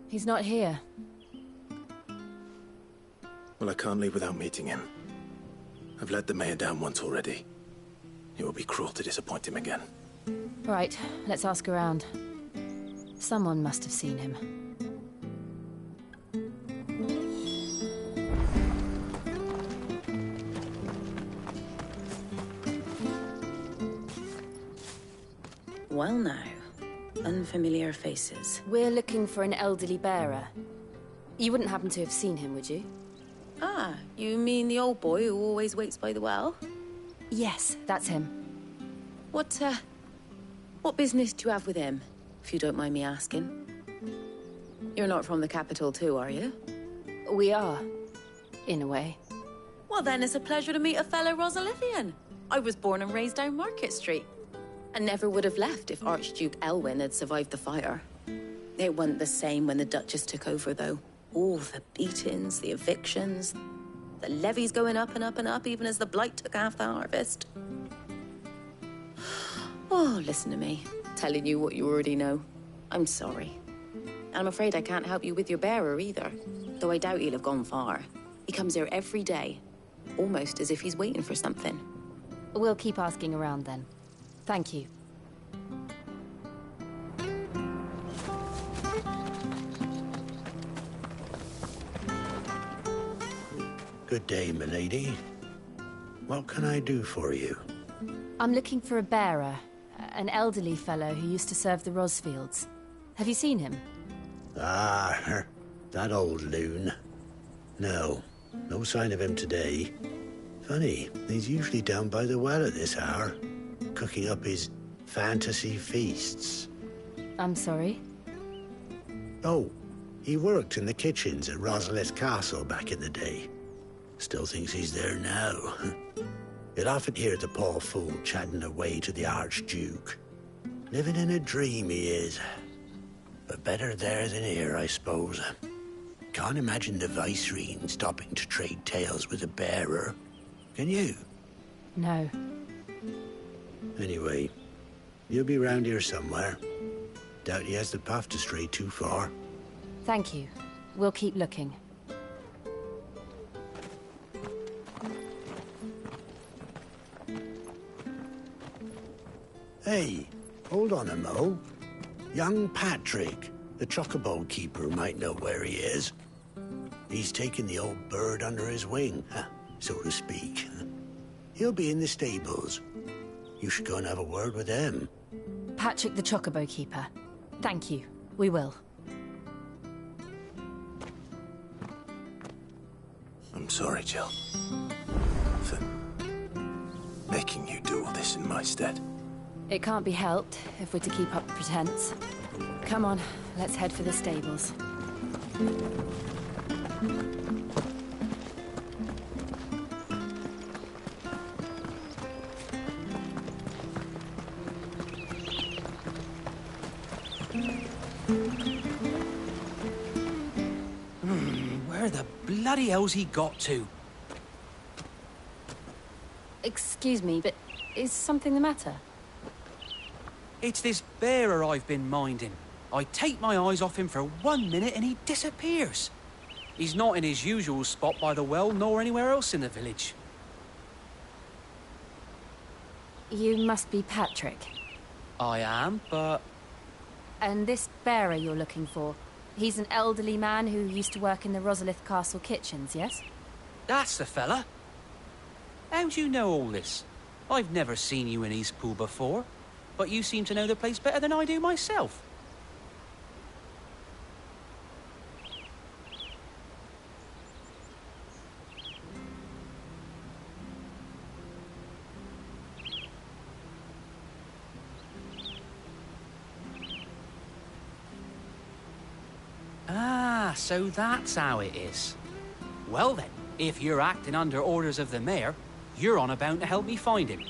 He's not here. Well, I can't leave without meeting him. I've let the mayor down once already. It would be cruel to disappoint him again. Right, let's ask around. Someone must have seen him. Well now, unfamiliar faces. We're looking for an elderly bearer. You wouldn't happen to have seen him, would you? Ah, you mean the old boy who always waits by the well? Yes, that's him. What business do you have with him, if you don't mind me asking? You're not from the capital too, are you? We are, in a way. Well then, it's a pleasure to meet a fellow Rosalifian. I was born and raised down Market Street. And never would have left if Archduke Elwyn had survived the fire. It wasn't the same when the Duchess took over, though. All the beatings, the evictions, the levies going up and up and up, even as the blight took half the harvest. Oh, listen to me, telling you what you already know. I'm sorry. And I'm afraid I can't help you with your bearer either, though I doubt he'll have gone far. He comes here every day, almost as if he's waiting for something. We'll keep asking around then. Thank you. Good day, milady. What can I do for you? I'm looking for a bearer, an elderly fellow who used to serve the Rosfields. Have you seen him? Ah, that old loon. No sign of him today. Funny, he's usually down by the well at this hour, cooking up his fantasy feasts. I'm sorry? Oh, he worked in the kitchens at Rosalith Castle back in the day. Still thinks he's there now. You'll often hear the poor fool chatting away to the Archduke. Living in a dream he is. But better there than here, I suppose. Can't imagine the Viceroy stopping to trade tales with a bearer. Can you? No. Anyway, you'll be round here somewhere. Doubt he has the path to stray too far. Thank you. We'll keep looking. Hey, hold on a mo. Young Patrick, the chocobo keeper, might know where he is. He's taken the old bird under his wing, so to speak. He'll be in the stables. You should go and have a word with him. Patrick the chocobo keeper. Thank you. We will. I'm sorry, Jill. For making you do all this in my stead. It can't be helped if we're to keep up the pretense. Come on, let's head for the stables. Where the bloody hell's he got to? Excuse me, but is something the matter? It's this bearer I've been minding. I take my eyes off him for 1 minute and he disappears. He's not in his usual spot by the well, nor anywhere else in the village. You must be Patrick. I am, but... And this bearer you're looking for, he's an elderly man who used to work in the Rosalith Castle kitchens, yes? That's the fella. How do you know all this? I've never seen you in Eastpool before, but you seem to know the place better than I do myself. Ah, so that's how it is. Well then, if you're acting under orders of the mayor, you're on about to help me find him.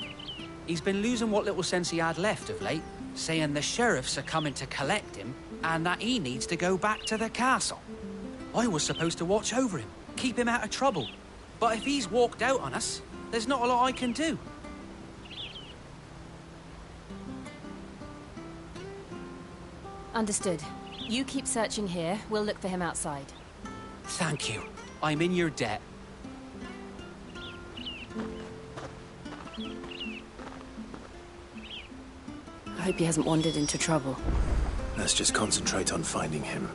He's been losing what little sense he had left of late, saying the sheriffs are coming to collect him and that he needs to go back to the castle. I was supposed to watch over him, keep him out of trouble. But if he's walked out on us, there's not a lot I can do. Understood. You keep searching here. We'll look for him outside. Thank you. I'm in your debt. I hope he hasn't wandered into trouble. Let's just concentrate on finding him.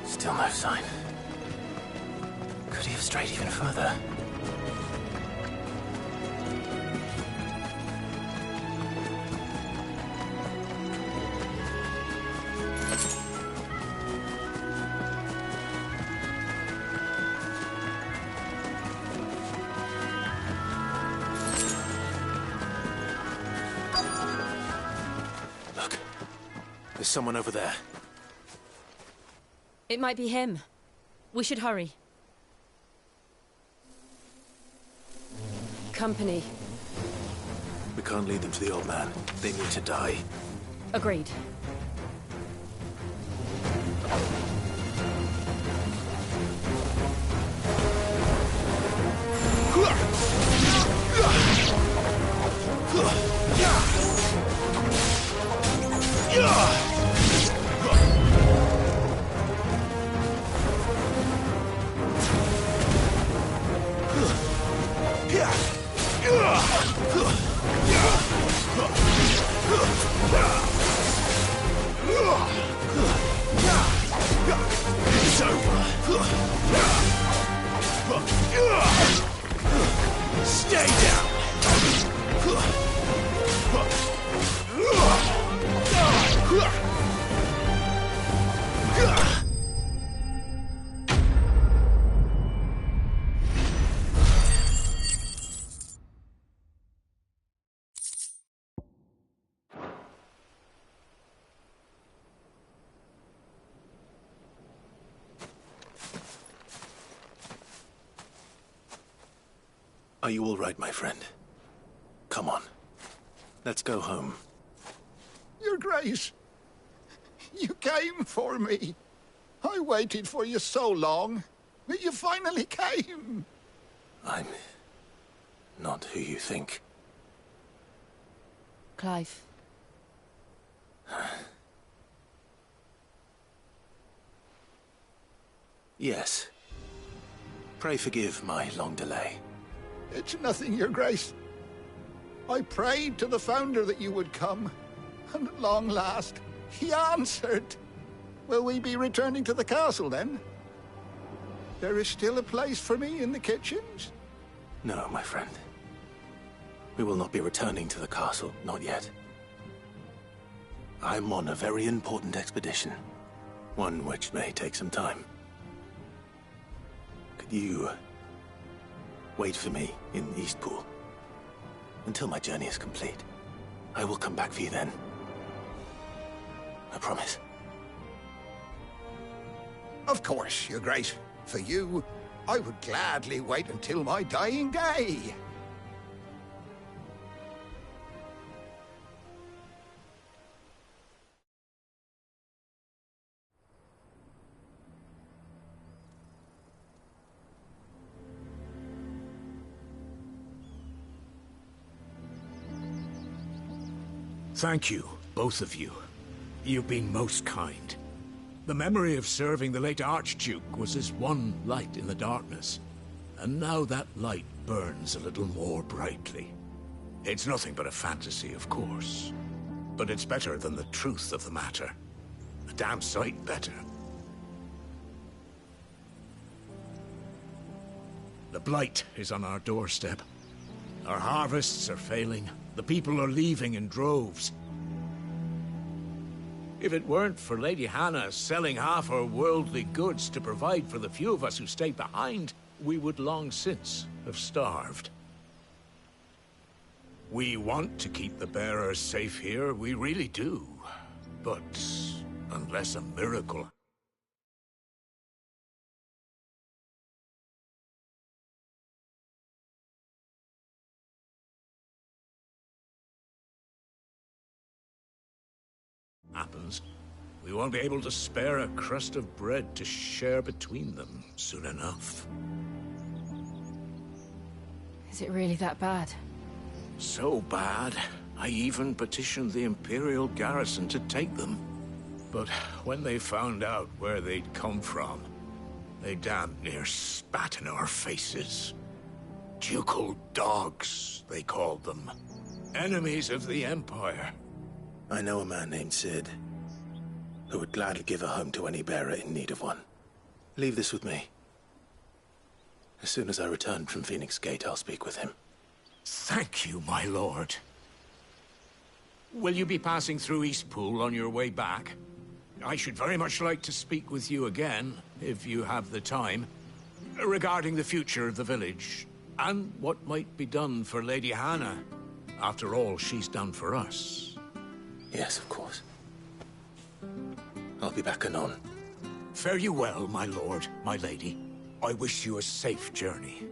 Still no sign. Could he have strayed even further? Look. There's someone over there. It might be him. We should hurry. Company. We can't lead them to the old man. They need to die. Agreed. It's over. Stay down. Are you all right, my friend? Come on. Let's go home. Your Grace, you came for me. I waited for you so long, but you finally came. I'm not who you think. Clive. Yes. Pray forgive my long delay. It's nothing, Your Grace. I prayed to the Founder that you would come, and at long last, he answered. Will we be returning to the castle, then? There is still a place for me in the kitchens? No, my friend. We will not be returning to the castle, not yet. I'm on a very important expedition, one which may take some time. Could you wait for me in Eastpool until my journey is complete? I will come back for you then. I promise. Of course, Your Grace. For you, I would gladly wait until my dying day. Thank you, both of you. You've been most kind. The memory of serving the late Archduke was as one light in the darkness, and now that light burns a little more brightly. It's nothing but a fantasy, of course, but it's better than the truth of the matter. A damn sight better. The blight is on our doorstep. Our harvests are failing. The people are leaving in droves. If it weren't for Lady Hannah selling half her worldly goods to provide for the few of us who stayed behind, we would long since have starved. We want to keep the bearers safe here, we really do. But unless a miracle happens, we won't be able to spare a crust of bread to share between them soon enough. Is it really that bad? So bad, I even petitioned the Imperial garrison to take them. But when they found out where they'd come from, they damn near spat in our faces. Ducal dogs, they called them. Enemies of the Empire. I know a man named Sid, who would gladly give a home to any bearer in need of one. Leave this with me. As soon as I return from Phoenix Gate, I'll speak with him. Thank you, my lord. Will you be passing through Eastpool on your way back? I should very much like to speak with you again, if you have the time, regarding the future of the village, and what might be done for Lady Hannah, after all she's done for us. Yes, of course. I'll be back anon. Fare you well, my lord, my lady. I wish you a safe journey.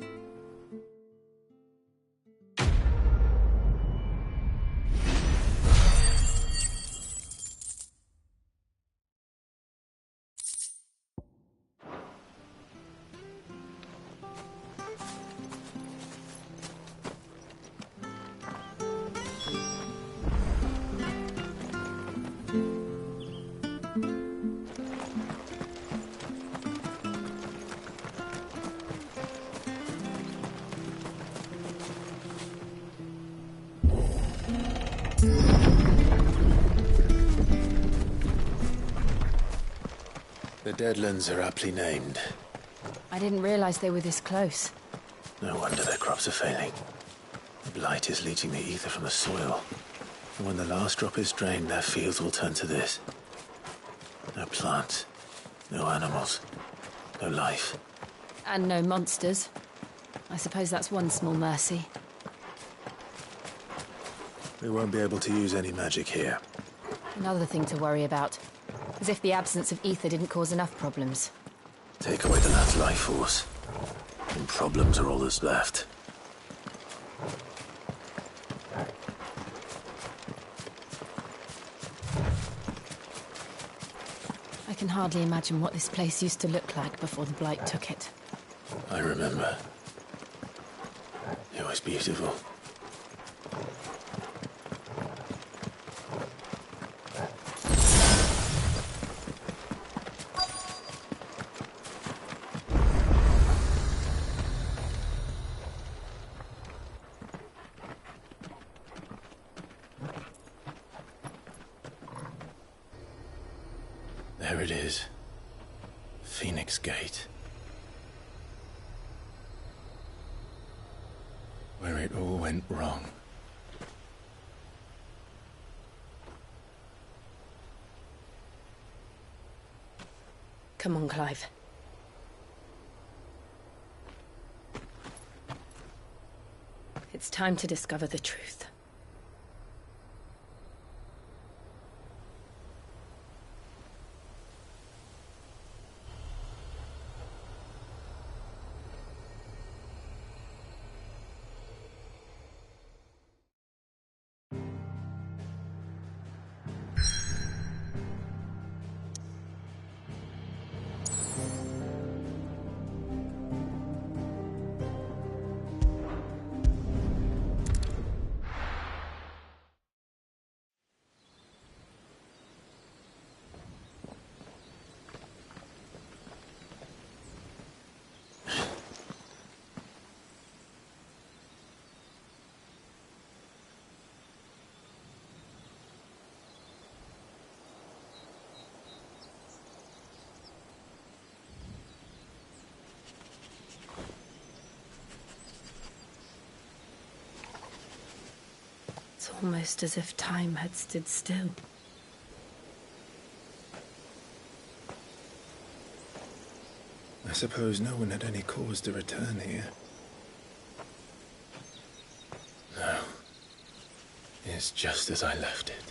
The Deadlands are aptly named. I didn't realize they were this close. No wonder their crops are failing. The blight is leaching the ether from the soil. And when the last drop is drained, their fields will turn to this. No plants, no animals, no life. And no monsters. I suppose that's one small mercy. We won't be able to use any magic here. Another thing to worry about. As if the absence of ether didn't cause enough problems. Take away the lad's life force, and problems are all that's left. I can hardly imagine what this place used to look like before the blight took it. I remember. It was beautiful. There it is. Phoenix Gate. Where it all went wrong. Come on, Clive. It's time to discover the truth. It's almost as if time had stood still. I suppose no one had any cause to return here. No. It's just as I left it.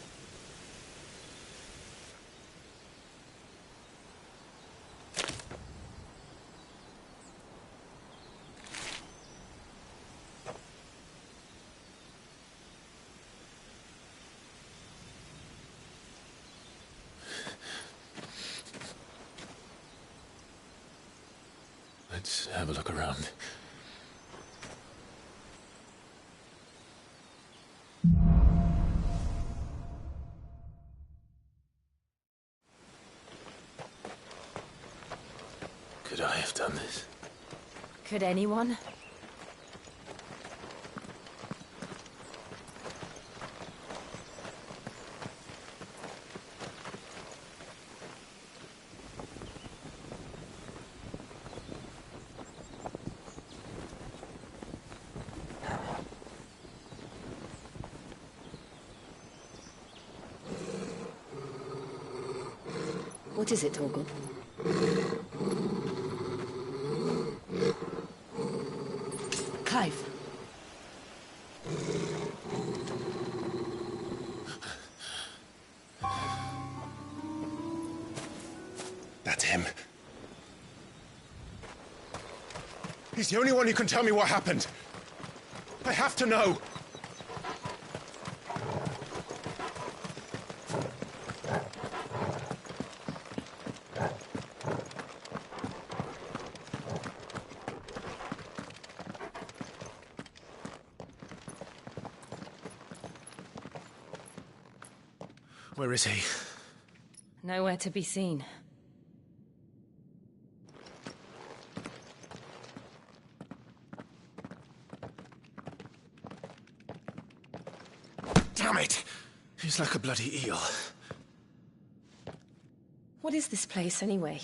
Let's have a look around. Could I have done this? Could anyone? What is it, Torgal? Clive. That's him. He's the only one who can tell me what happened. I have to know. Where is he? Nowhere to be seen. Damn it! He's like a bloody eel. What is this place, anyway?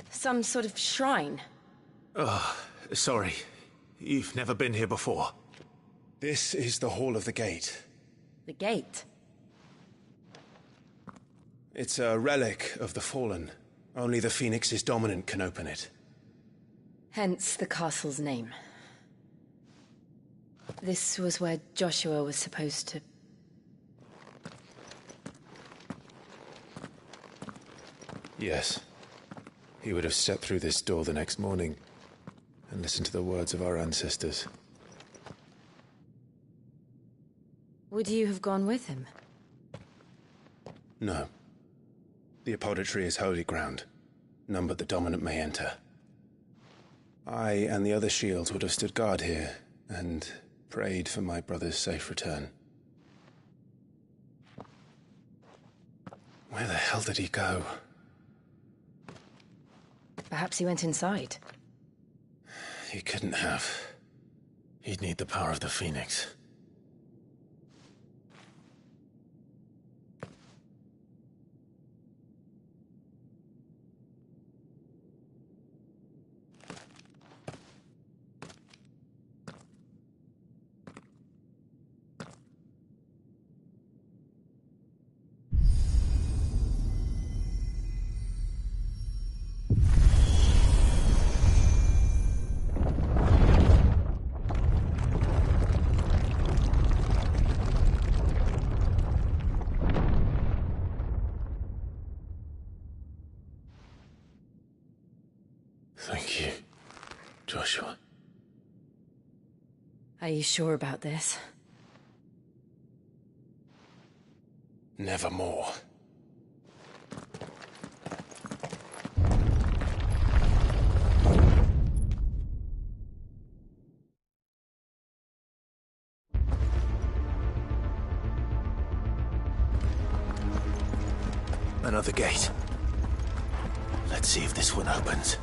Some sort of shrine? Oh, sorry. You've never been here before. This is the Hall of the Gate. The gate? It's a relic of the Fallen. Only the Phoenix's dominant can open it. Hence the castle's name. This was where Joshua was supposed to... Yes. He would have stepped through this door the next morning and listened to the words of our ancestors. Would you have gone with him? No. The apodatory is holy ground. None but the dominant may enter. I and the other shields would have stood guard here and prayed for my brother's safe return. Where the hell did he go? Perhaps he went inside. He couldn't have. He'd need the power of the Phoenix. Thank you, Joshua. Are you sure about this? Nevermore. Another gate. Let's see if this one opens.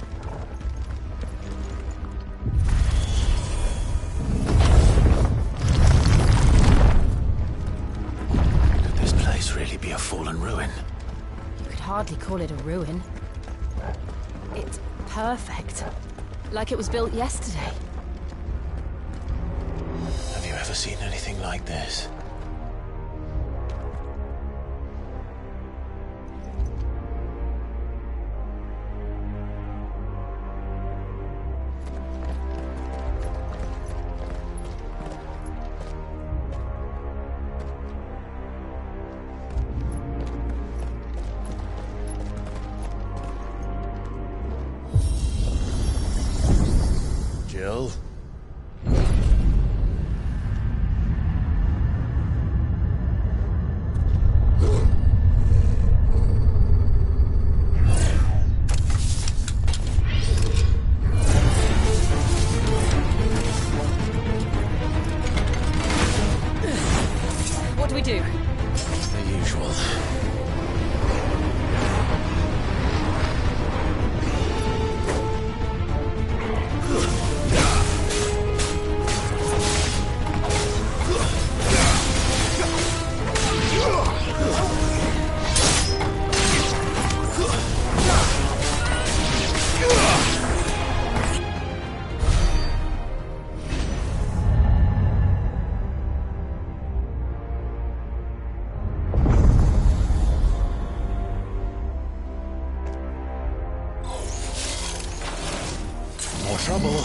Could this place really be a fallen ruin? You could hardly call it a ruin. It's perfect. Like it was built yesterday. Have you ever seen anything like this? Jill. What do we do? The usual. More trouble.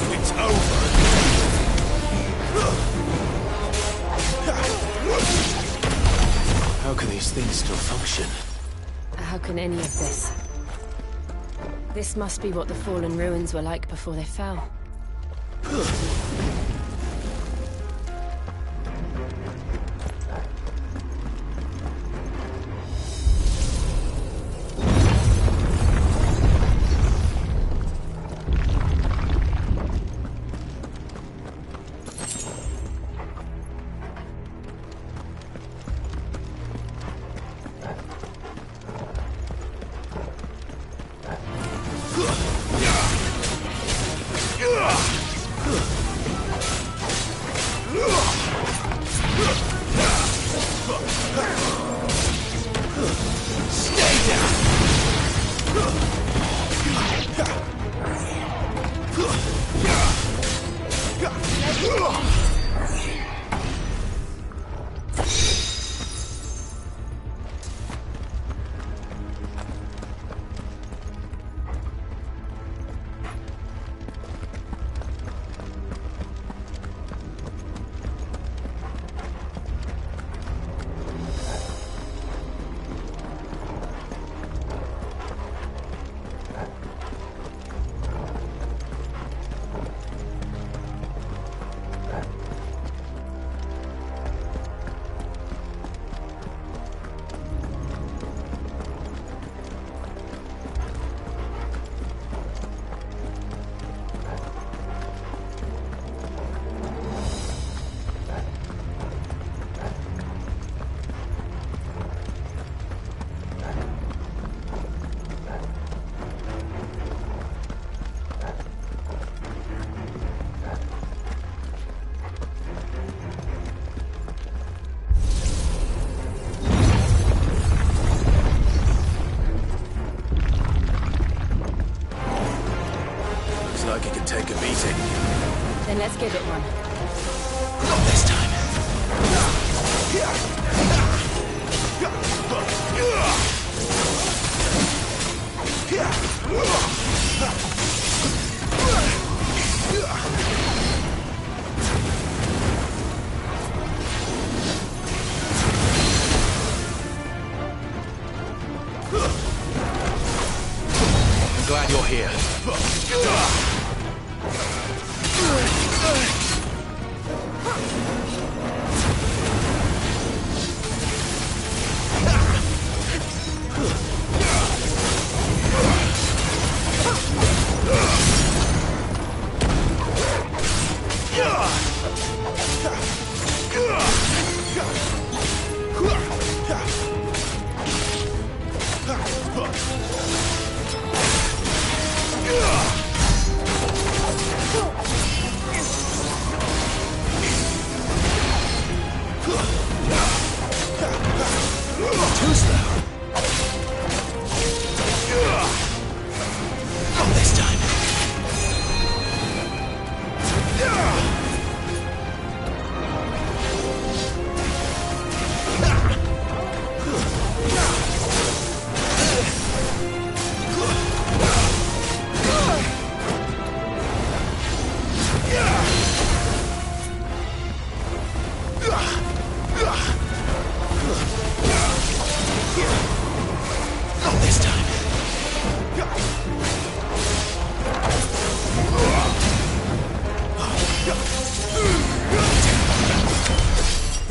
It's over. How can these things still function? How can any of this? This must be what the fallen ruins were like before they fell. Like it can take a beating. Then let's give it one. Not this time. I'm glad you're here.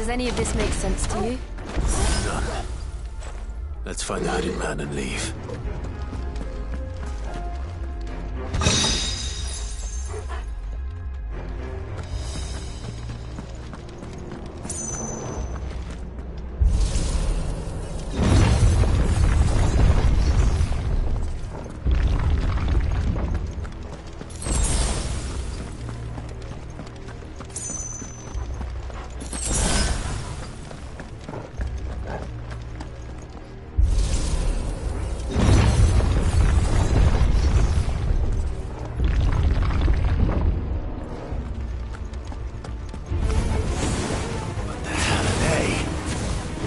Does any of this make sense to you? None. Let's find the hooded man and leave.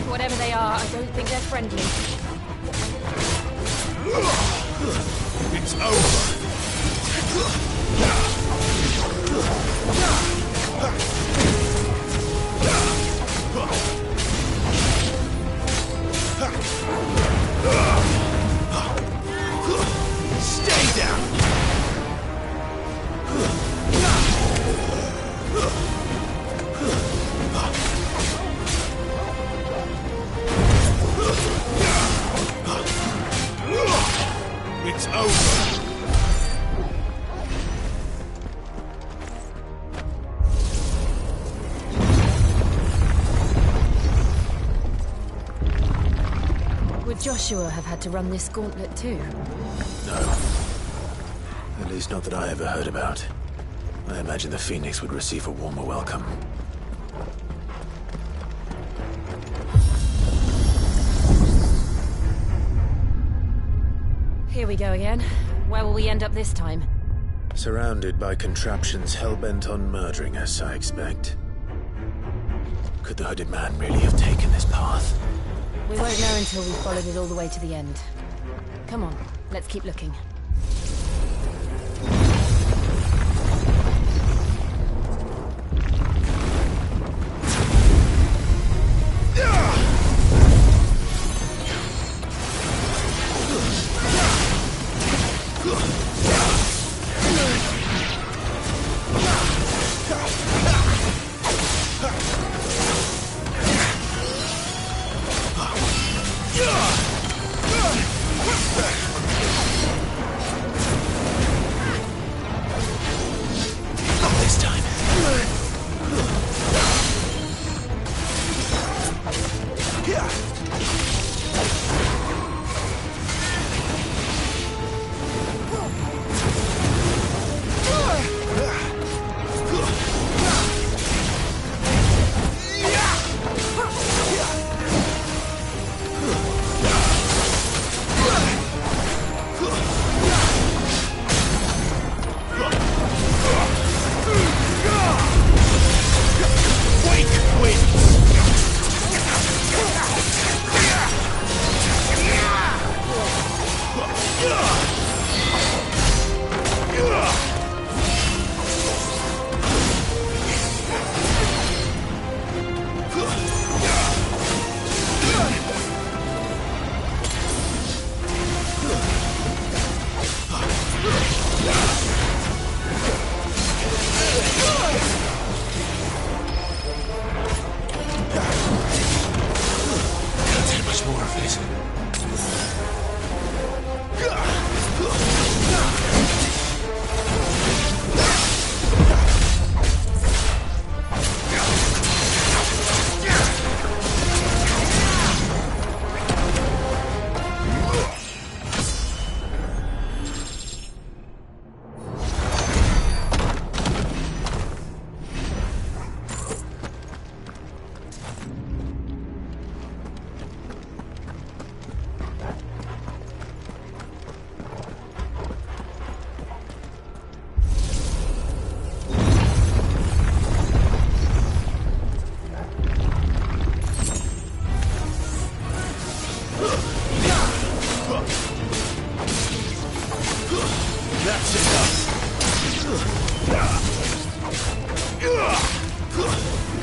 Whatever they are, I don't think they're friendly. It's over. Stay down. It's over. Would Joshua have had to run this gauntlet too? No. At least not that I ever heard about. I imagine the Phoenix would receive a warmer welcome. Here we go again. Where will we end up this time? Surrounded by contraptions hell-bent on murdering us, I expect. Could the hooded man really have taken this path? We won't know until we've followed it all the way to the end. Come on, let's keep looking.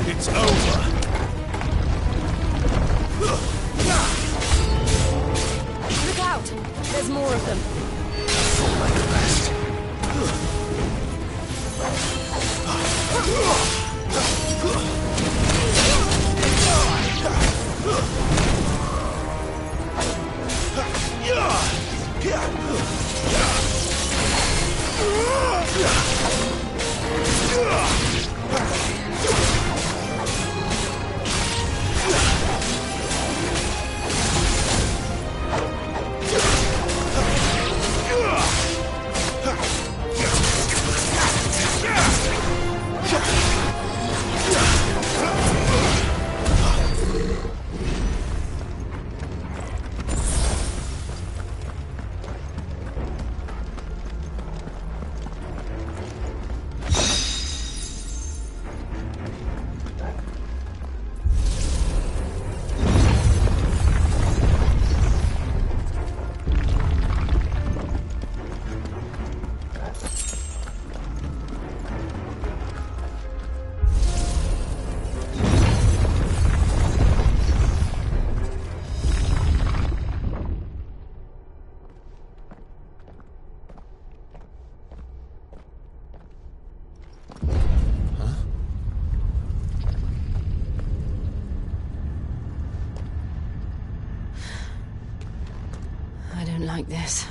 It's over. Look out! There's more of them. Fall like the rest. I don't like this.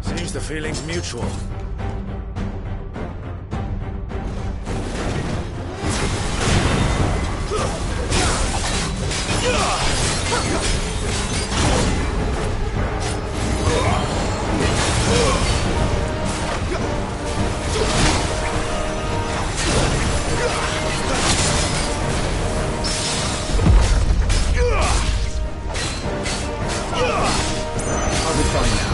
Seems the feeling's mutual. I'll be fine now.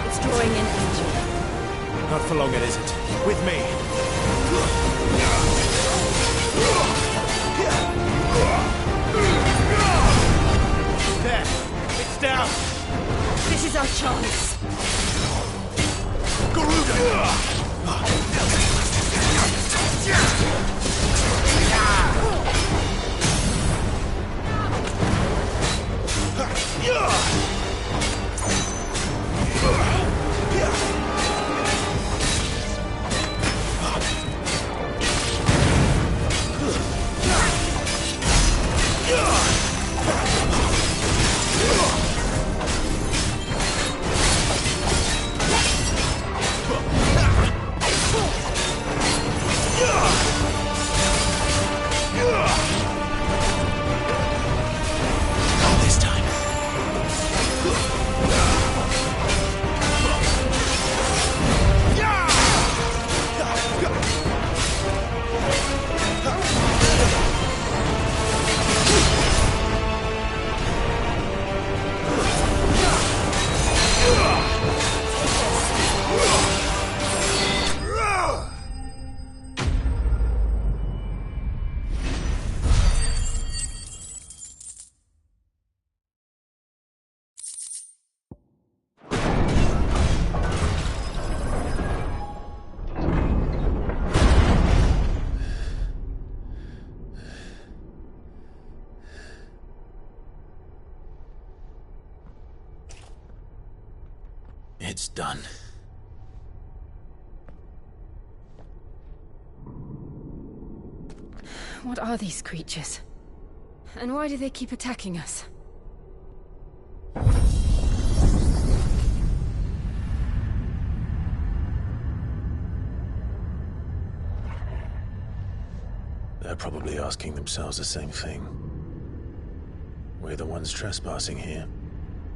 It's drawing in energy. Not for long it isn't. With me. There. It's down. This is our chance. This time. It's done. What are these creatures? And why do they keep attacking us? They're probably asking themselves the same thing. We're the ones trespassing here.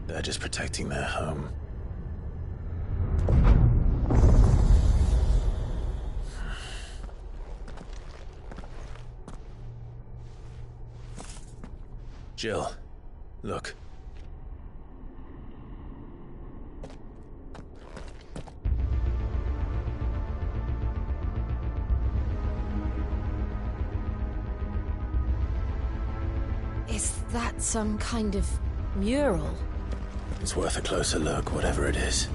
They're just protecting their home. Jill, look. Is that some kind of mural? It's worth a closer look, whatever it is.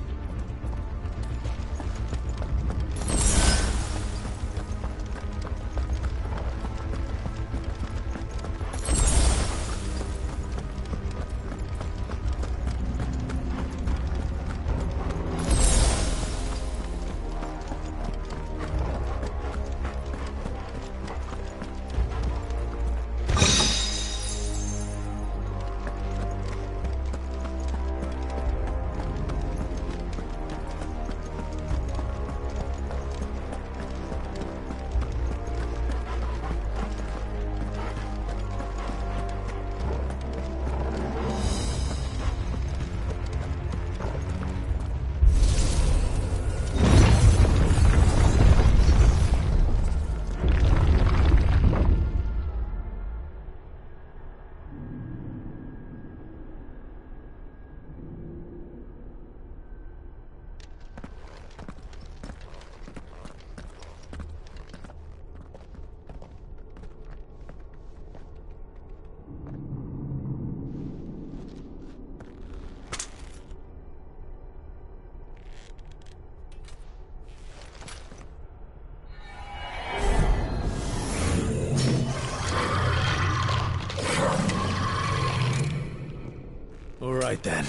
right then.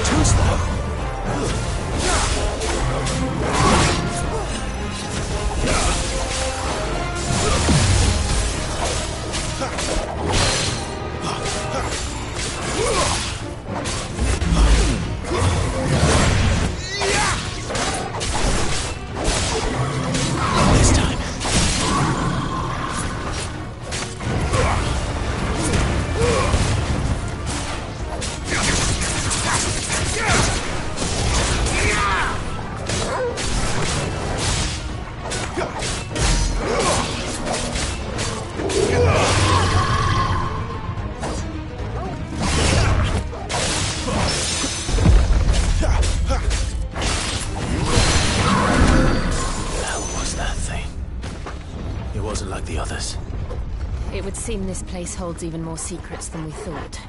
Too slow. This time. Like the others. It would seem this place holds even more secrets than we thought.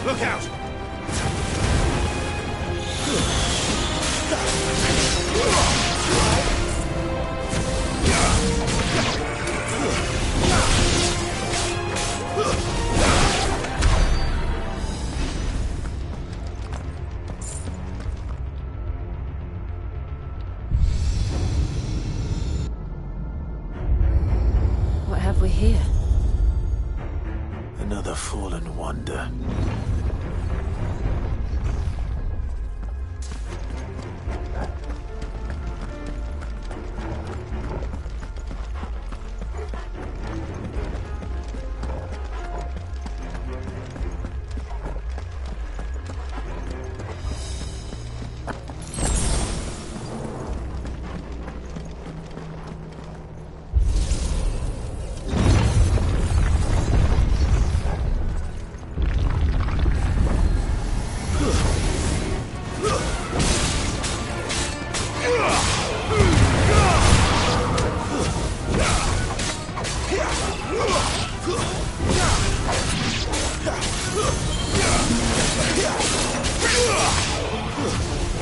Look out! What have we here? Another fallen wonder.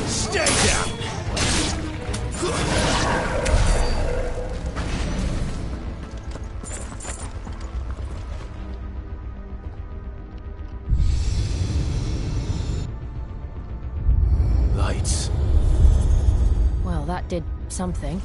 Stay down! Lights. Well, that did something.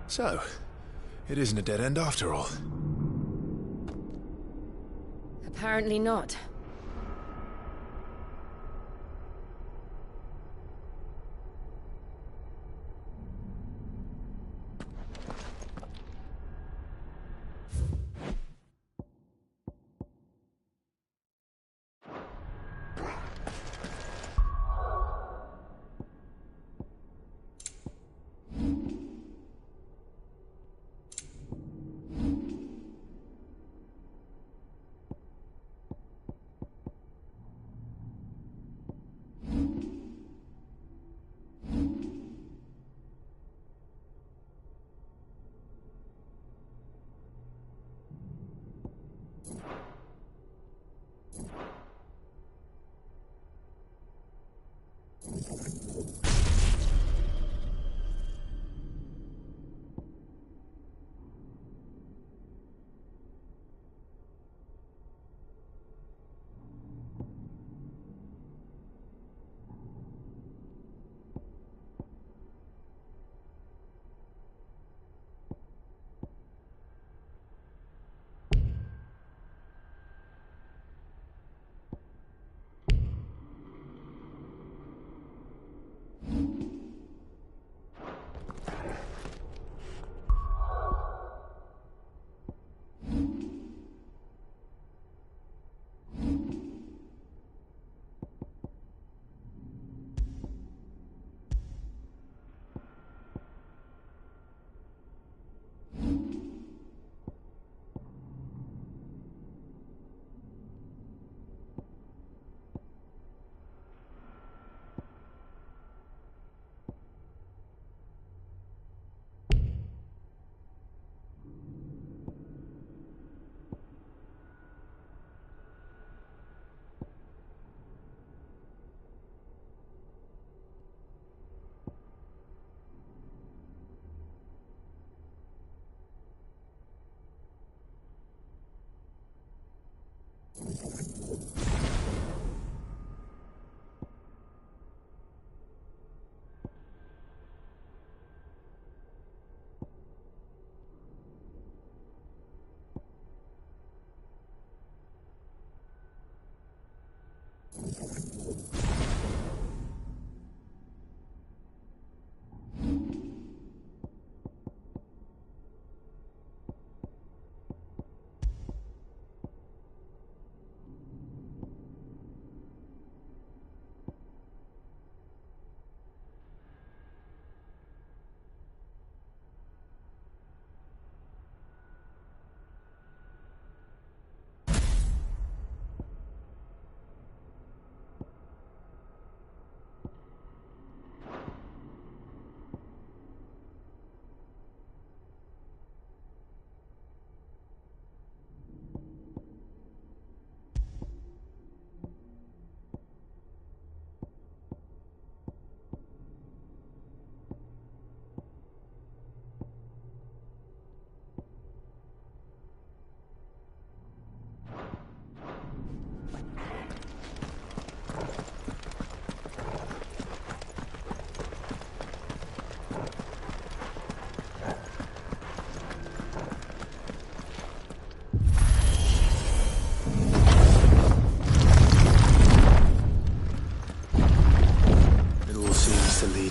So, it isn't a dead end after all. Apparently not.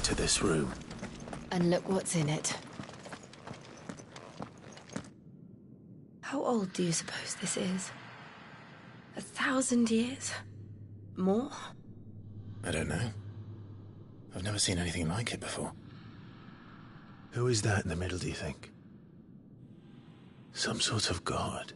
to this room. And look what's in it. How old do you suppose this is? 1,000 years? More? I don't know. I've never seen anything like it before. Who is that in the middle, do you think? Some sort of god?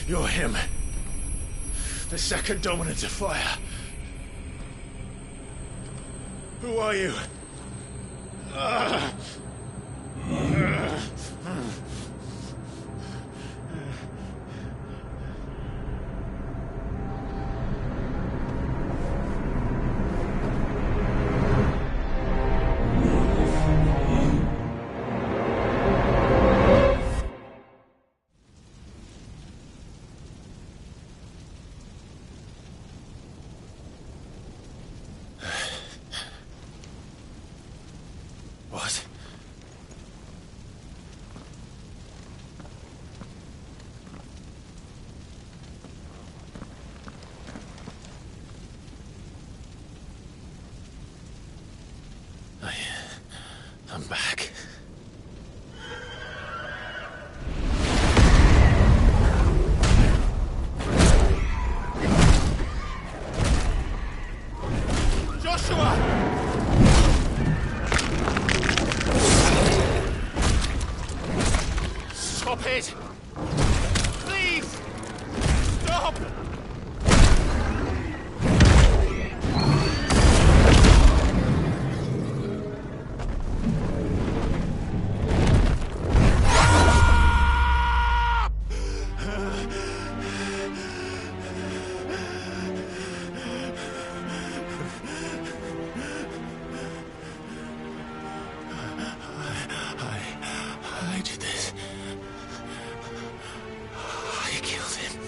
You're him. The second dominant of fire. Who are you? What? I'm back. Joshua! Stop it! Please! Stop! I did this. I killed him.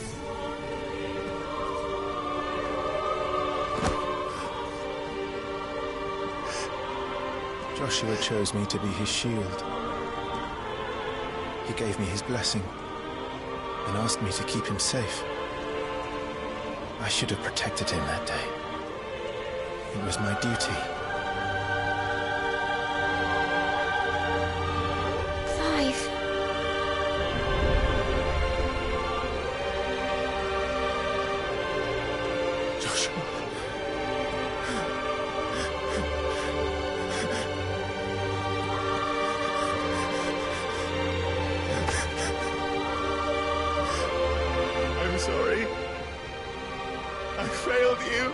Joshua chose me to be his shield. He gave me his blessing and asked me to keep him safe. I should have protected him that day. It was my duty. I'm sorry. I failed you.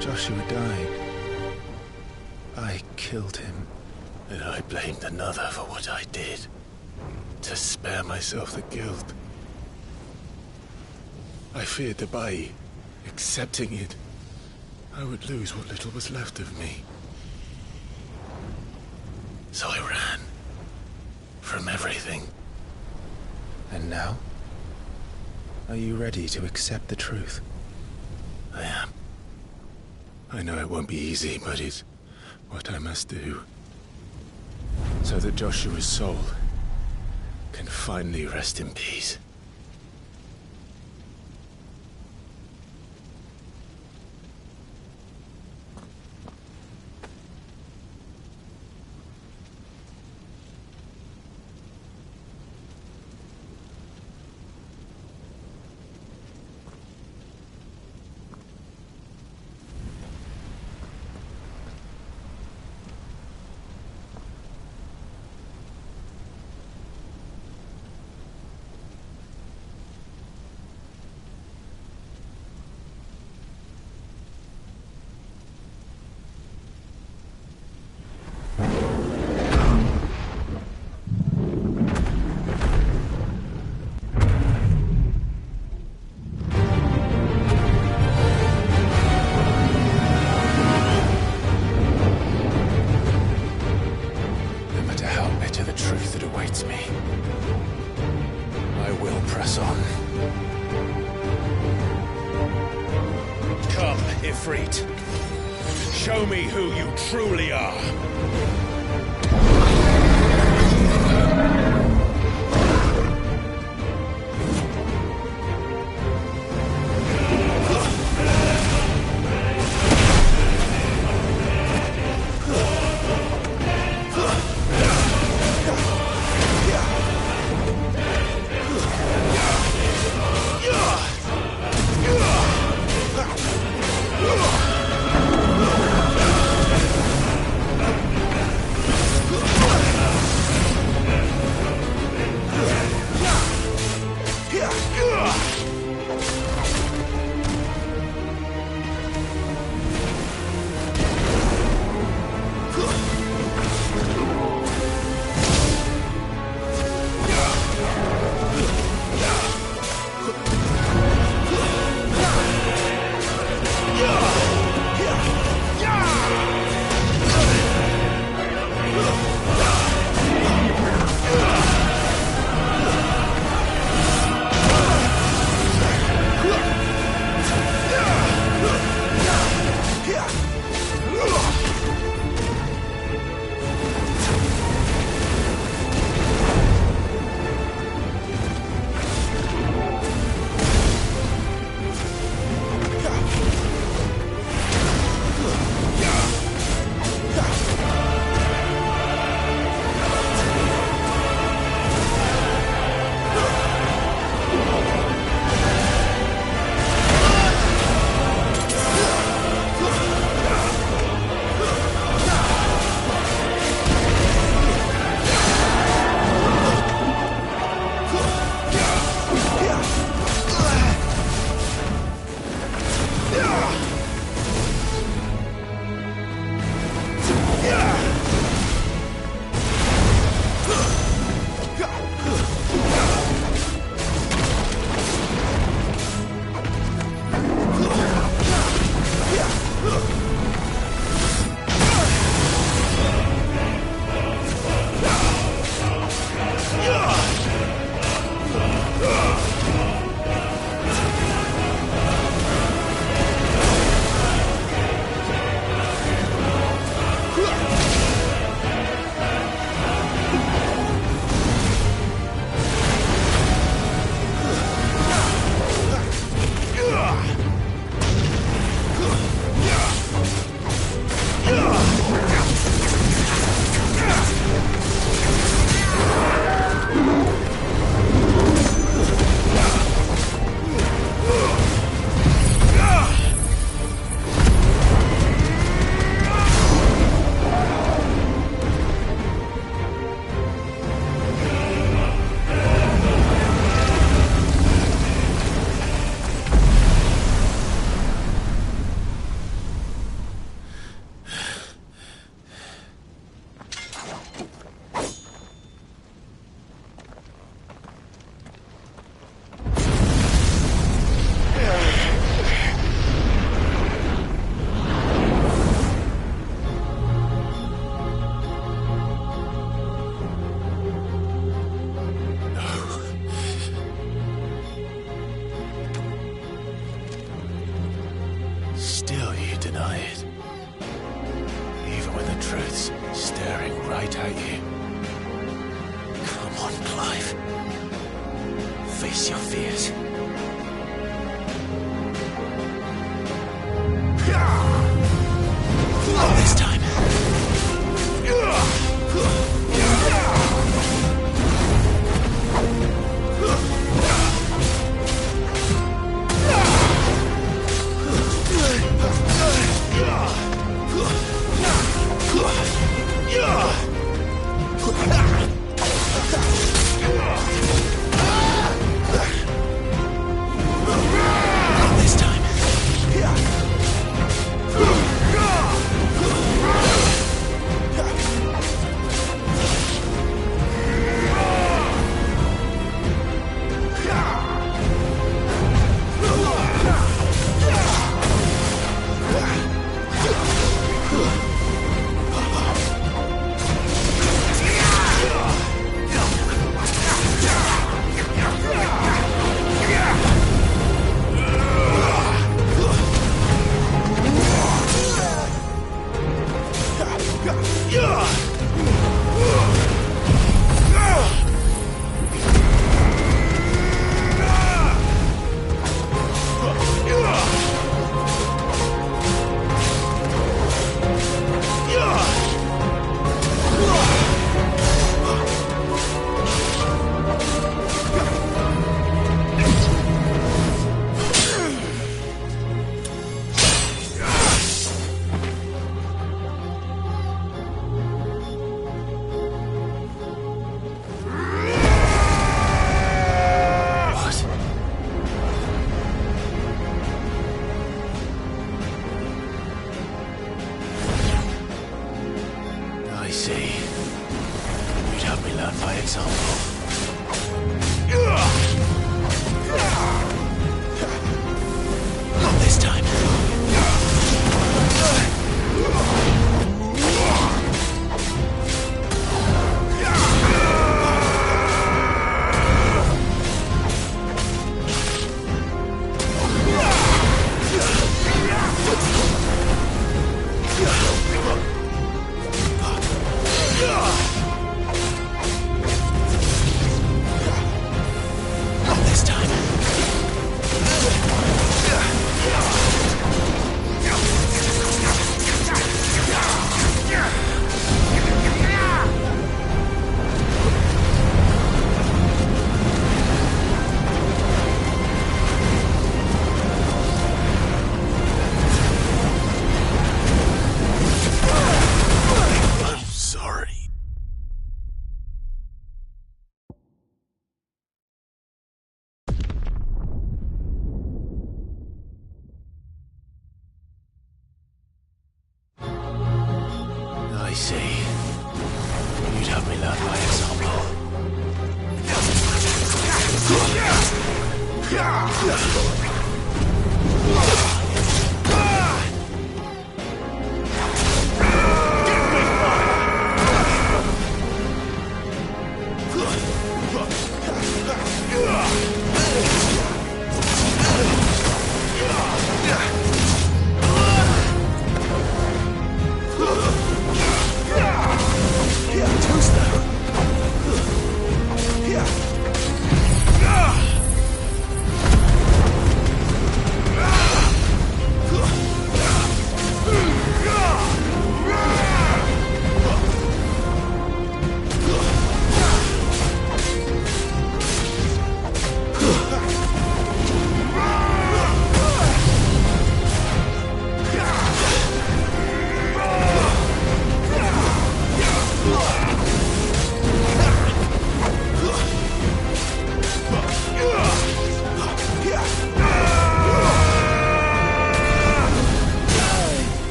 Joshua died. I killed him. And I blamed another for what I did. To spare myself the guilt. I feared that by accepting it, I would lose what little was left of me. So I ran. From everything. And now? Are you ready to accept the truth? I am. I know it won't be easy, but it's what I must do. So that Joshua's soul can finally rest in peace. us on. Come, Ifrit. Show me who you truly are.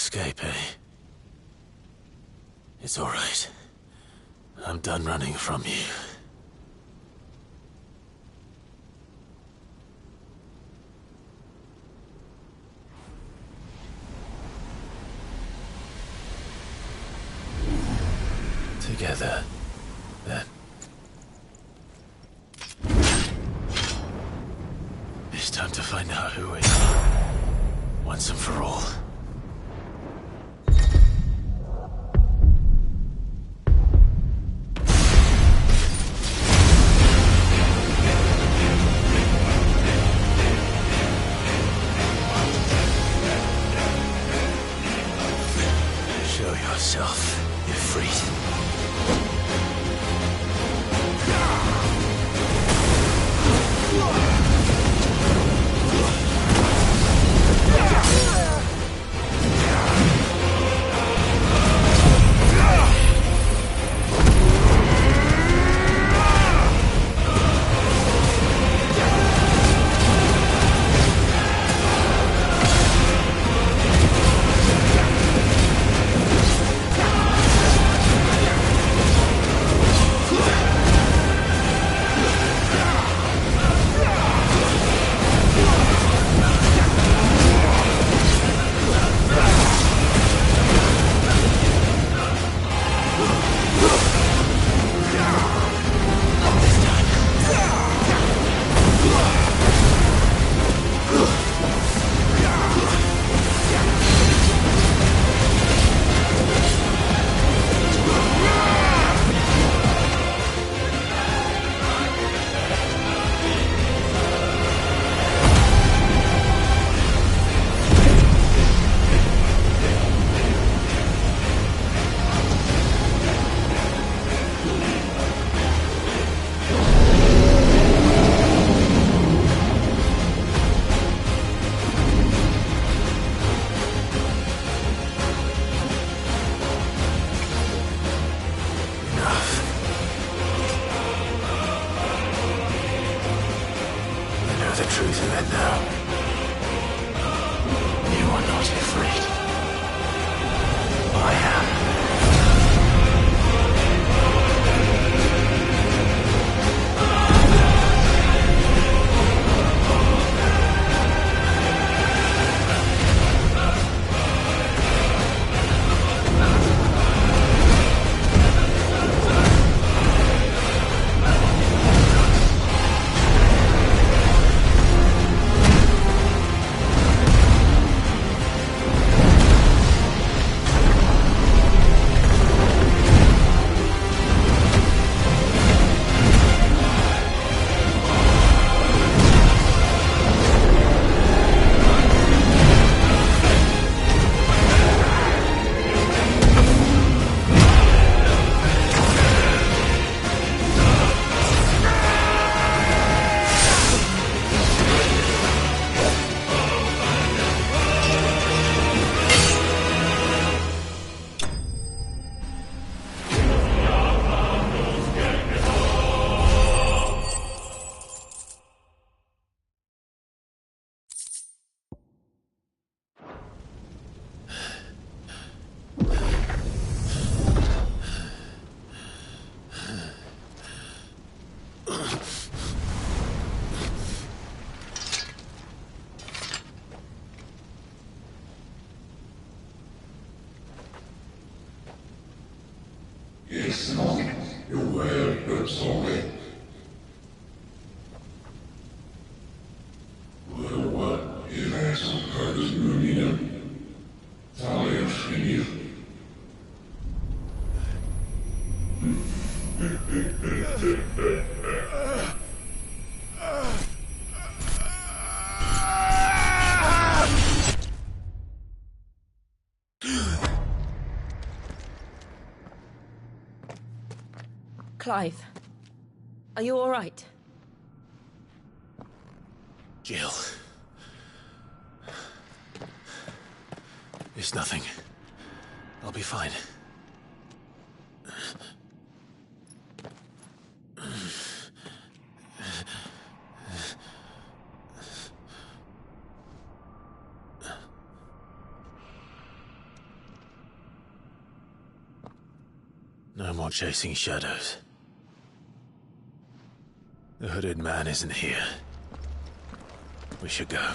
escape, eh? It's all right. I'm done running from you. Together, then. It's time to find out who we are, once and for all. Show yourself, you're free. Clive, are you all right? Jill. It's nothing. I'll be fine. No more chasing shadows. The hooded man isn't here. We should go.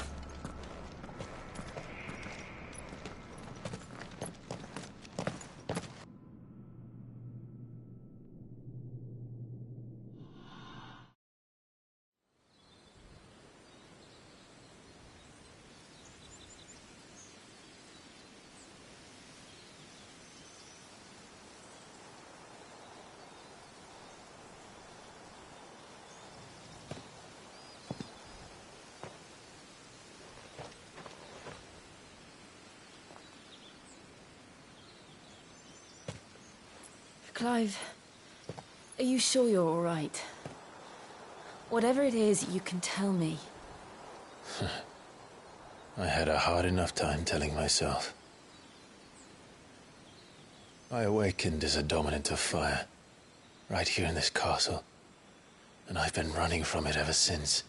Clive, are you sure you're all right? Whatever it is, you can tell me. I had a hard enough time telling myself. I awakened as a dominant of fire, right here in this castle, and I've been running from it ever since.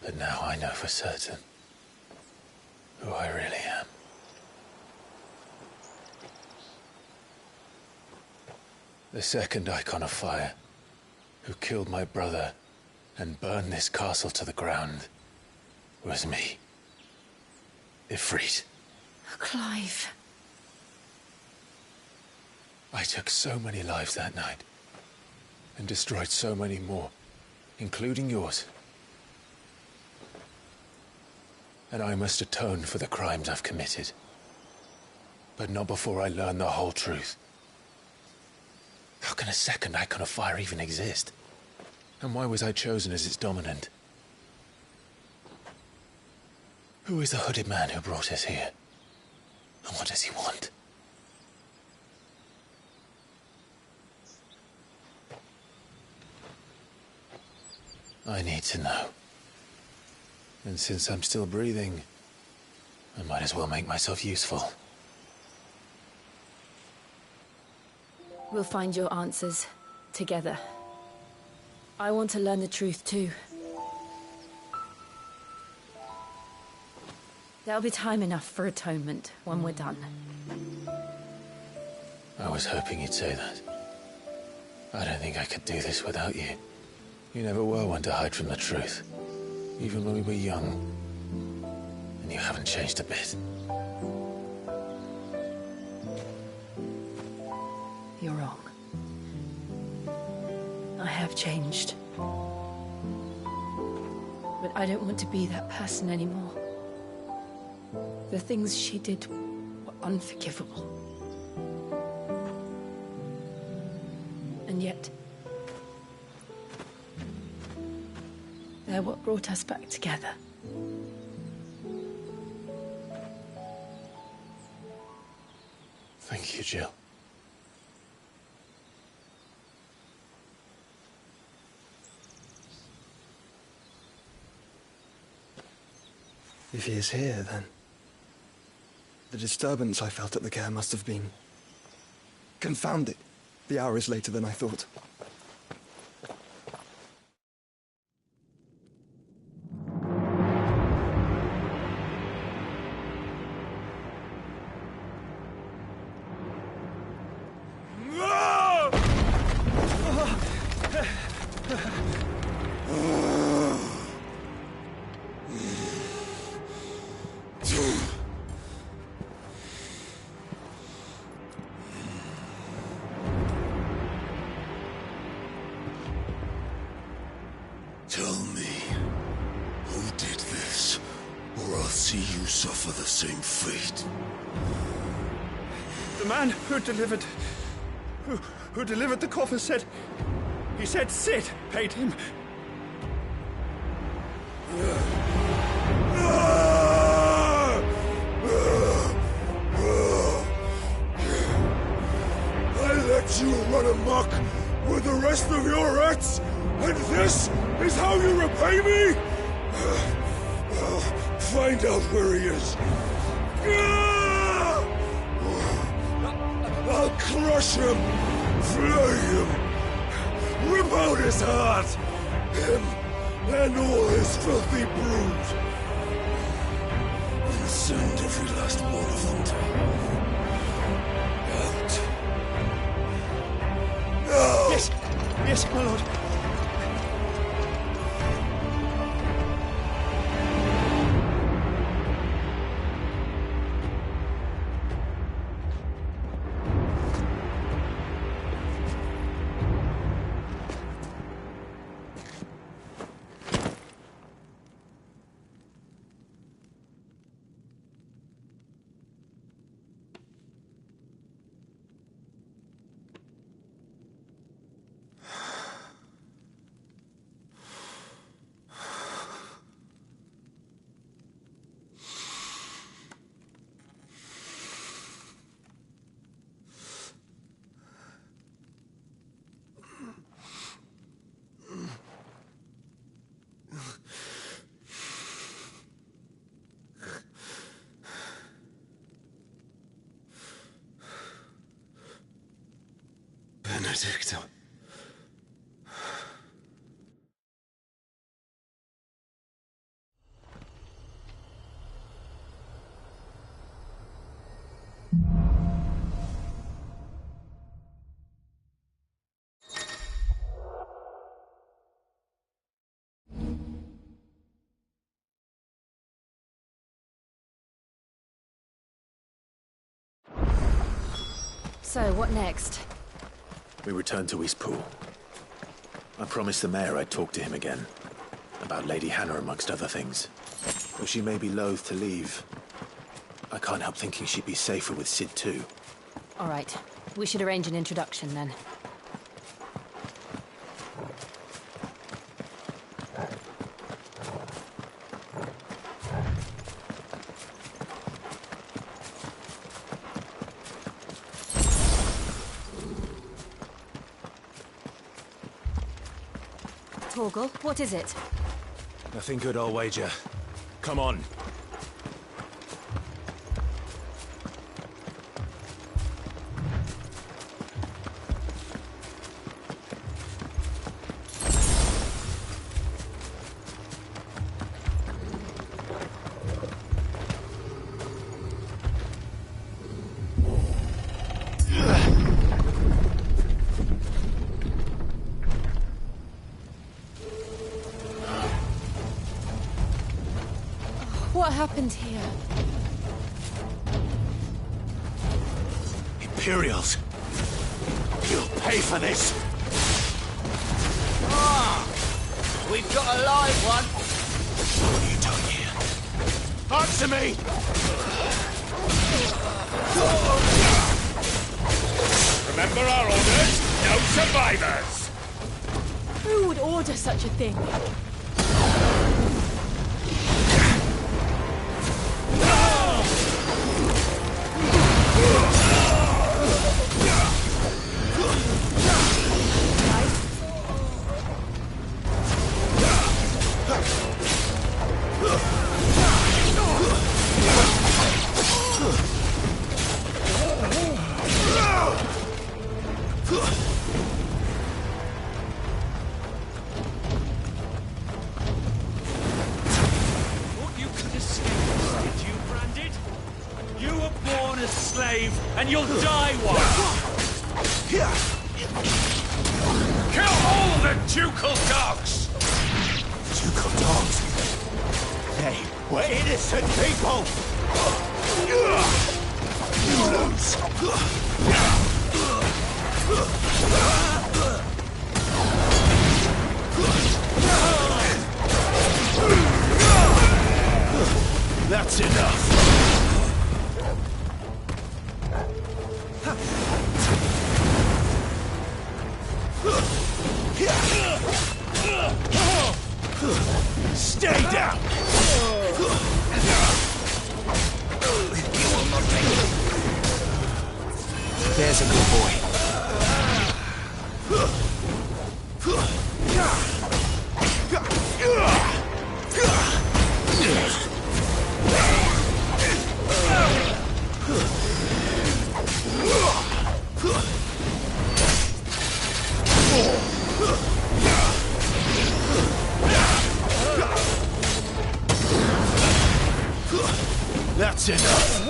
But now I know for certain who I really am. The second icon of fire, who killed my brother and burned this castle to the ground, was me. Ifrit. Clive. I took so many lives that night, and destroyed so many more, including yours. And I must atone for the crimes I've committed. But not before I learn the whole truth. How can a second icon of fire even exist? And why was I chosen as its dominant? Who is the hooded man who brought us here? And what does he want? I need to know. And since I'm still breathing, I might as well make myself useful. We'll find your answers together. I want to learn the truth too. There'll be time enough for atonement when we're done. I was hoping you'd say that. I don't think I could do this without you. You never were one to hide from the truth, even when we were young. And you haven't changed a bit. You're wrong. I have changed. But I don't want to be that person anymore. The things she did were unforgivable. And yet, they're what brought us back together. Thank you, Jill. If he is here, then the disturbance I felt at the care must have been... Confound it! The hour is later than I thought. Tell me, who did this, or I'll see you suffer the same fate. The man who delivered the coffer said... He said Sid paid him. I let you run amok with the rest of your rats, and this is how you repay me? Find out where he is. I'll crush him, flay him, rip out his heart, him and all his filthy brood, and send every last one of them to out. Now! Yes, yes, my lord. Benedicta. So, what next? We return to Eastpool. I promised the mayor I'd talk to him again. About Lady Hannah, amongst other things. Though she may be loath to leave, I can't help thinking she'd be safer with Sid too. All right. We should arrange an introduction then. Torgal, what is it? Nothing good, I'll wager. Come on. What happened here? Imperials! You'll pay for this! We've got a live one! What are you doing here? Answer me! Remember our orders? No survivors! Who would order such a thing? And you'll die one! Kill all the ducal dogs! Ducal dogs? Hey, we're innocent people! You lose! Stay down! You will not take it. There's a good boy. That's enough.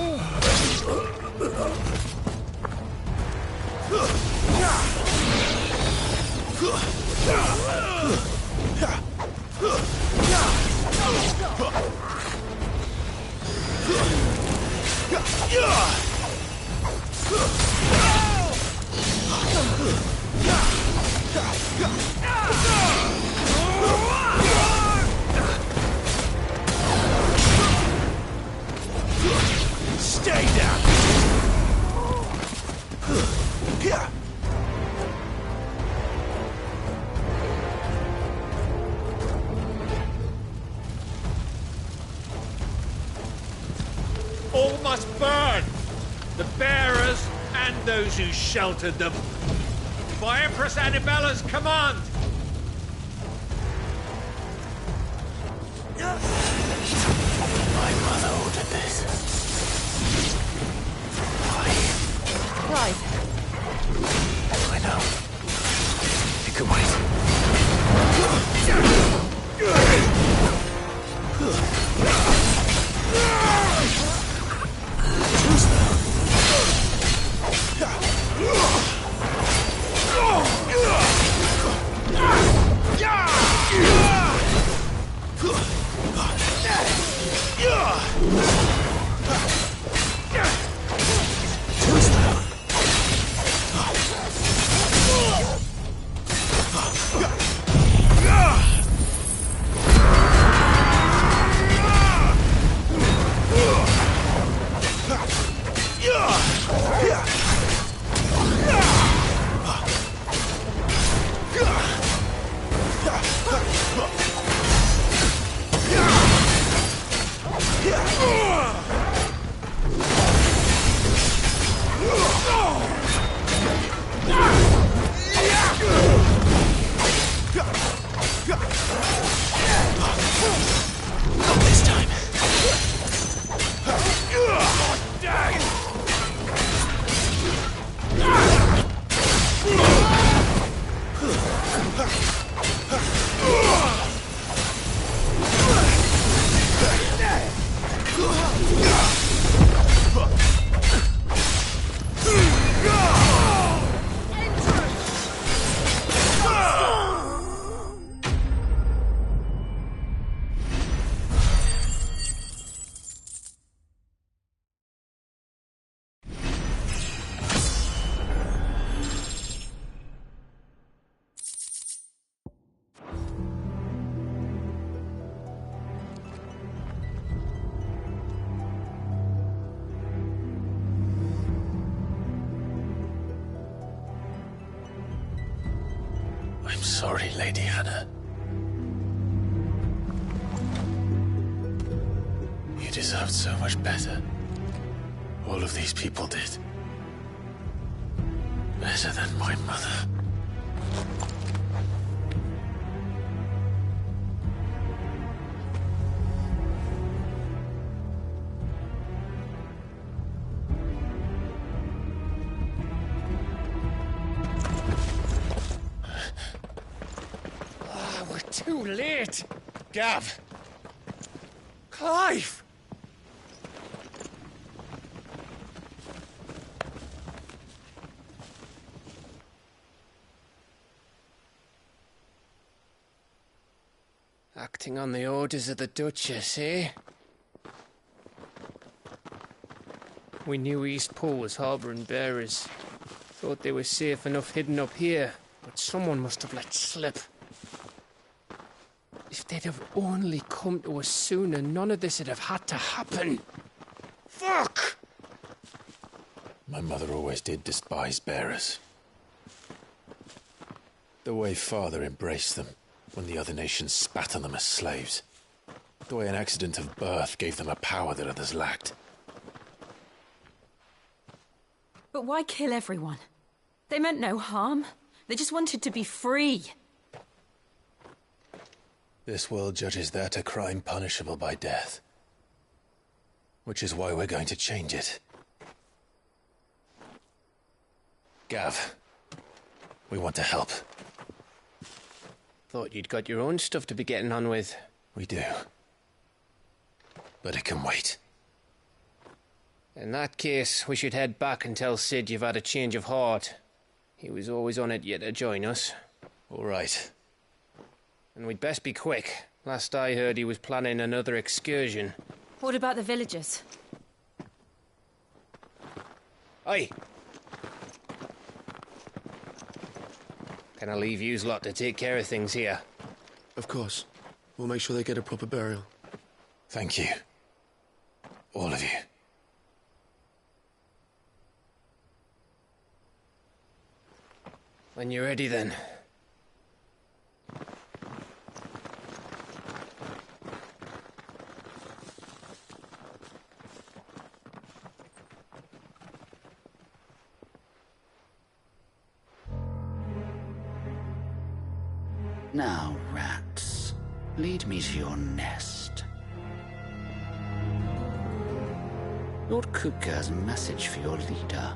Stay down. All must burn! The bearers and those who sheltered them. By Empress Annabella's command! My mother ordered this. Why? Right. I know. You can wait. Not this time. I'm sorry, Lady Hannah. You deserved so much better. All of these people did. Better than my mother. Too late! Gav! Clive! Acting on the orders of the Duchess, eh? We knew Eastpool was harbouring bearers. Thought they were safe enough hidden up here, but someone must have let slip. If they'd have only come to us sooner, none of this would have had to happen. Fuck! My mother always did despise bearers. The way Father embraced them, when the other nations spat on them as slaves. The way an accident of birth gave them a power that others lacked. But why kill everyone? They meant no harm. They just wanted to be free. This world judges that a crime punishable by death. Which is why we're going to change it. Gav, we want to help. Thought you'd got your own stuff to be getting on with. We do. But it can wait. In that case, we should head back and tell Sid you've had a change of heart. He was always on it yet to join us. All right. And we'd best be quick. Last I heard, he was planning another excursion. What about the villagers? Aye. Can I leave yous lot to take care of things here? Of course. We'll make sure they get a proper burial. Thank you. All of you. When you're ready, then. Now, rats, lead me to your nest. Lord Kupka has a message for your leader.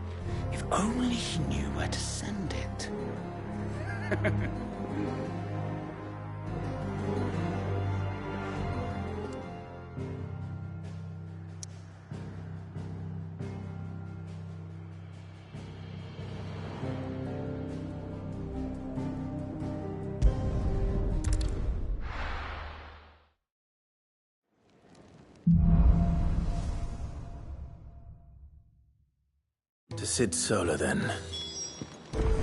If only he knew where to send it. To Sid Solar, then.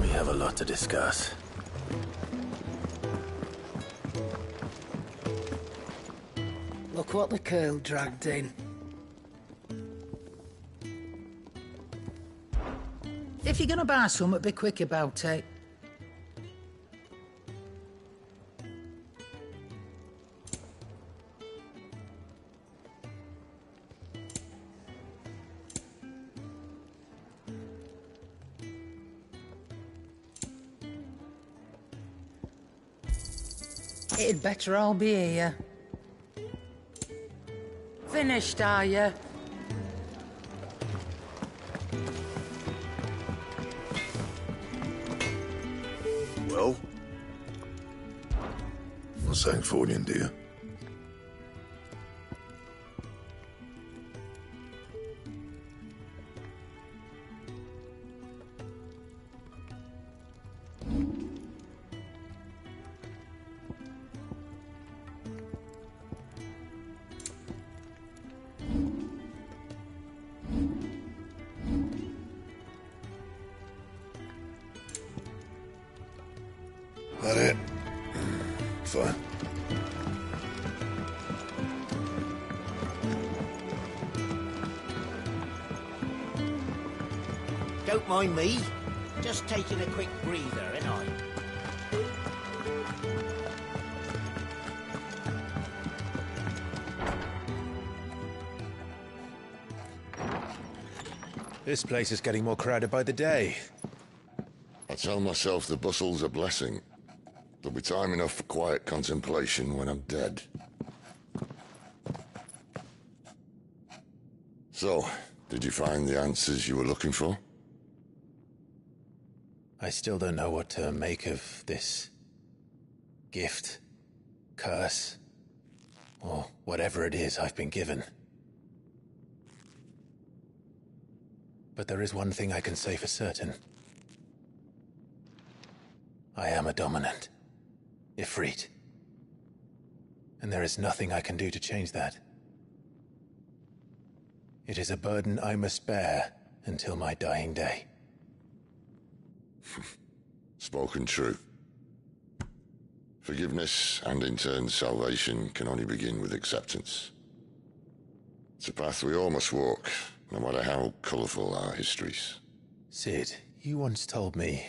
We have a lot to discuss. Look what the curl dragged in. If you're gonna buy something, be quick about it. It'd better all be here. Finished, are you? Well? Not saying for you, dear. That it? Fine. Don't mind me. Just taking a quick breather, ain't I? This place is getting more crowded by the day. I tell myself the bustle's a blessing. There'll be time enough for quiet contemplation when I'm dead. So, did you find the answers you were looking for? I still don't know what to make of this gift, curse, or whatever it is I've been given. But there is one thing I can say for certain. I am a dominant. Ifrit. And there is nothing I can do to change that. It is a burden I must bear until my dying day. Spoken true. Forgiveness and in turn salvation can only begin with acceptance. It's a path we all must walk, no matter how colourful our histories. Sid, you once told me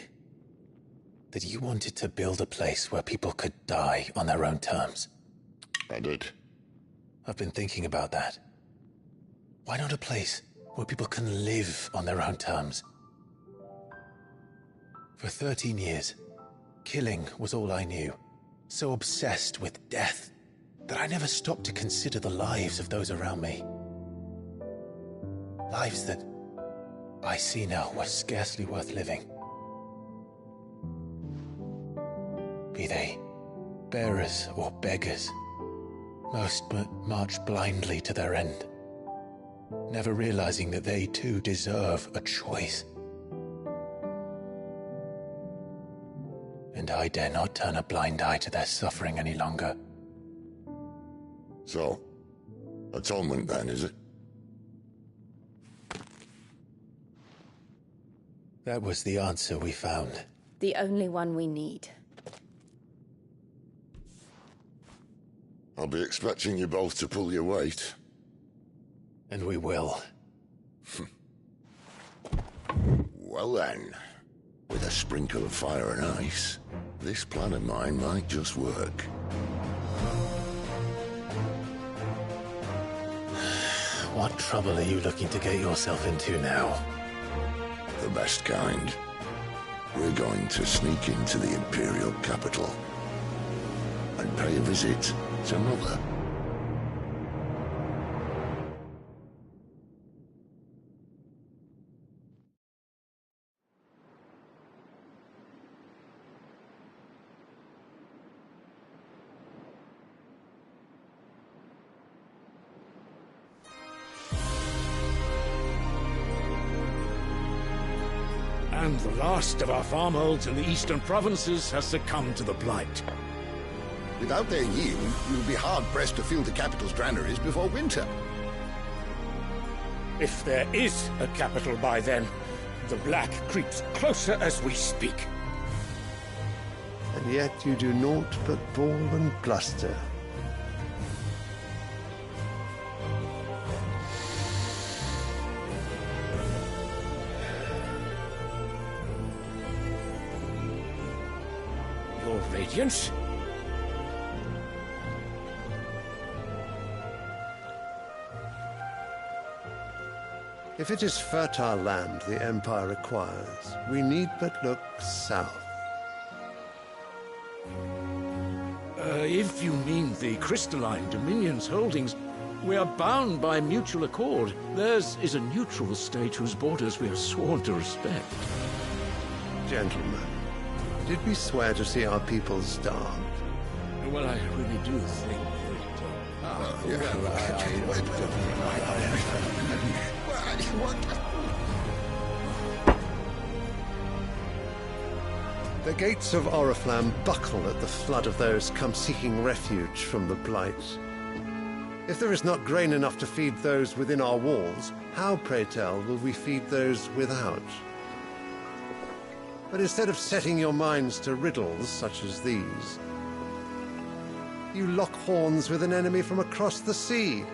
that you wanted to build a place where people could die on their own terms. I did. I've been thinking about that. Why not a place where people can live on their own terms? For 13 years, killing was all I knew. So obsessed with death that I never stopped to consider the lives of those around me. Lives that I see now were scarcely worth living. Be they bearers or beggars, most but march blindly to their end, never realizing that they too deserve a choice. And I dare not turn a blind eye to their suffering any longer. So, atonement then, is it? That was the answer we found. The only one we need. I'll be expecting you both to pull your weight. And we will. Well then, with a sprinkle of fire and ice, this plan of mine might just work. What trouble are you looking to get yourself into now? The best kind. We're going to sneak into the Imperial capital and pay a visit to Mother. And the last of our farmholds in the eastern provinces has succumbed to the blight. Without their yield, you'll be hard-pressed to fill the capital's granaries before winter. If there is a capital by then, the black creeps closer as we speak. And yet you do naught but bawl and bluster. Your Radiance? If it is fertile land the Empire requires, we need but look south. If you mean the crystalline Dominion's holdings, we are bound by mutual accord. Theirs is a neutral state whose borders we are sworn to respect. Gentlemen, did we swear to see our people starved? Well, I really do think The gates of Oriflamme buckle at the flood of those come seeking refuge from the blight. If there is not grain enough to feed those within our walls, how, pray tell, will we feed those without? But instead of setting your minds to riddles such as these, you lock horns with an enemy from across the sea,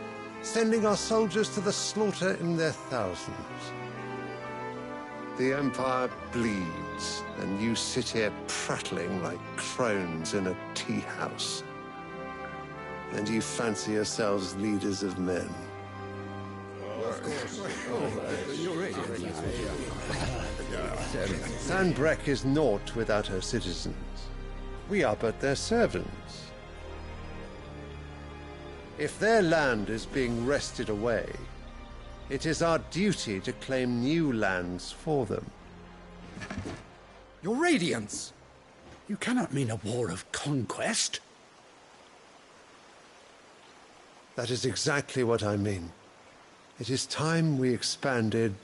sending our soldiers to the slaughter in their thousands. The Empire bleeds, and you sit here prattling like crones in a tea-house. And you fancy yourselves leaders of men. Sanbreque is naught without her citizens. We are but their servants. If their land is being wrested away, it is our duty to claim new lands for them. Your Radiance! You cannot mean a war of conquest. That is exactly what I mean. It is time we expanded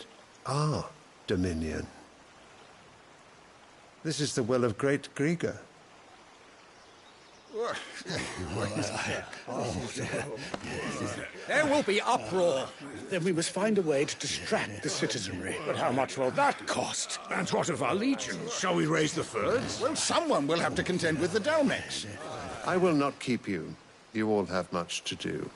our dominion. This is the will of great Grieger. There will be uproar. Then we must find a way to distract the citizenry. But how much will that cost? And what of our legions? Shall we raise the thirds? Well, someone will have to contend with the Dalmex. I will not keep you. You all have much to do.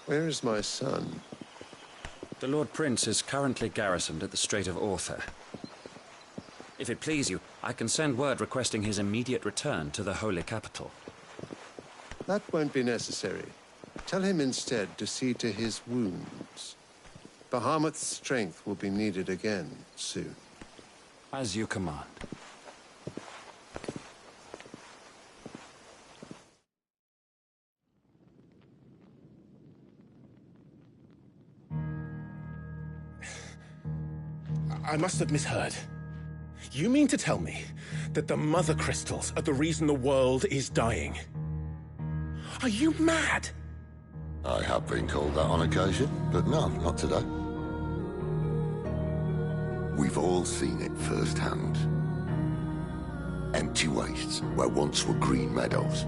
Where is my son? The Lord Prince is currently garrisoned at the Strait of Arthur. If it please you, I can send word requesting his immediate return to the Holy Capital. That won't be necessary. Tell him instead to see to his wounds. Bahamut's strength will be needed again soon. As you command. I must have misheard. You mean to tell me that the mother crystals are the reason the world is dying? Are you mad? I have been called that on occasion, but no, not today. We've all seen it firsthand. Empty wastes where once were green meadows.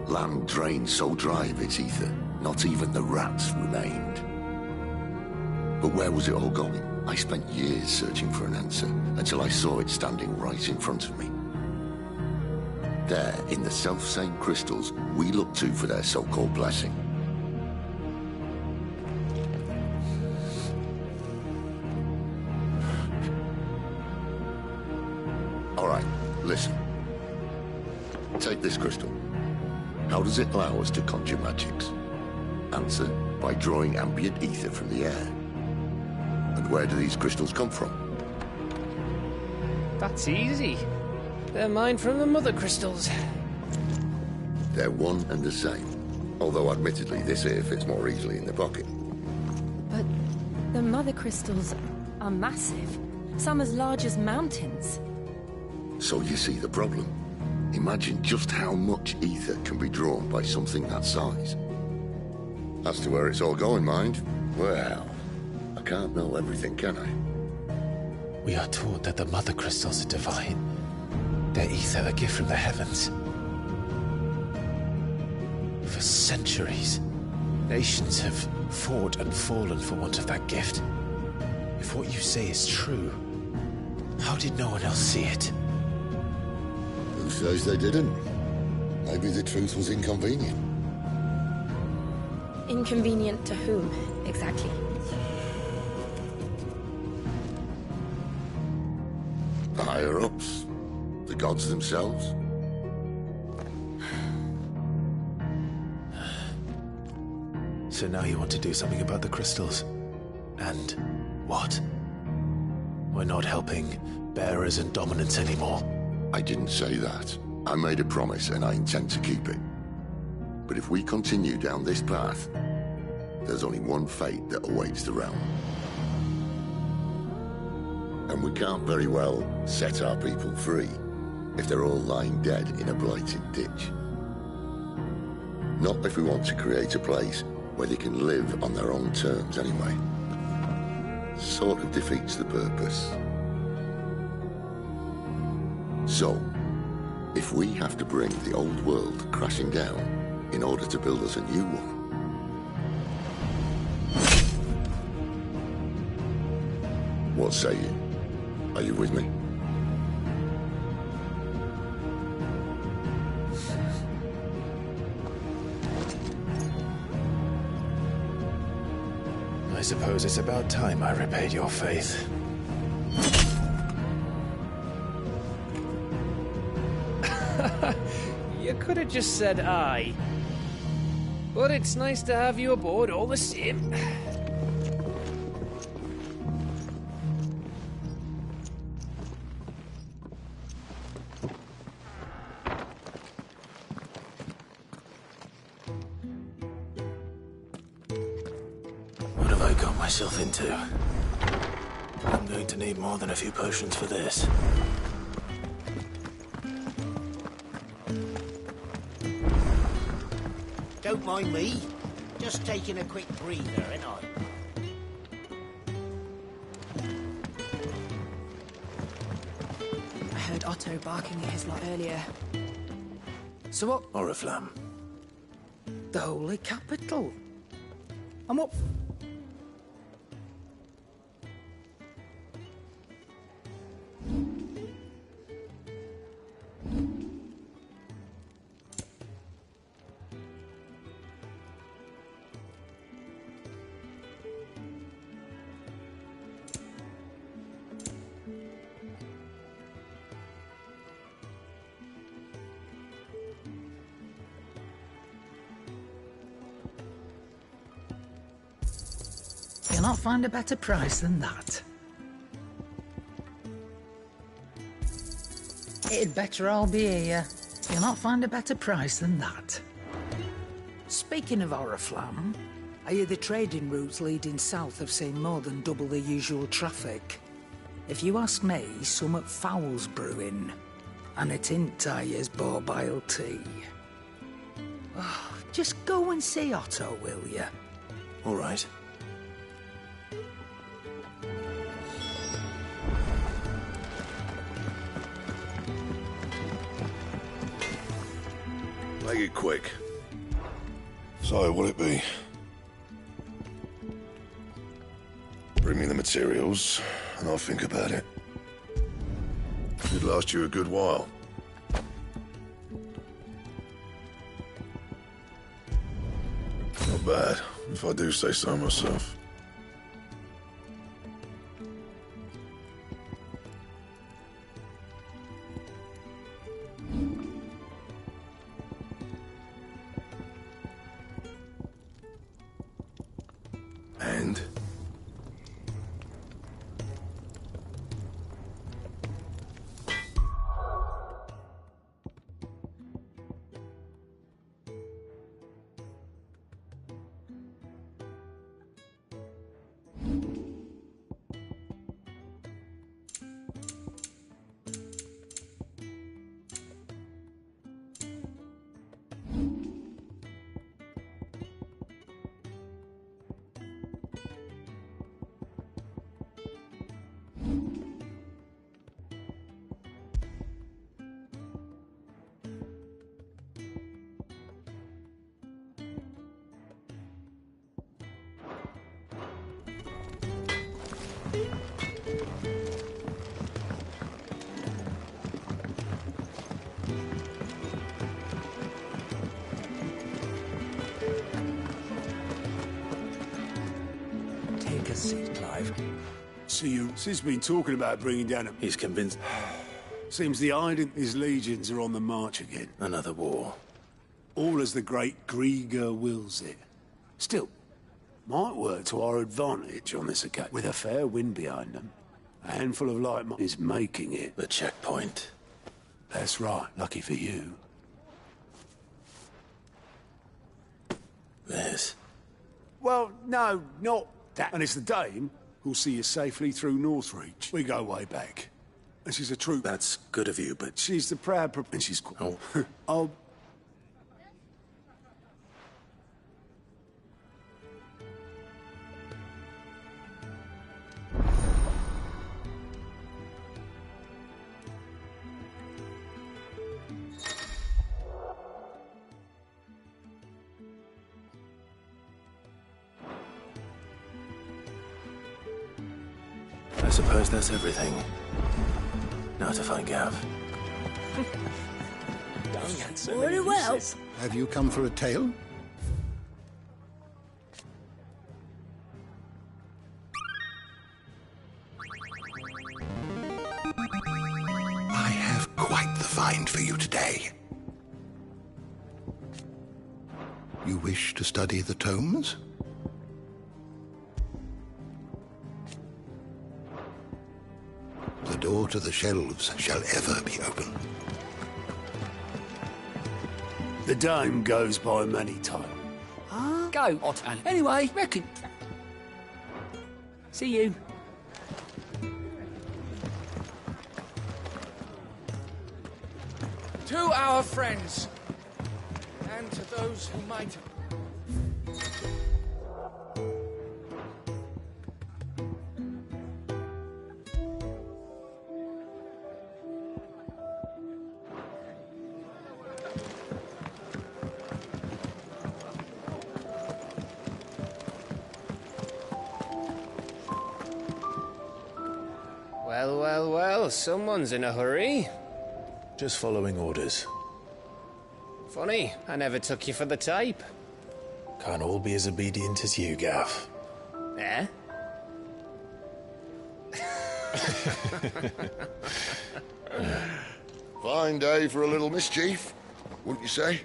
Land drained so dry of its ether, not even the rats remained. But where was it all going? I spent years searching for an answer, until I saw it standing right in front of me. There, in the self-same crystals we look to for their so-called blessing. All right, listen. Take this crystal. How does it allow us to conjure magics? Answer, by drawing ambient ether from the air. And where do these crystals come from? That's easy. They're mine from the mother crystals. They're one and the same. Although admittedly this here fits more easily in the pocket. But the mother crystals are massive. Some as large as mountains. So you see the problem. Imagine just how much ether can be drawn by something that size. As to where it's all going, mind, well, I can't know everything, can I? We are taught that the mother crystals are divine. Their ether a gift from the heavens. For centuries, nations have fought and fallen for want of that gift. If what you say is true, how did no one else see it? Who says they didn't? Maybe the truth was inconvenient. Inconvenient to whom, exactly? The higher-ups? The gods themselves? So now you want to do something about the crystals? And what? We're not helping bearers and dominants anymore. I didn't say that. I made a promise and I intend to keep it. But if we continue down this path, there's only one fate that awaits the realm. And we can't very well set our people free if they're all lying dead in a blighted ditch. Not if we want to create a place where they can live on their own terms anyway. Sort of defeats the purpose. So, if we have to bring the old world crashing down in order to build us a new one, what say you? Are you with me? I suppose it's about time I repaid your faith. You could have just said aye. But it's nice to have you aboard all the same. What have I got myself into? I'm going to need more than a few potions for this. Don't mind me. Just taking a quick breather, ain't I? I heard Otto barking at his lot earlier. So what? Oriflamme. The Holy Capital. And what? not find a better price than that. It'd better all be here. You'll not find a better price than that. Speaking of Oriflamme, I hear the trading routes leading south have seen more than double the usual traffic. If you ask me, somewhat foul's brewing. And it ain't Tyre's borbile tea. Oh, just go and see Otto, will you? All right. Make it quick. So, what'll it be? Bring me the materials, and I'll think about it. Should last you a good while. Not bad, if I do say so myself. And? Take a seat, Clive. See, Sid's been talking about bringing down a... He's convinced. Seems the Ide and his legions are on the march again. Another war. All as the great Grieger wills it. Still, might work to our advantage on this occasion. With a fair wind behind them, a handful of light is making it. The checkpoint. That's right, lucky for you. This? Well, no, not that. And it's the dame who'll see you safely through Northreach. We go way back. And she's a trooper. That's good of you, but... She's the proud... And she's... Oh. Oh... I suppose that's everything. Now to find Gav. Very well. Have you come for a tale? I have quite the find for you today. You wish to study the tomes? The door to the shelves shall ever be open. The dame goes by many titles. Go, Otto. Anyway, reckon... See you. To our friends, and to those who might... Well, someone's in a hurry. Just following orders. Funny, I never took you for the type. Can't all be as obedient as you, Gav. Eh? Fine day for a little mischief, wouldn't you say?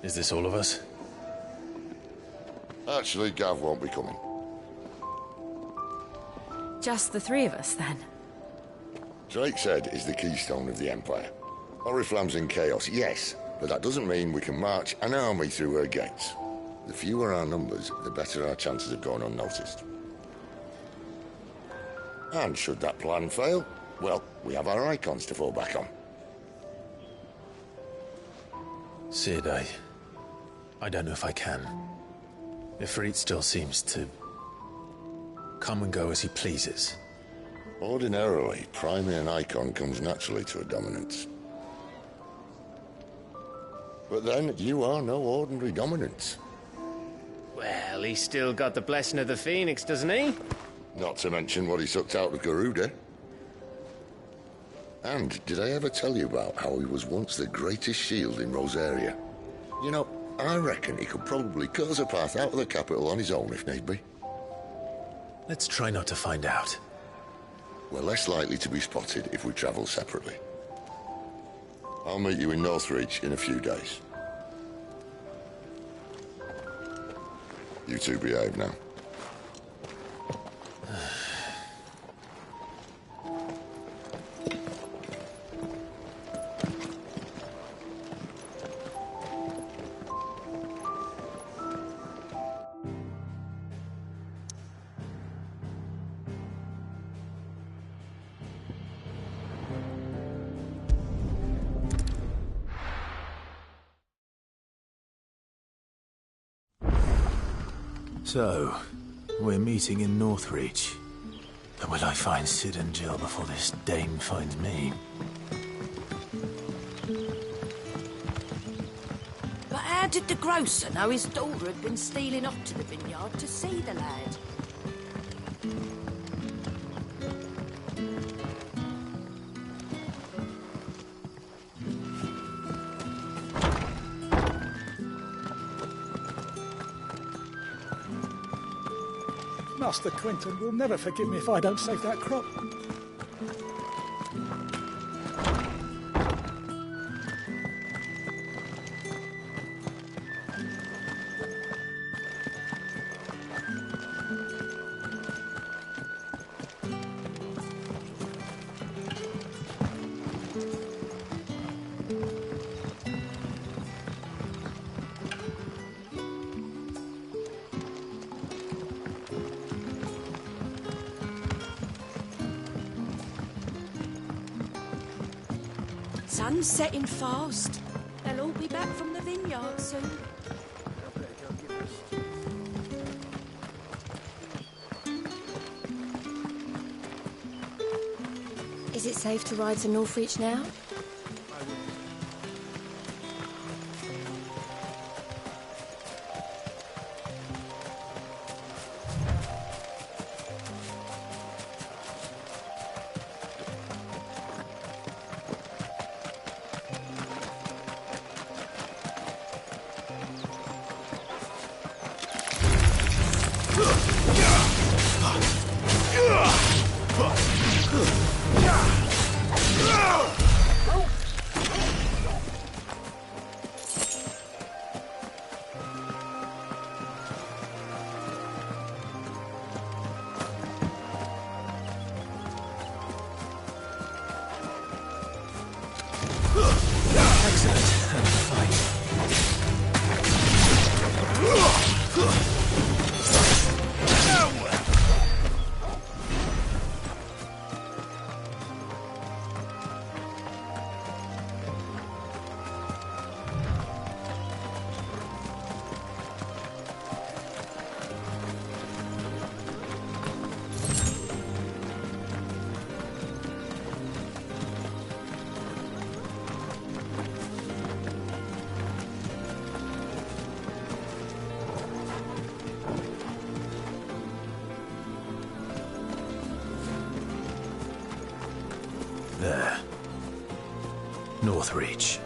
Is this all of us? Actually, Gav won't be coming. Just the three of us, then? Drake's Head is the keystone of the Empire. Oriflamme's in chaos, yes, but that doesn't mean we can march an army through her gates. The fewer our numbers, the better our chances of going unnoticed. And should that plan fail, well, we have our icons to fall back on. Sid, I don't know if I can. Ifrit still seems to come and go as he pleases. Ordinarily, priming an icon comes naturally to a dominance. But then, you are no ordinary dominance. Well, he's still got the blessing of the Phoenix, doesn't he? Not to mention what he sucked out of Garuda. And did I ever tell you about how he was once the greatest shield in Rosaria? You know, I reckon he could probably cut us a path out of the capital on his own if need be. Let's try not to find out. We're less likely to be spotted if we travel separately. I'll meet you in Northreach in a few days. You two behave now. So, we're meeting in Northreach. But will I find Sid and Jill before this dame finds me? But how did the grocer know his daughter had been stealing off to the vineyard to see the lad? Master Quentin will never forgive me if I don't save that crop. Sun's setting fast. They'll all be back from the vineyard soon. Is it safe to ride to Northreach now? There. Northreach.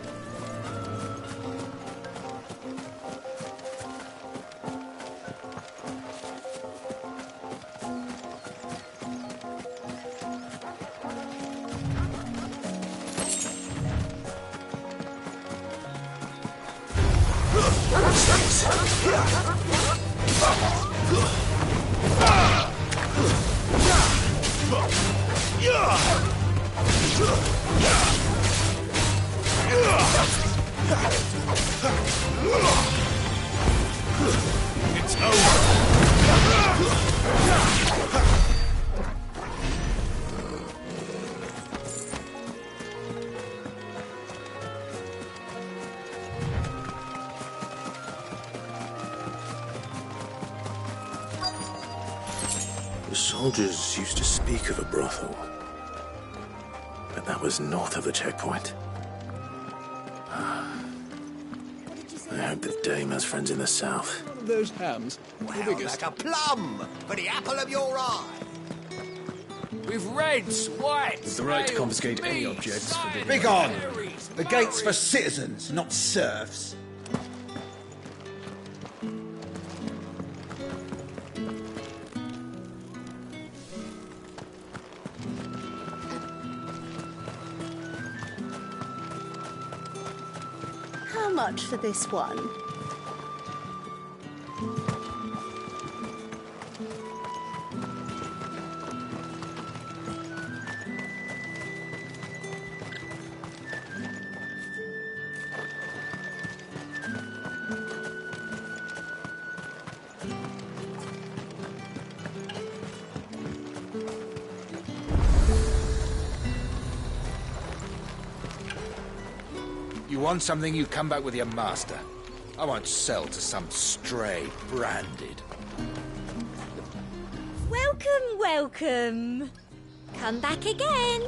It's over. The soldiers used to speak of a brothel, but that was north of the checkpoint. I hope the dame has friends in the south. Those hams. Well, like a plum for the apple of your eye. With reds, whites, The right to ales, confiscate any meats, objects cider, forbidden. Begone! The gate's for citizens, not serfs. How much for this one? You want something, you come back with your master. I won't sell to some stray branded. Welcome, welcome. Come back again.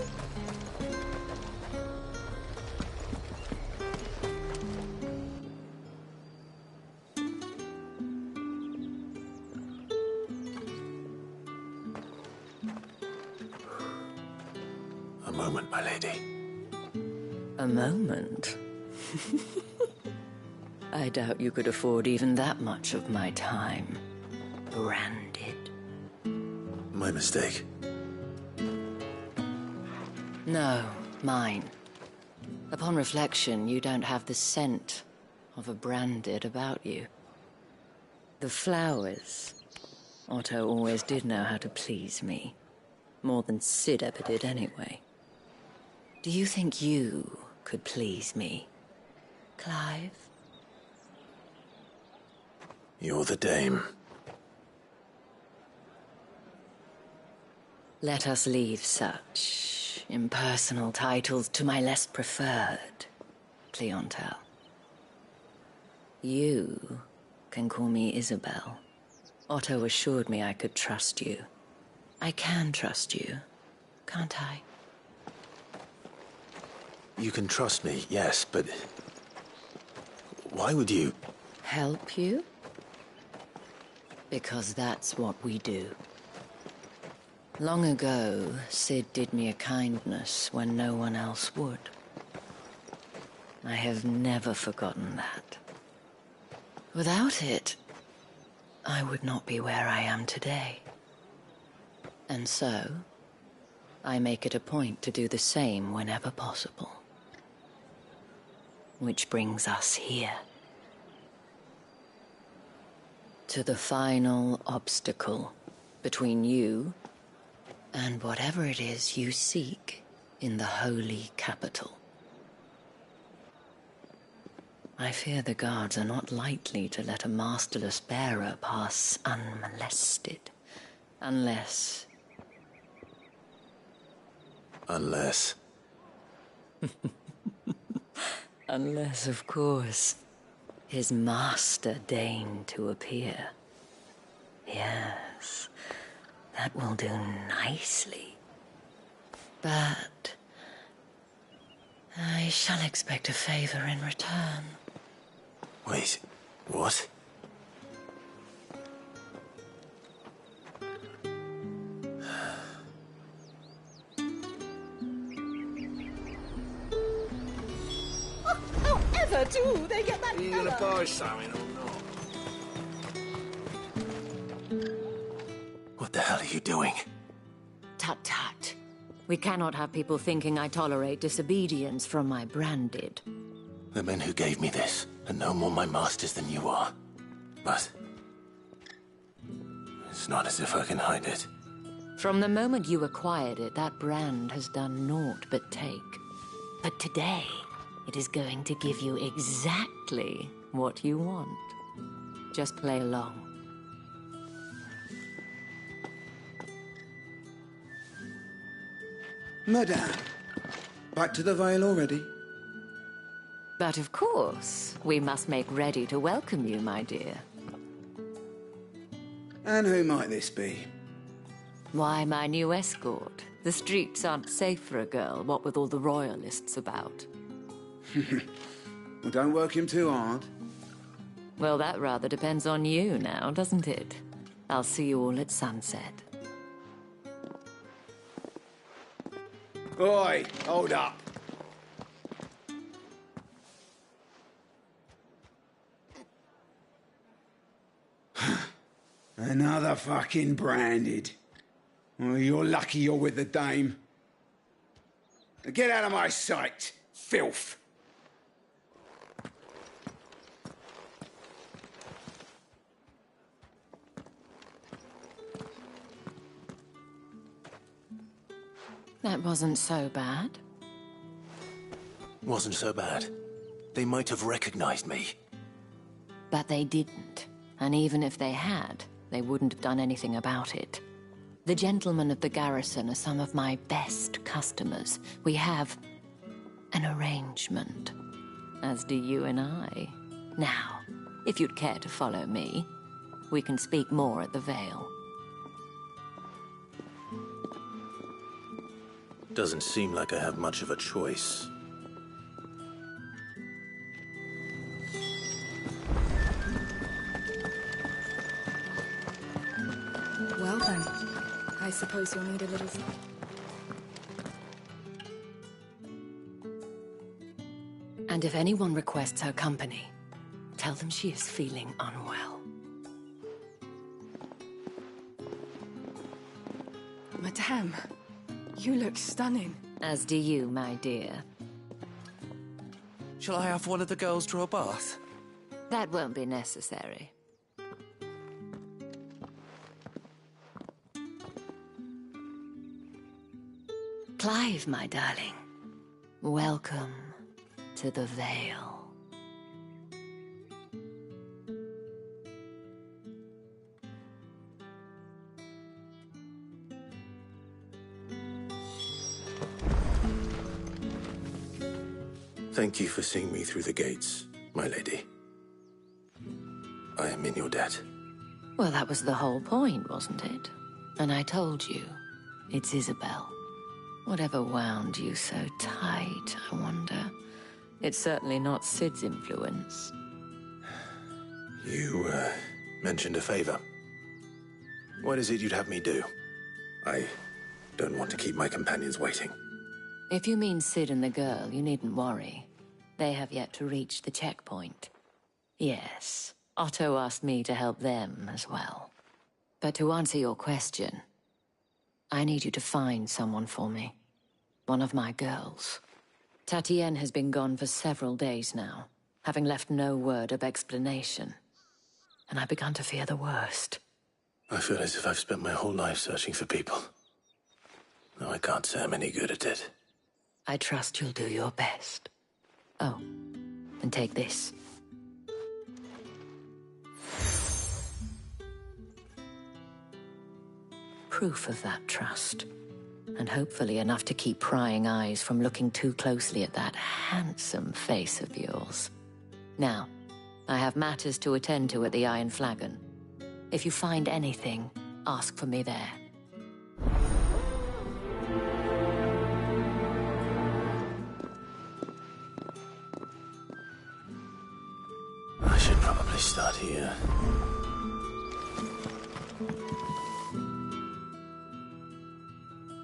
A moment, my lady. A moment? I doubt you could afford even that much of my time. Branded. My mistake. No, mine. Upon reflection, you don't have the scent of a branded about you. The flowers. Otto always did know how to please me. More than Sid ever did anyway. Do you think you could please me, Clive? You're the dame. Let us leave such impersonal titles to my less preferred clientele. You can call me Isabel. Otto assured me I could trust you. I can trust you, can't I? You can trust me, yes, but why would you? Help you? Because that's what we do. Long ago, Sid did me a kindness when no one else would. I have never forgotten that. Without it, I would not be where I am today. And so, I make it a point to do the same whenever possible. Which brings us here. To the final obstacle between you and whatever it is you seek in the holy capital. I fear the guards are not likely to let a masterless bearer pass unmolested. Unless... Unless... Unless, of course, his master deigned to appear. Yes, that will do nicely. But I shall expect a favor in return. Wait, what? However do they get that Are you gonna buy something or not? What the hell are you doing? Tut tut. We cannot have people thinking I tolerate disobedience from my branded. The men who gave me this are no more my masters than you are. But It's not as if I can hide it. From the moment you acquired it, that brand has done naught but take. But today, it is going to give you exactly what you want. Just play along. Madame, back to the Vale already? But of course, we must make ready to welcome you, my dear. And who might this be? Why, my new escort. The streets aren't safe for a girl, what with all the royalists about. Well, don't work him too hard. Well, that rather depends on you now, doesn't it? I'll see you all at sunset. Oi, hold up. Another fucking branded. Well, you're lucky you're with the dame. Now get out of my sight, filth. That wasn't so bad. Wasn't so bad. They might have recognized me. But they didn't. And even if they had, they wouldn't have done anything about it. The gentlemen of the garrison are some of my best customers. We have an arrangement, as do you and I. Now, if you'd care to follow me, we can speak more at the Vale. Doesn't seem like I have much of a choice. Well then, I suppose you'll need a little... And if anyone requests her company, tell them she is feeling unwell. Madame, you look stunning. As do you, my dear. Shall I have one of the girls draw a bath? That won't be necessary. Clive, my darling. Welcome to the Vale. Thank you for seeing me through the gates, my lady. I am in your debt. Well, that was the whole point, wasn't it? And I told you, it's Isabel. Whatever wound you so tight, I wonder. It's certainly not Sid's influence. You, mentioned a favor. What is it you'd have me do? I don't want to keep my companions waiting. If you mean Sid and the girl, you needn't worry. They have yet to reach the checkpoint. Yes, Otto asked me to help them as well. But to answer your question, I need you to find someone for me. One of my girls. Tatienne has been gone for several days now, having left no word of explanation. And I've begun to fear the worst. I feel as if I've spent my whole life searching for people. Now I can't say I'm any good at it. I trust you'll do your best. Oh, and take this. Proof of that trust. And hopefully enough to keep prying eyes from looking too closely at that handsome face of yours. Now, I have matters to attend to at the Iron Flagon. If you find anything, ask for me there. I should probably start here.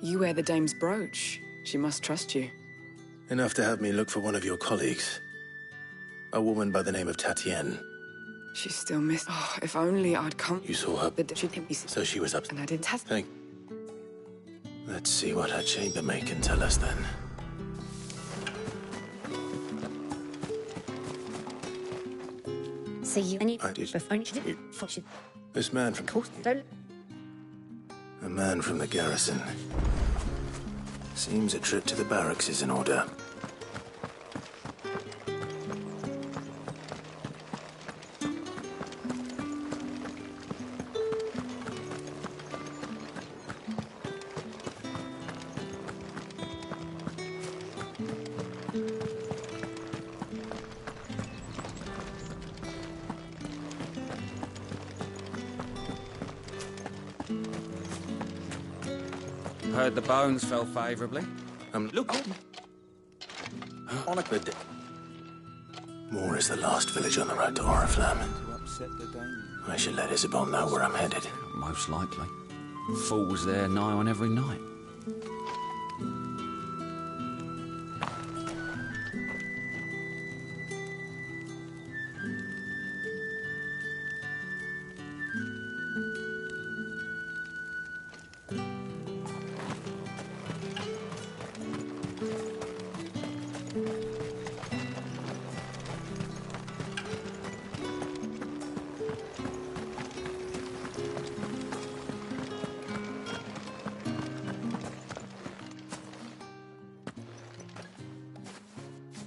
You wear the dame's brooch. She must trust you. Enough to have me look for one of your colleagues. A woman by the name of Tatienne. She's still missing. Oh, if only I'd come. You saw her? She So she was up. And I didn't have... Let's see what her chambermaid can tell us then. So you... I did. This man from... Don't... A man from the garrison. Seems a trip to the barracks is in order. Heard the bones fell favourably. Look. On a good day. Moor is the last village on the road to Oriflamme. I should let Isabel know where I'm headed. Most likely. Fool was there nigh on every night.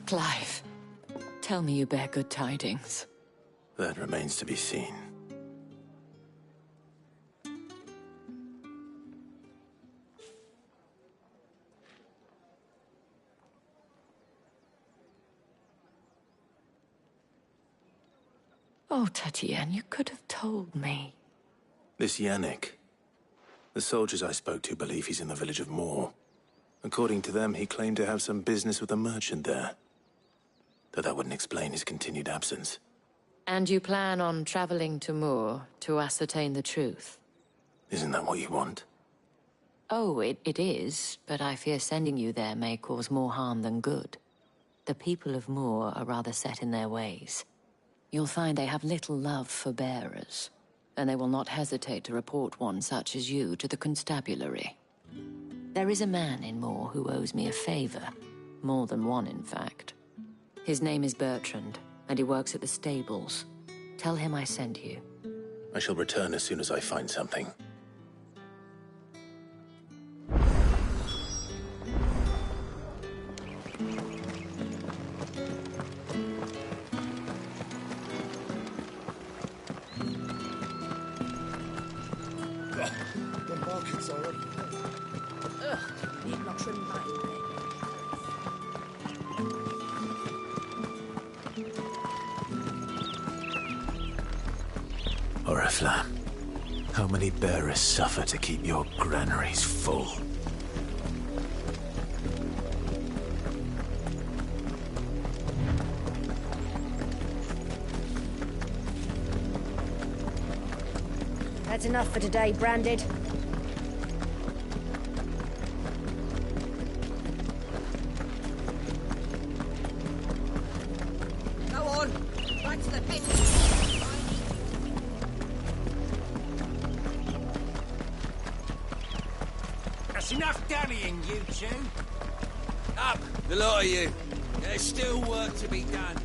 Clive, tell me you bear good tidings. That remains to be seen. Oh, Tatiana, you could have told me. This Yannick. The soldiers I spoke to believe he's in the village of Moor. According to them, he claimed to have some business with a merchant there. Though that wouldn't explain his continued absence. And you plan on traveling to Moor to ascertain the truth? Isn't that what you want? Oh, it is, but I fear sending you there may cause more harm than good. The people of Moor are rather set in their ways. You'll find they have little love for bearers, and they will not hesitate to report one such as you to the constabulary. There is a man in Moor who owes me a favor. More than one, in fact. His name is Bertrand, and he works at the stables. Tell him I sent you. I shall return as soon as I find something. The market's already there. Ugh, need not remind me. Oriflamme, how many bearers suffer to keep your granaries full? That's enough for today, Branded. Go on, back to the pit. That's enough dallying, you two. Up, the lot of you. There's still work to be done.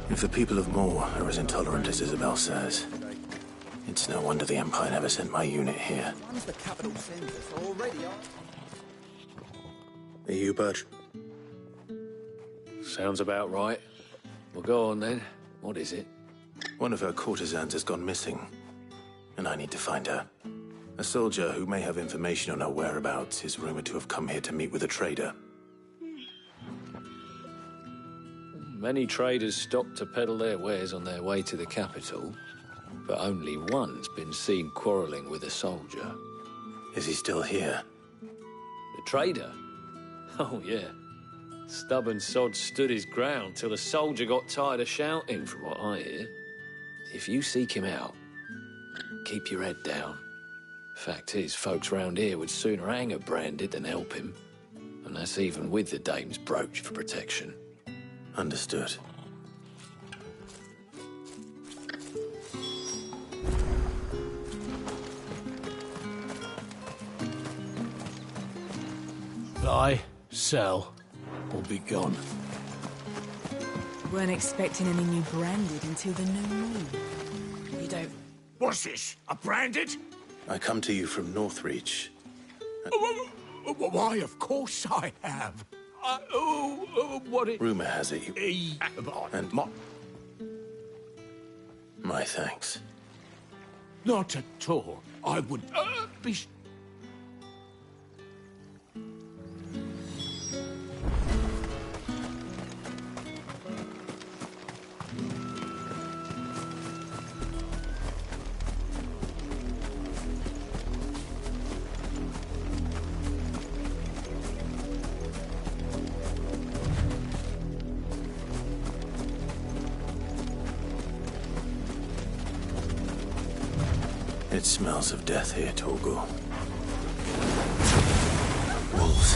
If the people of Moor are as intolerant as Isabel says, it's no wonder the Empire never sent my unit here. Once the capital sends us already on. Are you, Birch? Sounds about right. Well, go on then. What is it? One of her courtesans has gone missing, and I need to find her. A soldier who may have information on her whereabouts is rumored to have come here to meet with a trader. Many traders stop to peddle their wares on their way to the capital, but only one's been seen quarrelling with a soldier. Is he still here? The trader? Oh, yeah. Stubborn sod stood his ground till the soldier got tired of shouting, from what I hear. If you seek him out, keep your head down. Fact is, folks round here would sooner hang a Branded than help him. And that's even with the dame's brooch for protection. Understood. Buy, sell, or be gone. Weren't expecting any new branded until the new moon. You don't... What's this? A branded? I come to you from Northreach. Why, of course I have. What it... Rumour has it you... And... My thanks. Not at all. I would be... It smells of death here, Torgal. Wolves.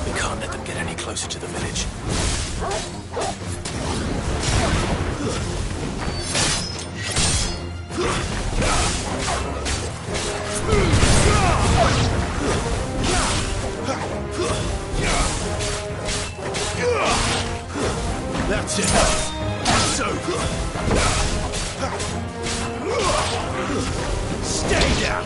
We can't let them get any closer to the village. That's it. So. Stay down!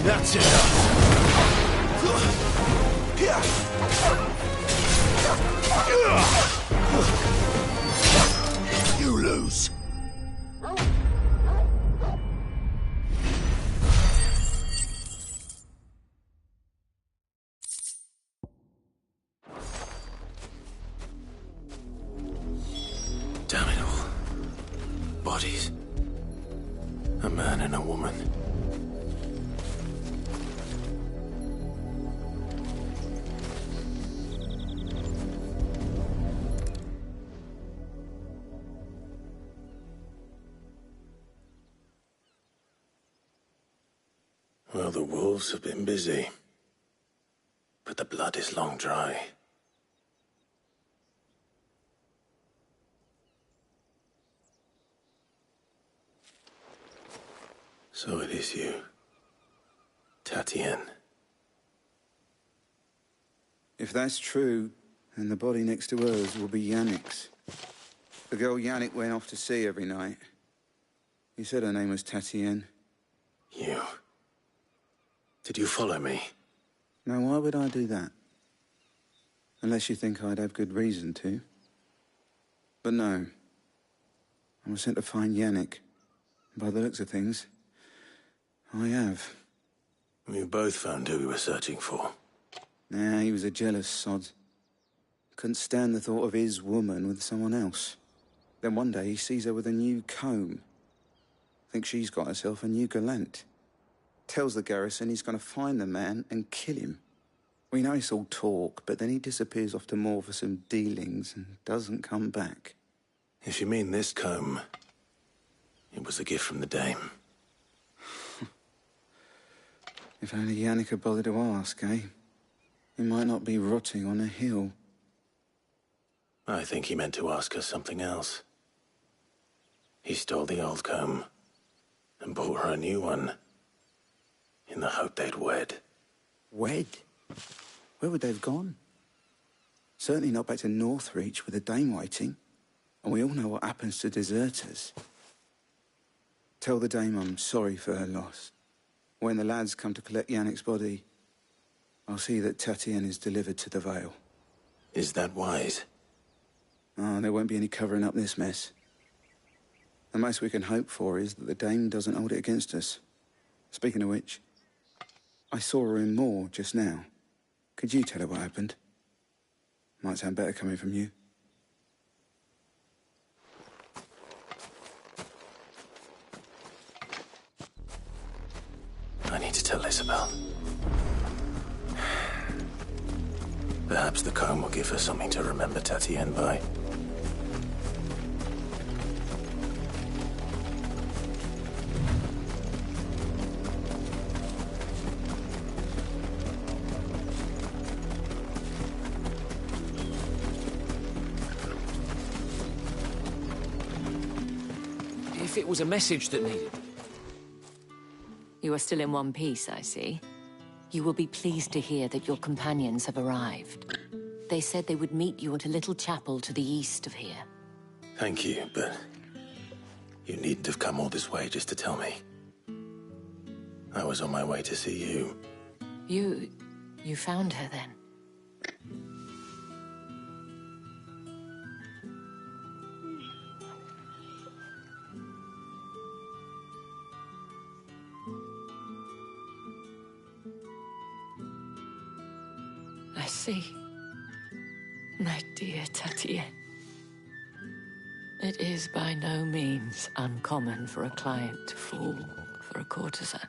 That's enough! You lose! Damn it all. Bodies. A man and a woman. Well, the wolves have been busy. But the blood is long dry. So it is you, Tatienne. If that's true, then the body next to hers will be Yannick's. The girl Yannick went off to sea every night. You said her name was Tatienne. You? Did you follow me? Now, why would I do that? Unless you think I'd have good reason to. But no. I was sent to find Yannick. By the looks of things, I have. We both found who we were searching for. Nah, he was a jealous sod. Couldn't stand the thought of his woman with someone else. Then one day he sees her with a new comb. Thinks she's got herself a new gallant. Tells the garrison he's going to find the man and kill him. We know it's all talk, but then he disappears off to Moor for some dealings and doesn't come back. If you mean this comb, it was a gift from the dame. If only Yannick had bothered to ask, eh? He might not be rotting on a hill. I think he meant to ask her something else. He stole the old comb and bought her a new one in the hope they'd wed. Wed? Where would they have gone? Certainly not back to Northreach with a dame waiting. And we all know what happens to deserters. Tell the dame I'm sorry for her loss. When the lads come to collect Yannick's body, I'll see that Tatienne is delivered to the Vale. Is that wise? Oh, there won't be any covering up this mess. The most we can hope for is that the dame doesn't hold it against us. Speaking of which, I saw her in Moor just now. Could you tell her what happened? Might sound better coming from you. I need to tell Isabel. Perhaps the comb will give her something to remember Tatienne by. If it was a message that needed... You are still in one piece, I see. You will be pleased to hear that your companions have arrived. They said they would meet you at a little chapel to the east of here. Thank you, but you needn't have come all this way just to tell me. I was on my way to see you. You found her then? I see. My dear Tatienne. It is by no means uncommon for a client to fall for a courtesan.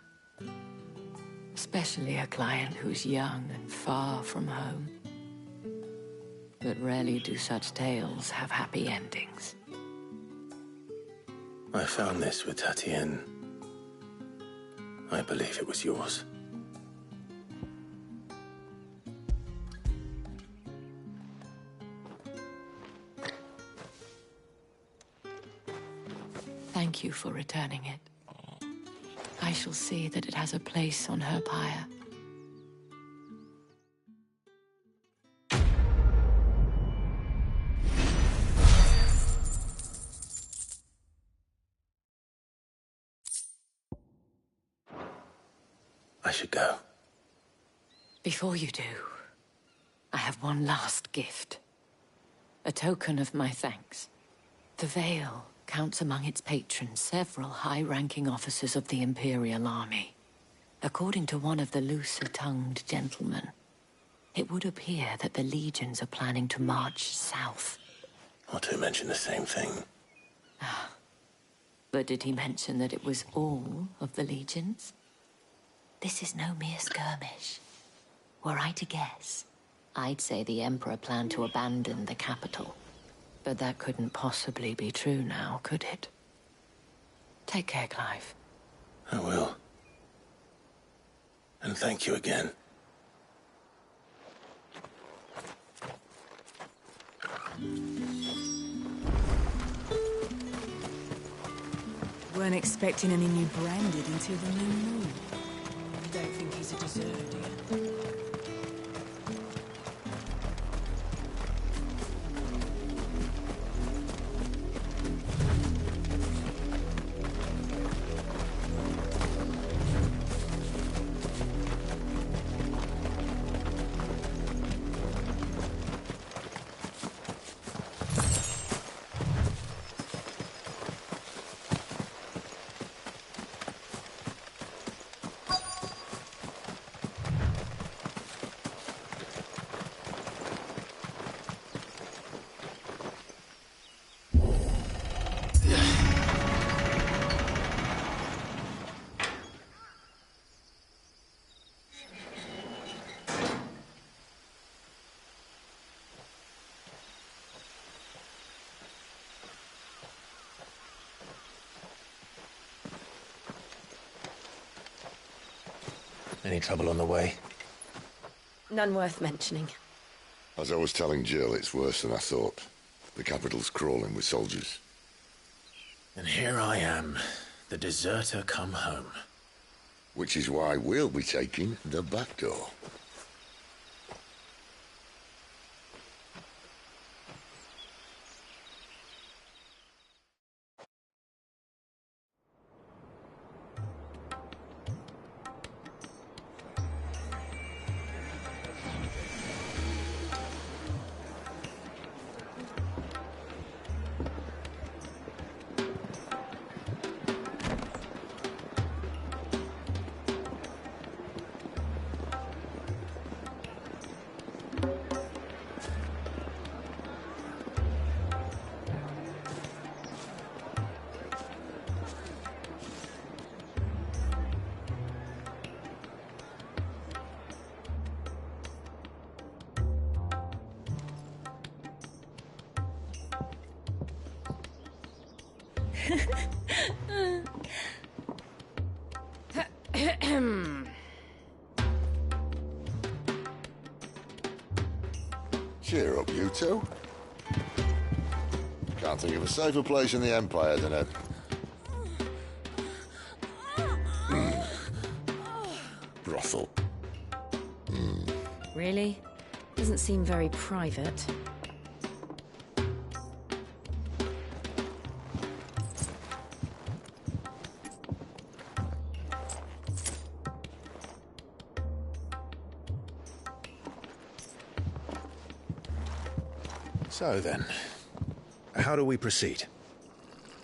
Especially a client who's young and far from home. But rarely do such tales have happy endings. I found this with Tatienne. I believe it was yours. Thank you for returning it. I shall see that it has a place on her pyre. I should go. Before you do, I have one last gift. A token of my thanks. The veil counts among its patrons several high-ranking officers of the Imperial Army. According to one of the looser-tongued gentlemen, it would appear that the legions are planning to march south. Not to mention the same thing. But did he mention that it was all of the legions? This is no mere skirmish. Were I to guess, I'd say the Emperor planned to abandon the capital. But that couldn't possibly be true now, could it? Take care, Clive. I will. And thank you again. Weren't expecting any new branded until the new moon. You don't think he's a deserter, do you? Any trouble on the way? None worth mentioning. As I was telling Jill, it's worse than I thought. The capital's crawling with soldiers. And here I am, the deserter come home. Which is why we'll be taking the back door. Cheer up, you two. Can't think of a safer place in the Empire than a... brothel. Really? Doesn't seem very private. So then, how do we proceed?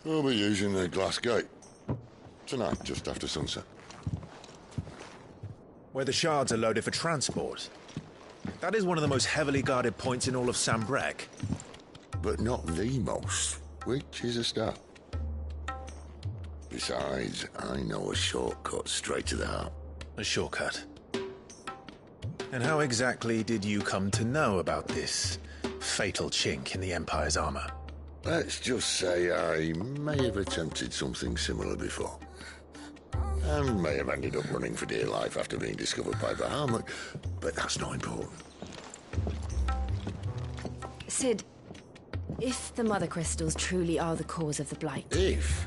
We'll be using the glass gate. Tonight, just after sunset. Where the shards are loaded for transport. That is one of the most heavily guarded points in all of Sambrec. But not the most, which is a start. Besides, I know a shortcut straight to the heart. A shortcut? And how exactly did you come to know about this fatal chink in the Empire's armor? Let's just say I may have attempted something similar before. And may have ended up running for dear life after being discovered by Bahamut, but that's not important. Sid, if the Mother Crystals truly are the cause of the Blight... If?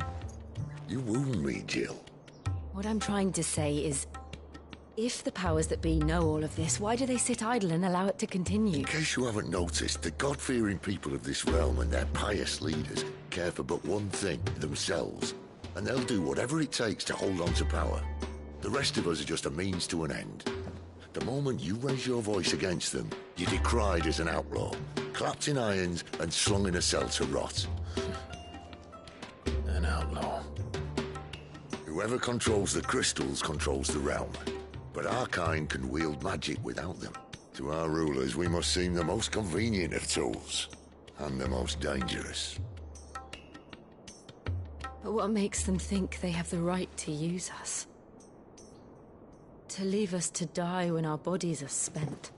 You wound me, Jill. What I'm trying to say is, if the powers that be know all of this, why do they sit idle and allow it to continue? In case you haven't noticed, the God-fearing people of this realm and their pious leaders care for but one thing, themselves. And they'll do whatever it takes to hold on to power. The rest of us are just a means to an end. The moment you raise your voice against them, you're decried as an outlaw, clapped in irons and slung in a cell to rot. An outlaw. Whoever controls the crystals controls the realm. But our kind can wield magic without them. To our rulers, we must seem the most convenient of tools. And the most dangerous. But what makes them think they have the right to use us? To leave us to die when our bodies are spent?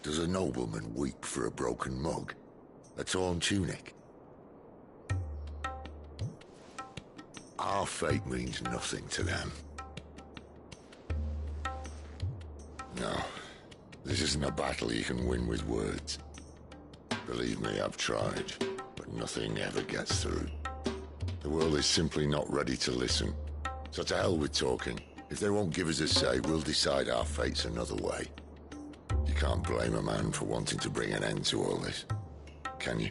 Does a nobleman weep for a broken mug? A torn tunic? Our fate means nothing to them. No, this isn't a battle you can win with words. Believe me, I've tried, but nothing ever gets through. The world is simply not ready to listen. So to hell with talking. If they won't give us a say, we'll decide our fates another way. You can't blame a man for wanting to bring an end to all this, can you?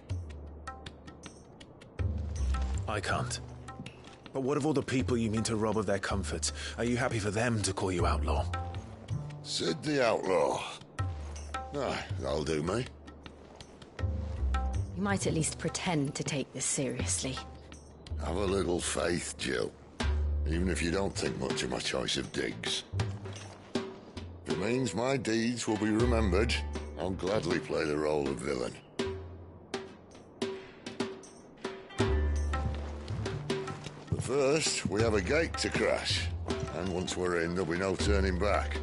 I can't. But what of all the people you mean to rob of their comforts? Are you happy for them to call you outlaw? Sid the outlaw. Aye, that'll do me. You might at least pretend to take this seriously. Have a little faith, Jill. Even if you don't think much of my choice of digs. If it means my deeds will be remembered, I'll gladly play the role of villain. But first, we have a gate to crash. And once we're in, there'll be no turning back.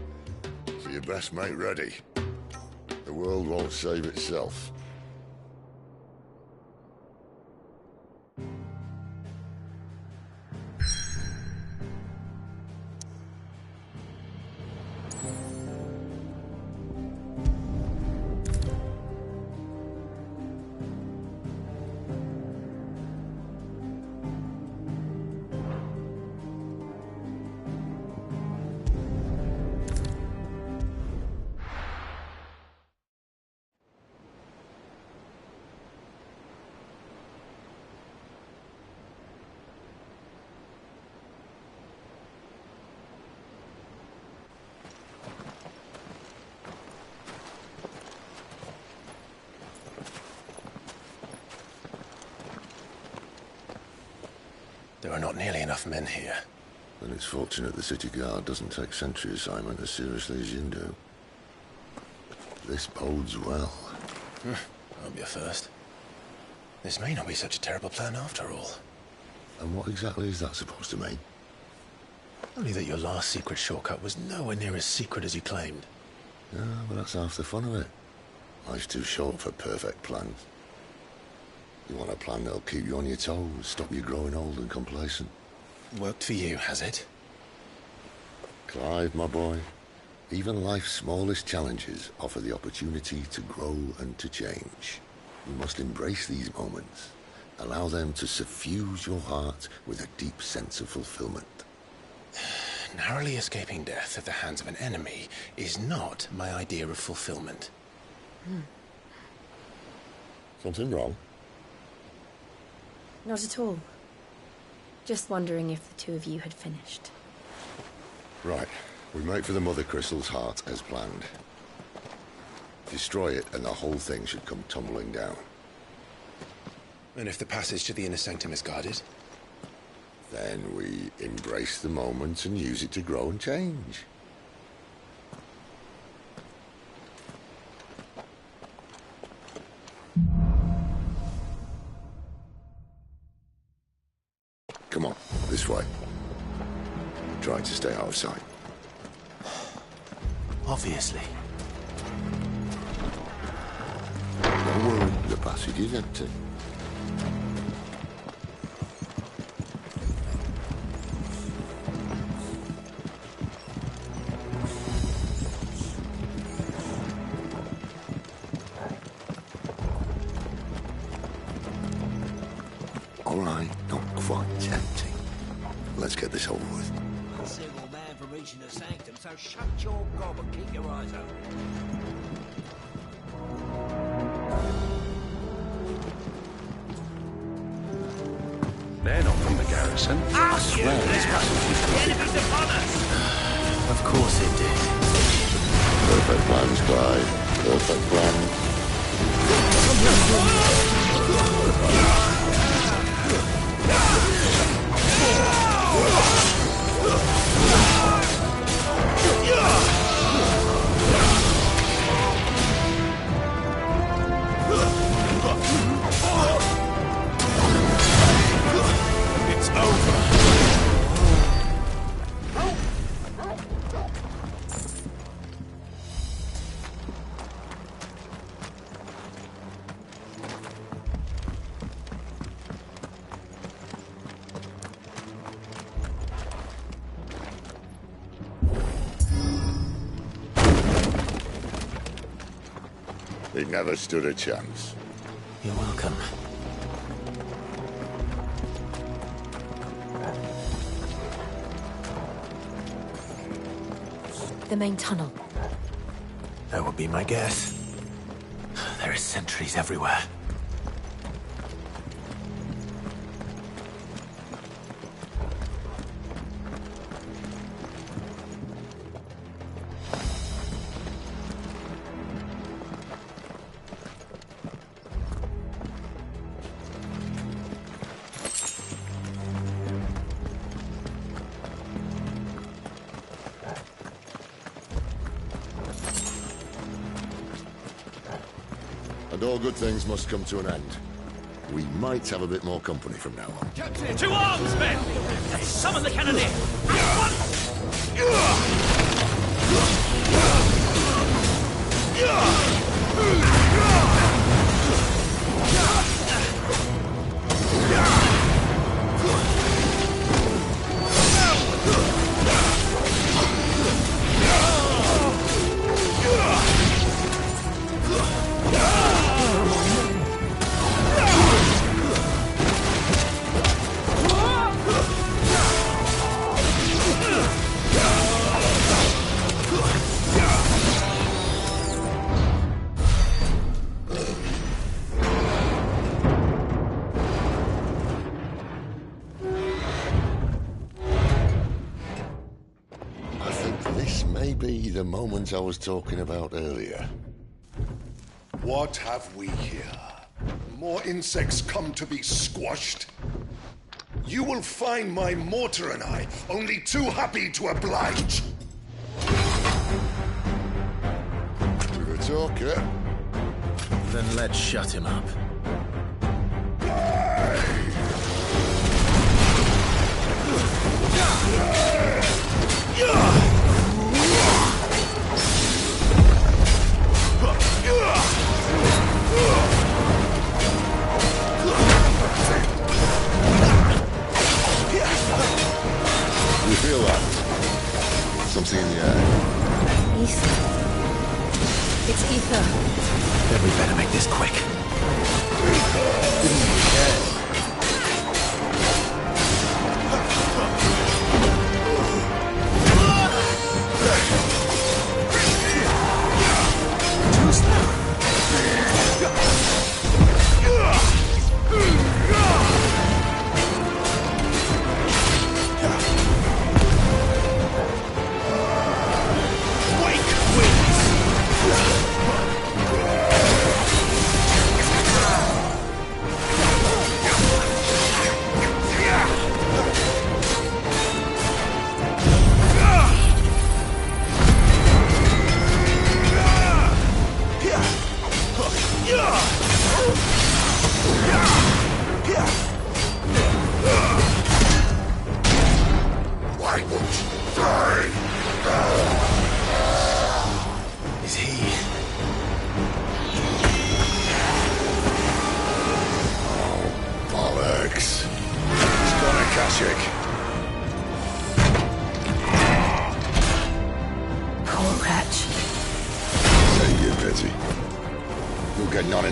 So you best make ready. The world won't save itself. There are not nearly enough men here. Then it's fortunate the city guard doesn't take sentry assignment as seriously as you do. This bodes well. Won't be a first. This may not be such a terrible plan after all. And what exactly is that supposed to mean? Only that your last secret shortcut was nowhere near as secret as you claimed. Yeah, but that's half the fun of it. Life's too short for perfect plans. You want a plan that'll keep you on your toes, stop you growing old and complacent. Worked for you, has it? Clive, my boy, even life's smallest challenges offer the opportunity to grow and to change. You must embrace these moments. Allow them to suffuse your heart with a deep sense of fulfillment. Narrowly escaping death at the hands of an enemy is not my idea of fulfillment. Something wrong? Not at all. Just wondering if the two of you had finished. Right. We make for the Mother Crystal's heart as planned. Destroy it and the whole thing should come tumbling down. And if the passage to the inner sanctum is guarded? Then we embrace the moment and use it to grow and change. Come on, this way. Try to stay out of sight. Obviously. Don't worry, the passage is empty. All right, not quite tempting. Let's get this over with. A single man from reaching the sanctum, so shut your gob and keep your eyes open. They're not from the garrison. I swear this passage is The enemy's upon us! Of course it did. Perfect plans, Clive. Perfect plans. It's over. He never stood a chance. You're welcome. The main tunnel. That would be my guess. There are sentries everywhere. And all good things must come to an end. We might have a bit more company from now on. To arms, men! Summon the cannoneer! I think this may be the moment I was talking about earlier. What have we here? More insects come to be squashed? You will find my mortar and I only too happy to oblige. You're a talker. Then let's shut him up. You feel that? Something in the air. Ether. It's ether. Then we better make this quick.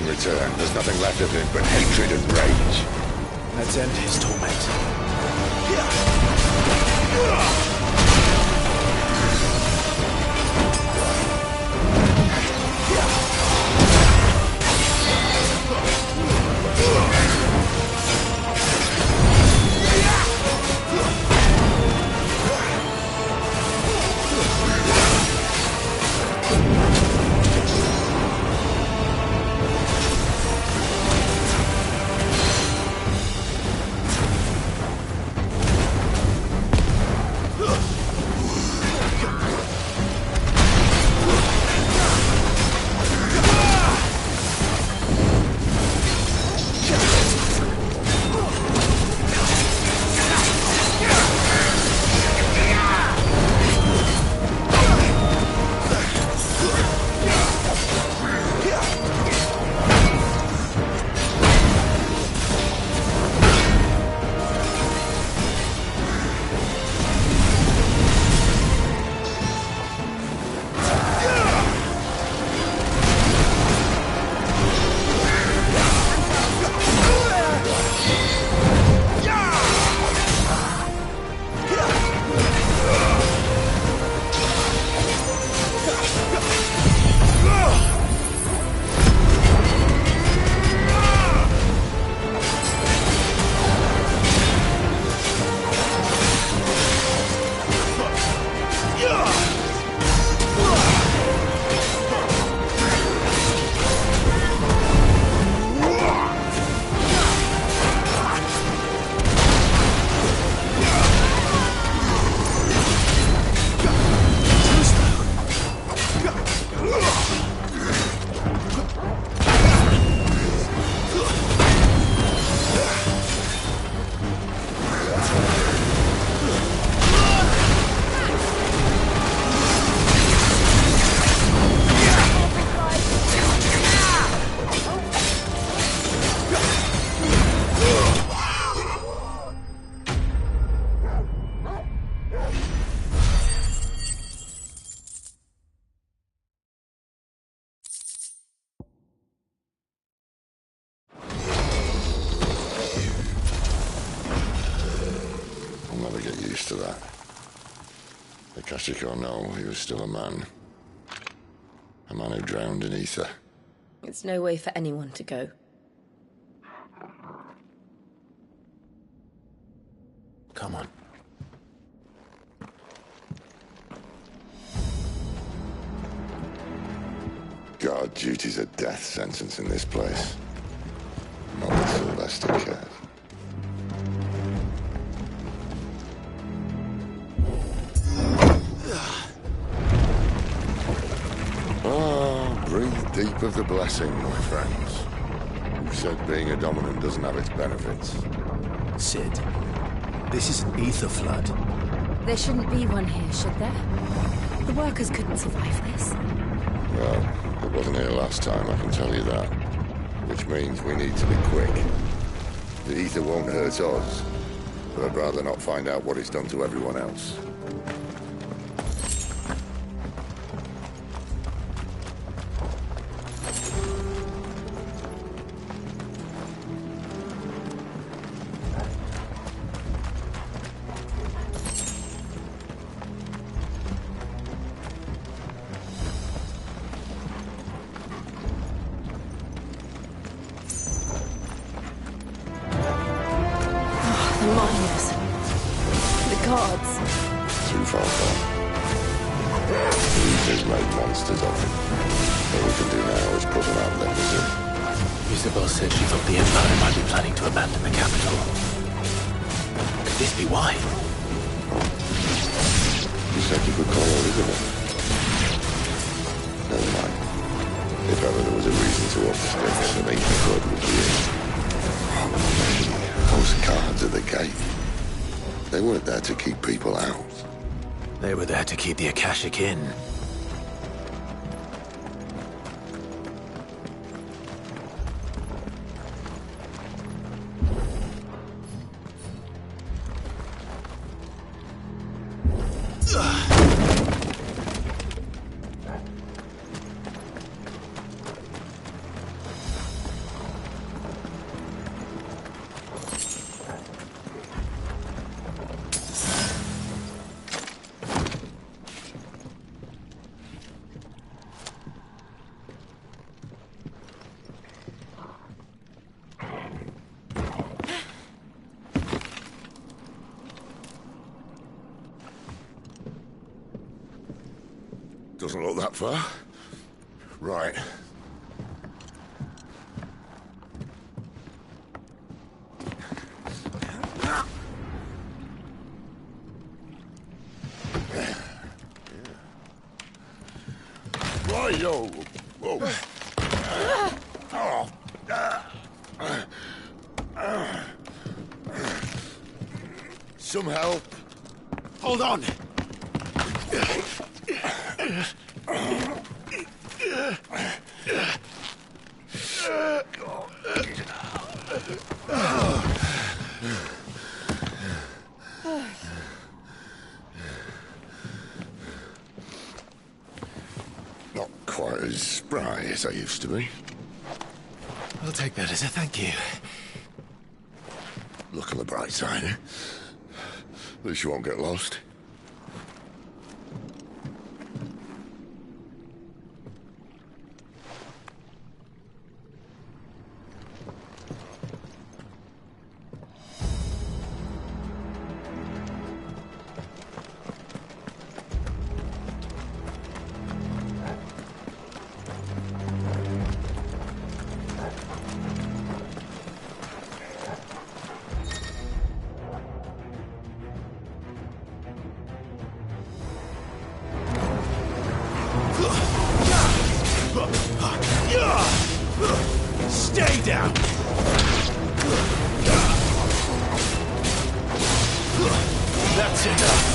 in return. There's nothing left of him but hatred and rage. Let's end his torment. To that. The Kashiko know he was still a man. A man who drowned in ether. It's no way for anyone to go. Come on. God, duty's a death sentence in this place. Not that Sylvester cares. Breathe deep of the blessing, my friends. Who said being a dominant doesn't have its benefits? Sid, this is an ether flood. There shouldn't be one here, should there? The workers couldn't survive this. Well, it wasn't here last time, I can tell you that. Which means we need to be quick. The ether won't hurt us, but I'd rather not find out what it's done to everyone else. The miners. The gods. Too far gone. The ether's made monsters of them. All we can do now is put them out and let us in. Isabel said she thought the Empire might be planning to abandon the capital. Could this be why? You said you could call Elizabeth. Never mind. If ever there was a reason to up the stakes, the ether flood would be it. Those guards at the gate. They weren't there to keep people out. They were there to keep the Akashic in. Doesn't look that far. Right. Right, yo. Whoa. Some help. Hold on. Not quite as spry as I used to be. I'll take that as a thank you. Look on the bright side, eh? At least you won't get lost. Stay down! That's enough!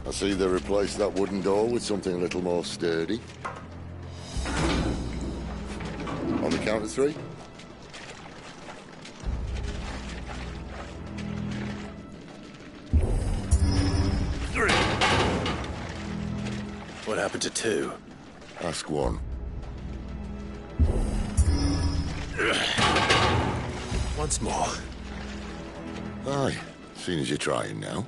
I see they replaced that wooden door with something a little more sturdy. On the count of 3. What happened to 2? Ask 1. Once more. Aye, seeing as you're trying now.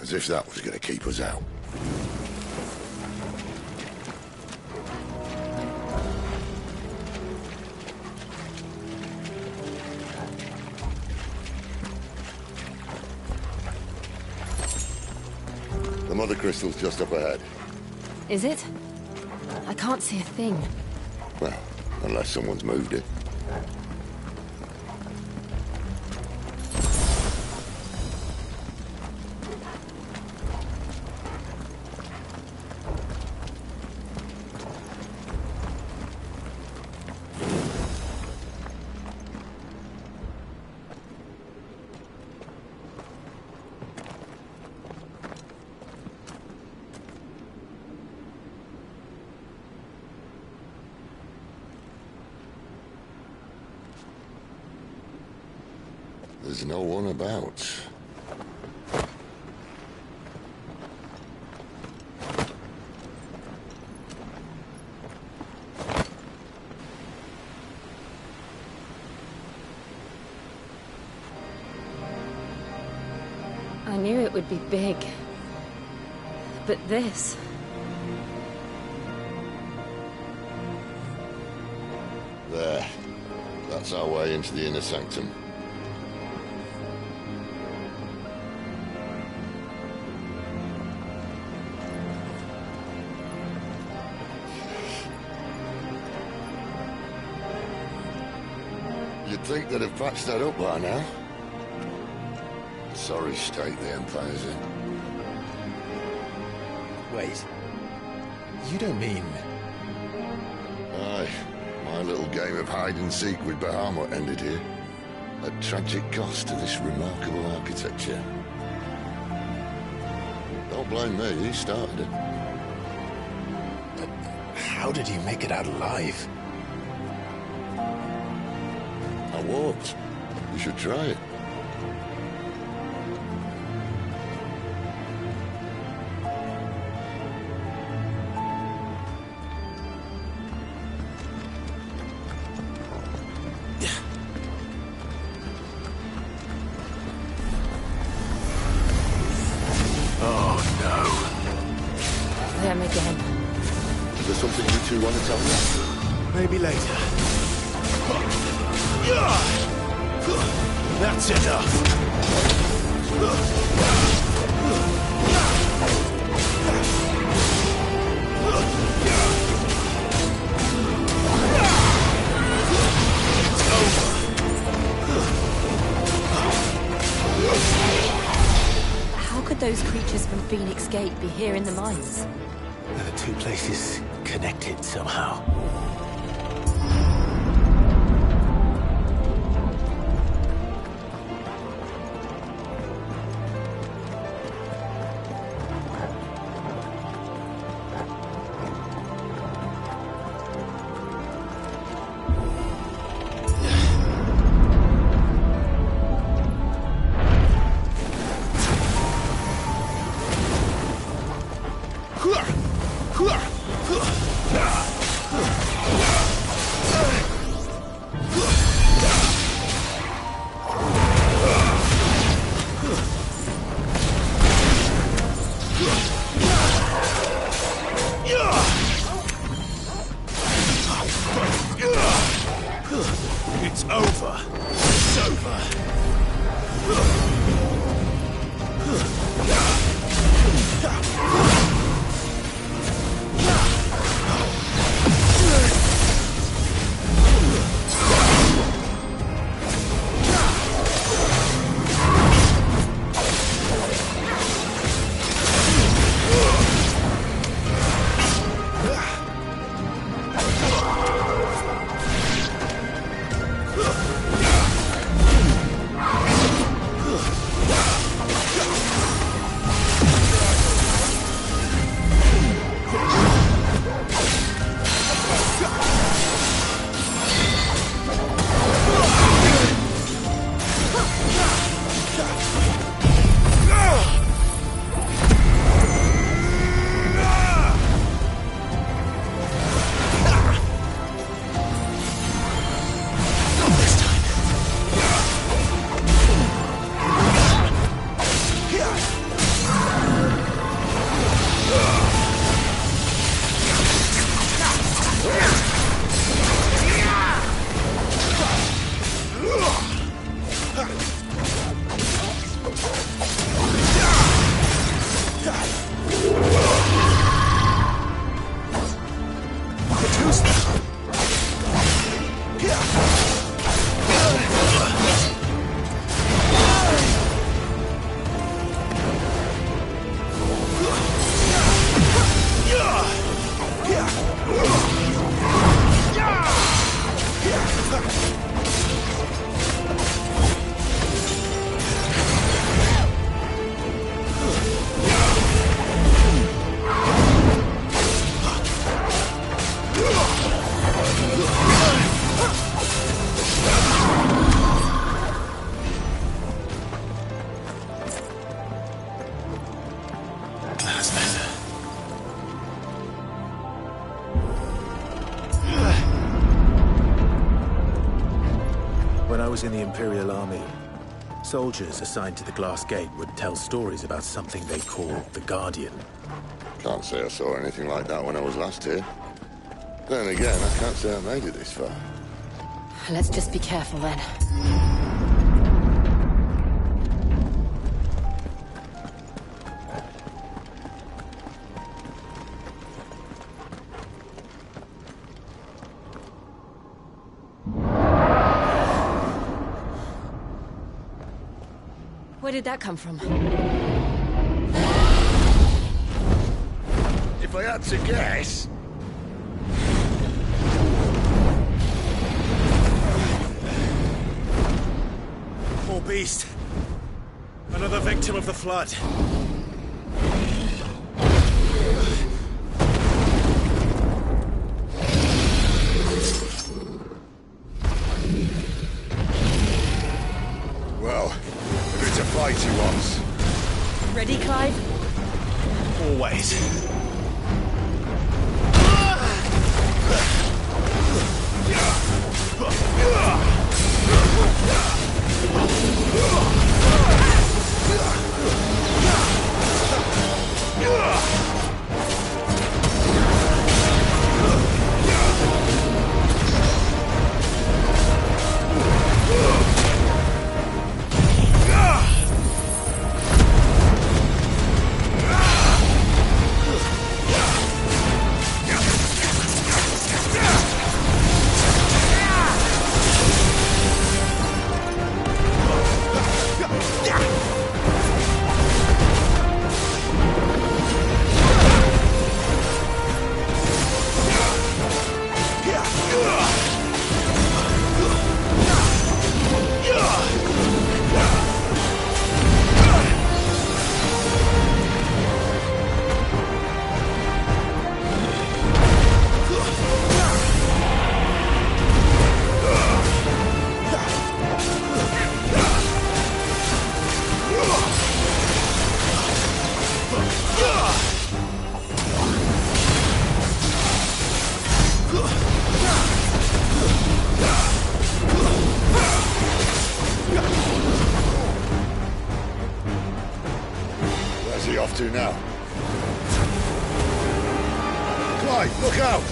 As if that was going to keep us out. The mother crystal's just up ahead. Is it? I can't see a thing. Well, unless someone's moved it. There's no one about. I knew it would be big. But this... There. That's our way into the inner sanctum. You'd think they'd have patched that up by now. Sorry state the Empire's in. Wait. You don't mean... Aye. My little game of hide-and-seek with Bahamut ended here. At tragic cost to this remarkable architecture. Don't blame me, he started it. But how did you make it out alive? I walked. You should try it. Oh, no. Them again. Is there something you two want to tell me? Maybe later. That's enough. How could those creatures from Phoenix Gate be here in the mines? The two places connected somehow. over. It's over. When I was in the Imperial Army, soldiers assigned to the Glass Gate would tell stories about something they called the Guardian. Can't say I saw anything like that when I was last here. Then again, I can't say I made it this far. Let's just be careful then. Where did that come from? If I had to guess... Poor beast. Another victim of the flood. Well, if it's a fight he wants. Ready, Clive? Always. Where's he off to now? Clive, look out!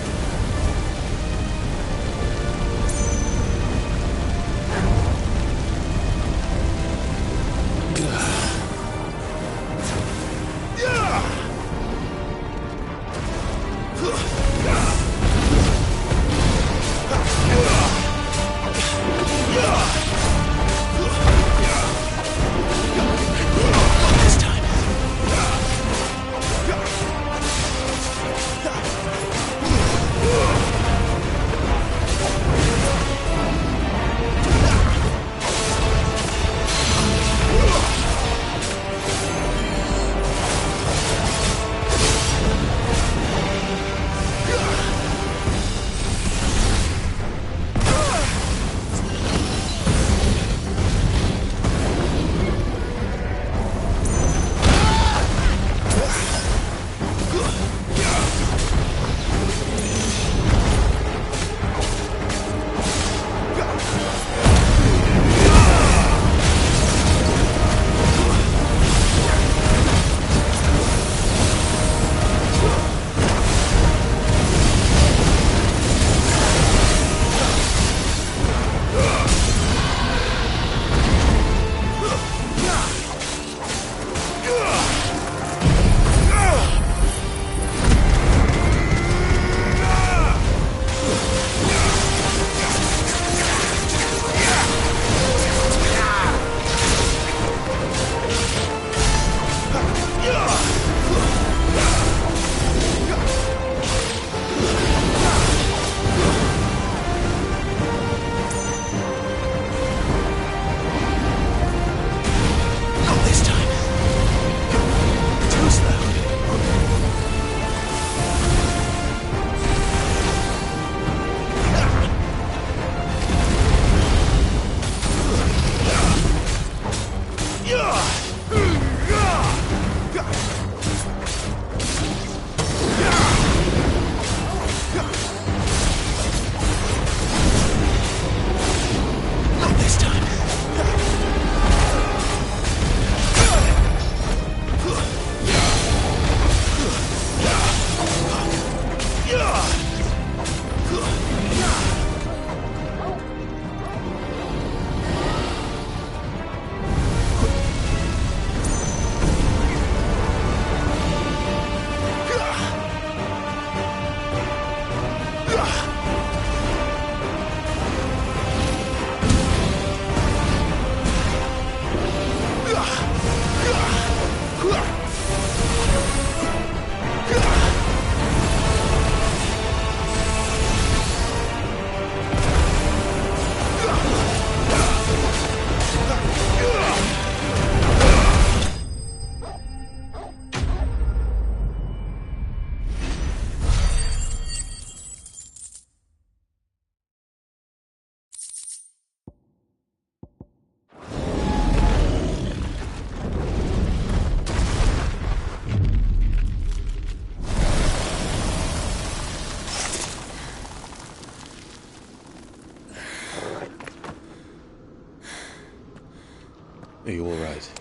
Are you all right?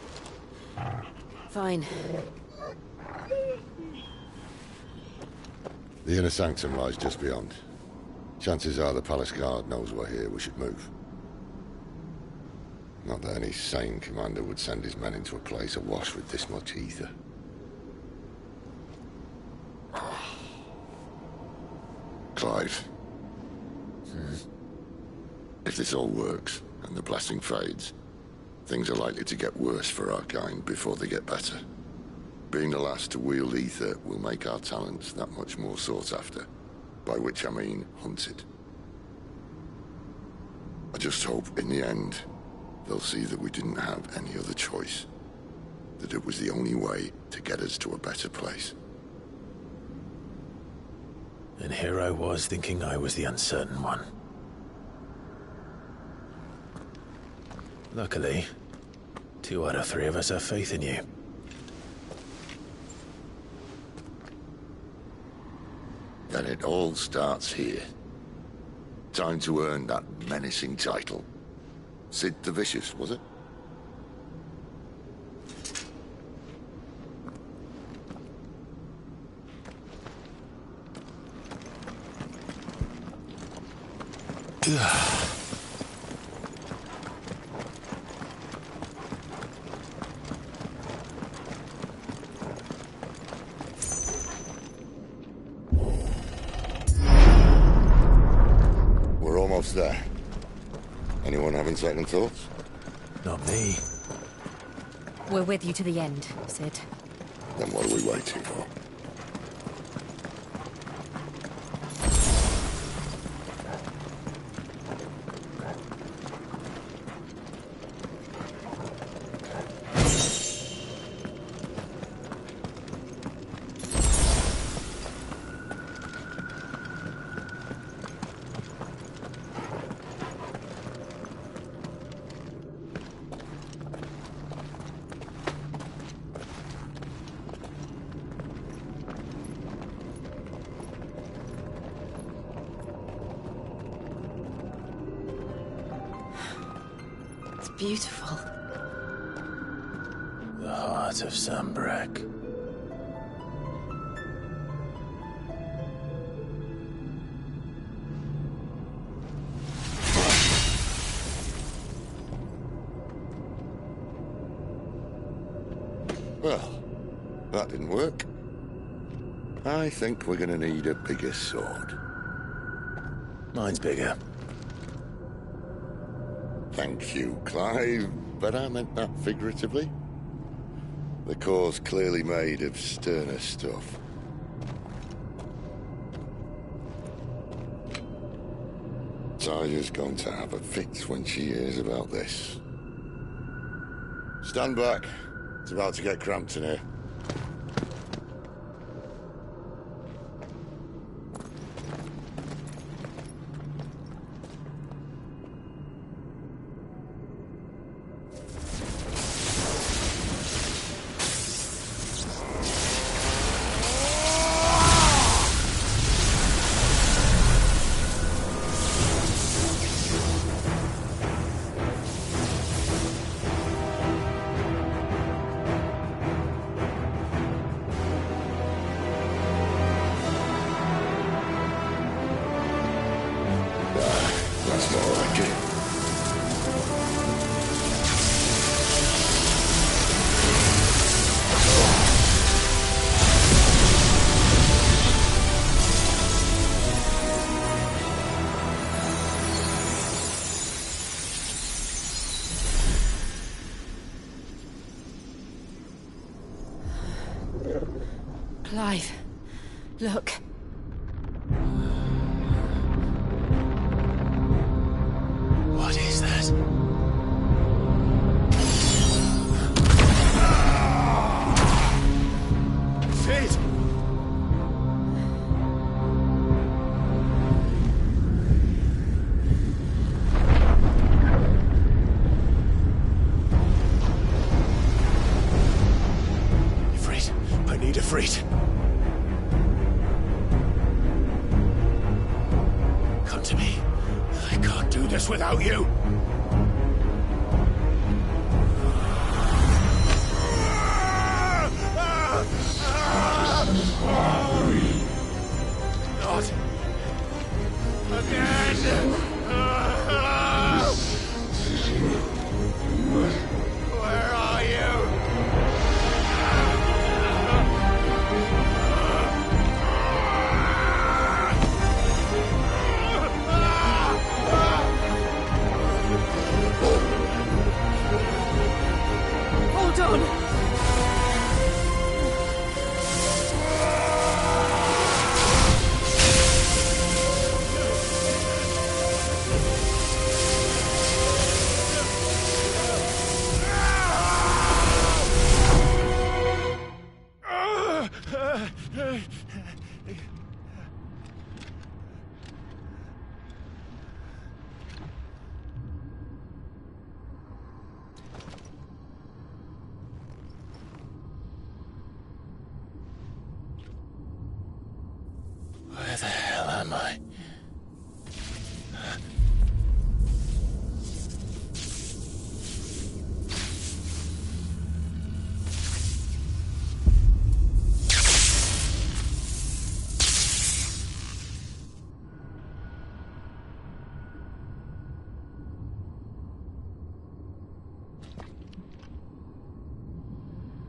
Fine. The inner sanctum lies just beyond. Chances are the palace guard knows we're here. We should move. Not that any sane commander would send his men into a place awash with this much ether. Clive. If this all works, and the blessing fades, things are likely to get worse for our kind before they get better. Being the last to wield ether will make our talents that much more sought after, by which I mean hunted. I just hope, in the end, they'll see that we didn't have any other choice. That it was the only way to get us to a better place. And here I was thinking I was the uncertain one. Luckily, 2 out of 3 of us have faith in you. Then it all starts here. Time to earn that menacing title. Sid the Vicious, was it? We're almost there. Anyone having second thoughts? Not me. We're with you to the end, Sid. Then what are we waiting for? Beautiful. The heart of Sambrek. Well, that didn't work. I think we're gonna need a bigger sword. Mine's bigger. Thank you, Clive, but I meant that figuratively. The core's clearly made of sterner stuff. Taya's going to have a fit when she hears about this. Stand back. It's about to get cramped in here. That's more like it. Clive, look. What is that? Sid! Ifrit, I need Ifrit. Come to me. I can't do this without you.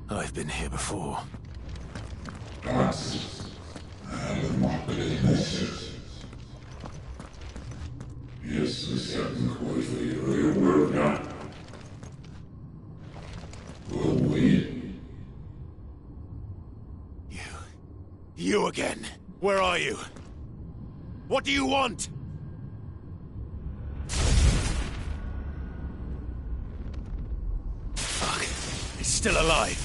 I've been here before. You again. Where are you? What do you want? Fuck. He's still alive.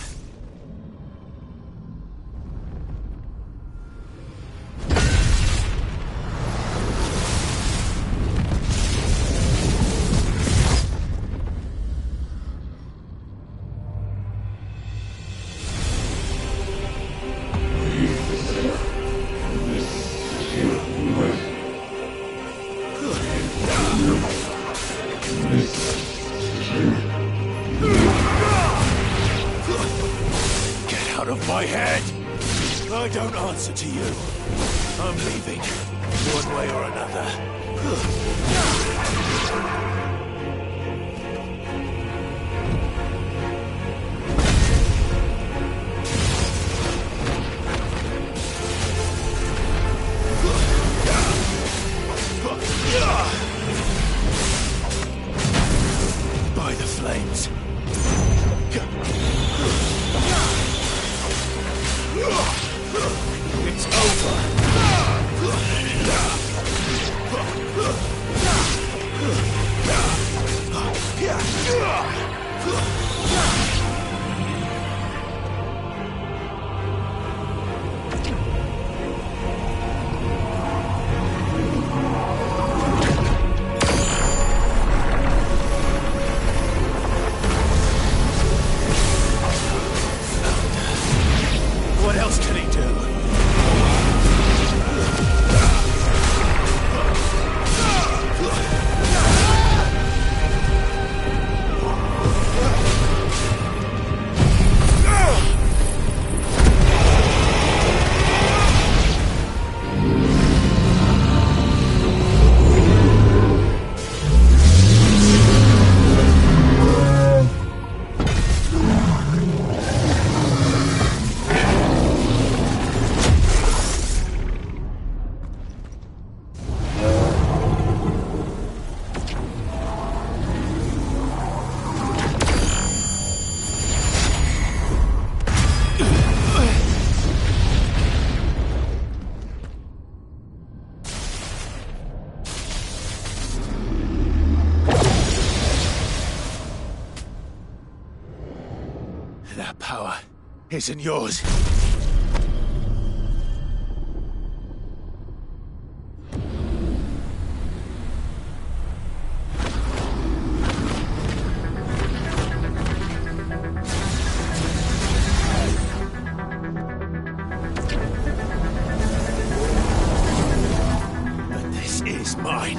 I don't answer to you. I'm leaving, one way or another. By the flames. It's over. What else can he do? That power isn't yours. But this is mine.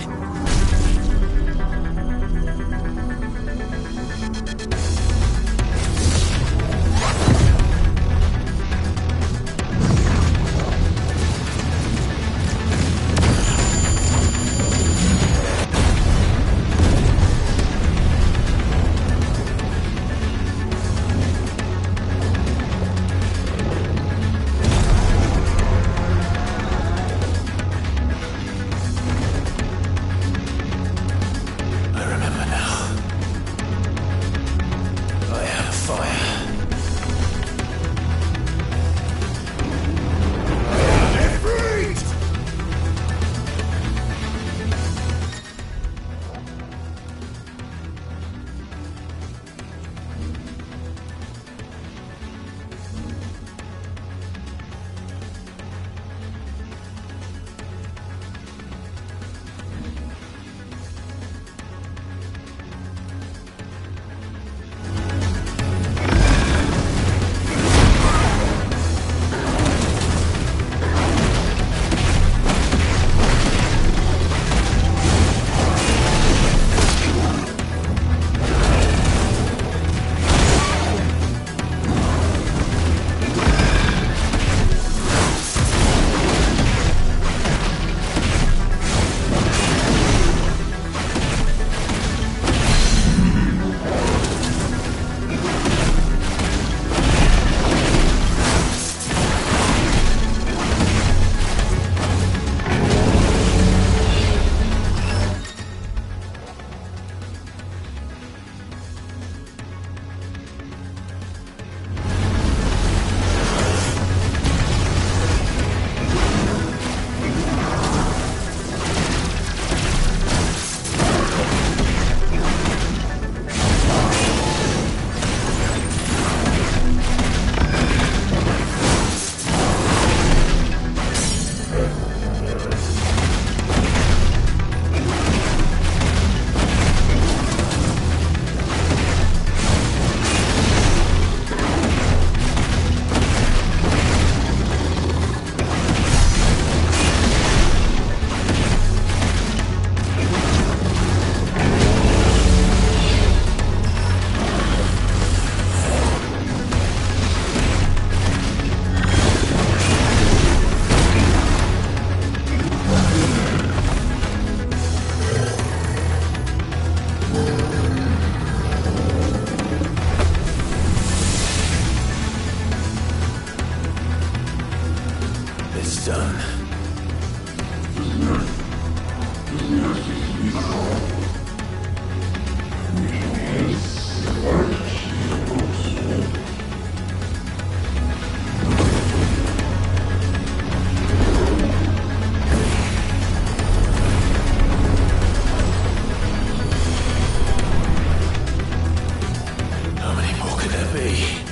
could it be?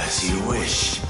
As you wish.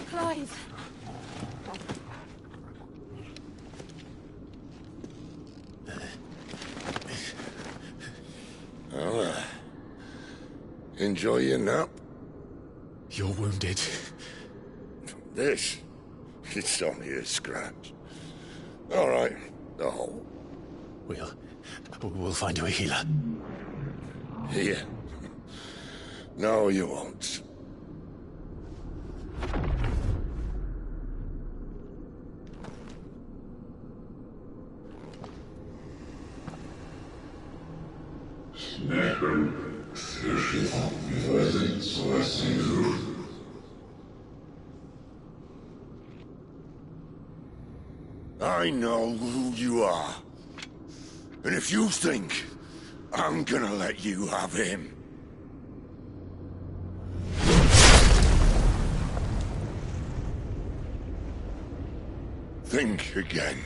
Clive. Well, enjoy your nap. You're wounded. This? It's only a scratch. All right. Oh. We'll find you a healer. Here. No, you won't. I know who you are. And if you think I'm gonna let you have him... think again.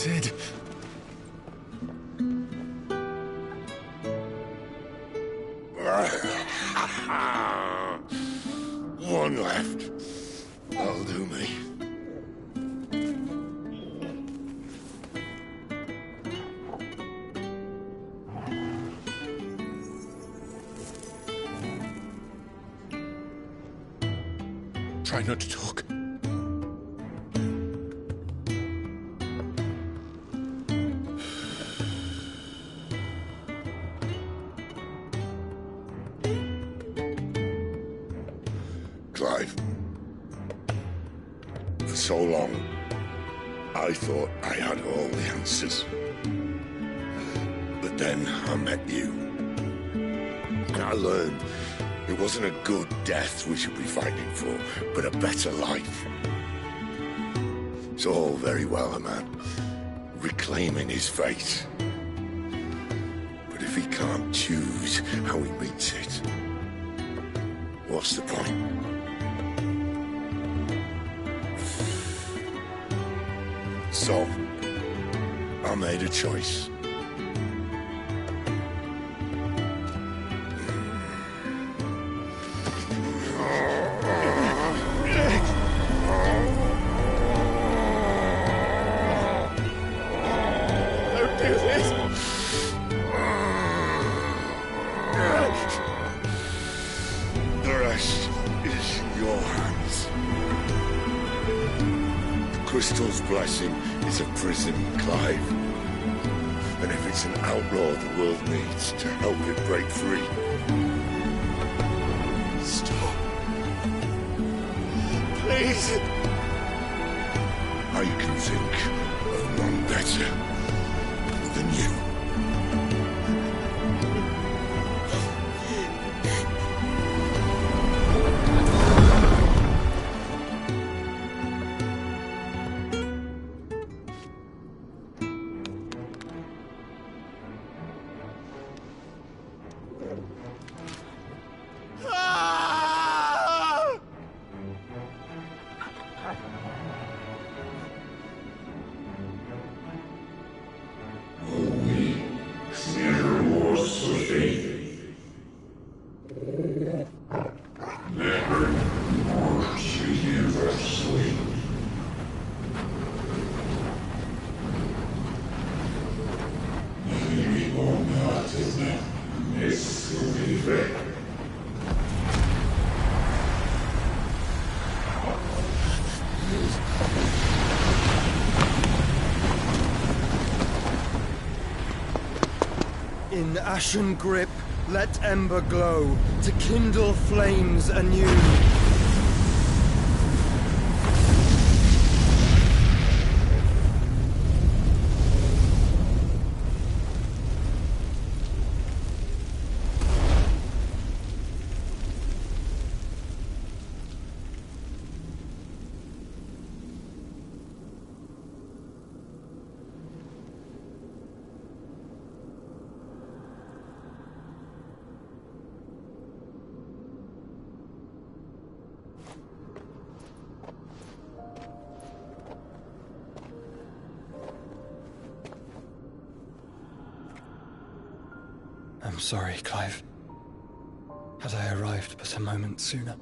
Sid. One left. That'll do me. Try not to talk. Clive. For so long, I thought I had all the answers. But then I met you. And I learned it wasn't a good death we should be fighting for, but a better life. It's all very well a man reclaiming his fate. But if he can't choose how he meets it, what's the point? So, I made a choice. Don't do this! The rest is in your hands. The crystal's blessing is a prison, Clive. And if it's an outlaw the world needs to help it break free... Stop. Please. I can think of none better than you. In ashen grip, let ember glow to kindle flames anew. I'm sorry, Clive. Had I arrived but a moment sooner.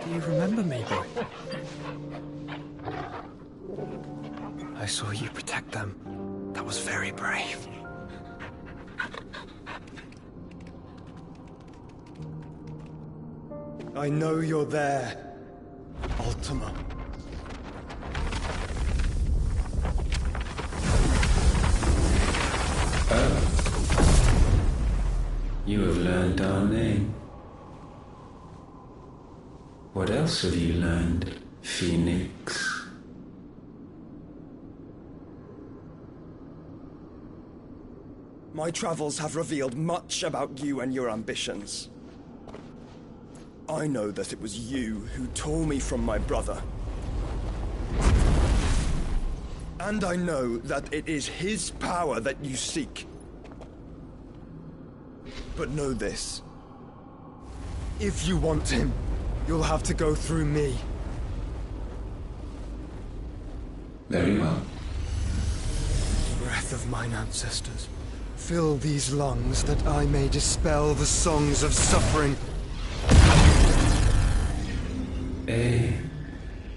Do you remember me, boy? I saw you protect them. That was very brave. I know you're there, Ultima. You have learned our name. What else have you learned, Phoenix? My travels have revealed much about you and your ambitions. I know that it was you who tore me from my brother. And I know that it is his power that you seek. But know this. If you want him, you'll have to go through me. Very well. Breath of mine ancestors, fill these lungs that I may dispel the songs of suffering. A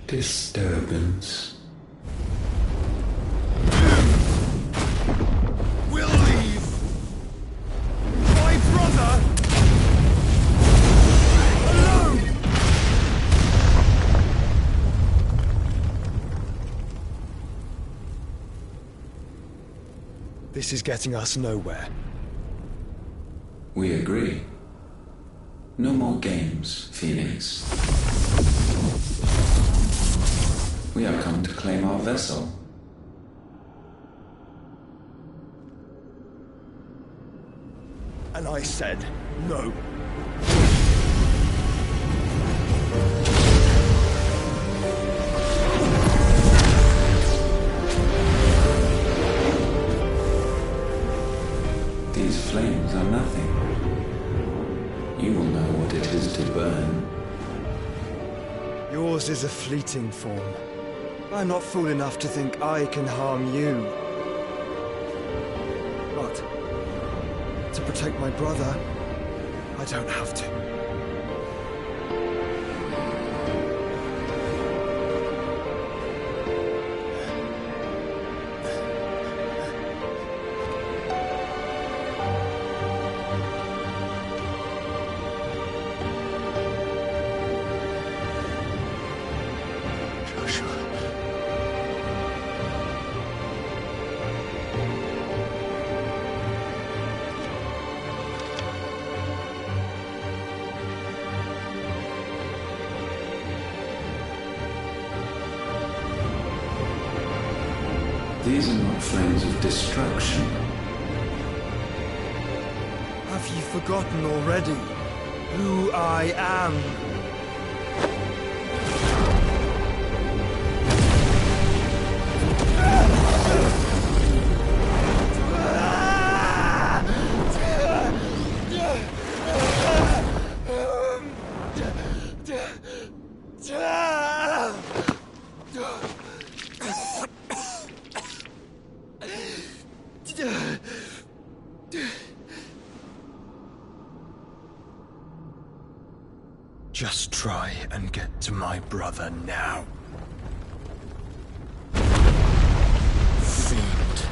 disturbance. We'll leave. My brother alone. This is getting us nowhere. We agree. No more games, Phoenix. We have come to claim our vessel. And I said no. These flames are nothing. You will know what it is to burn. Yours is a fleeting form. I'm not fool enough to think I can harm you. But to protect my brother, I don't have to. These are not flames of destruction. Have you forgotten already who I am? Just try and get to my brother now. Fiend.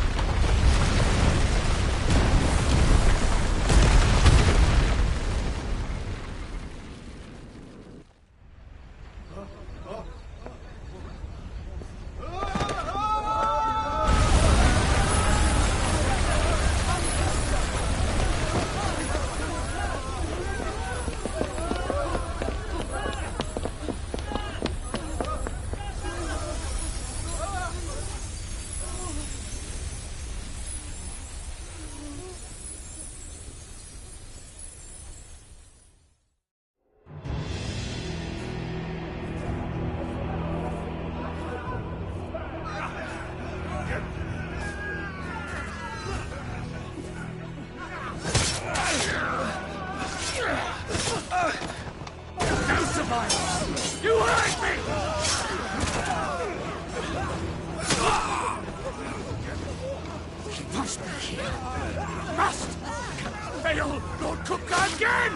Hail Lord Cookgar again!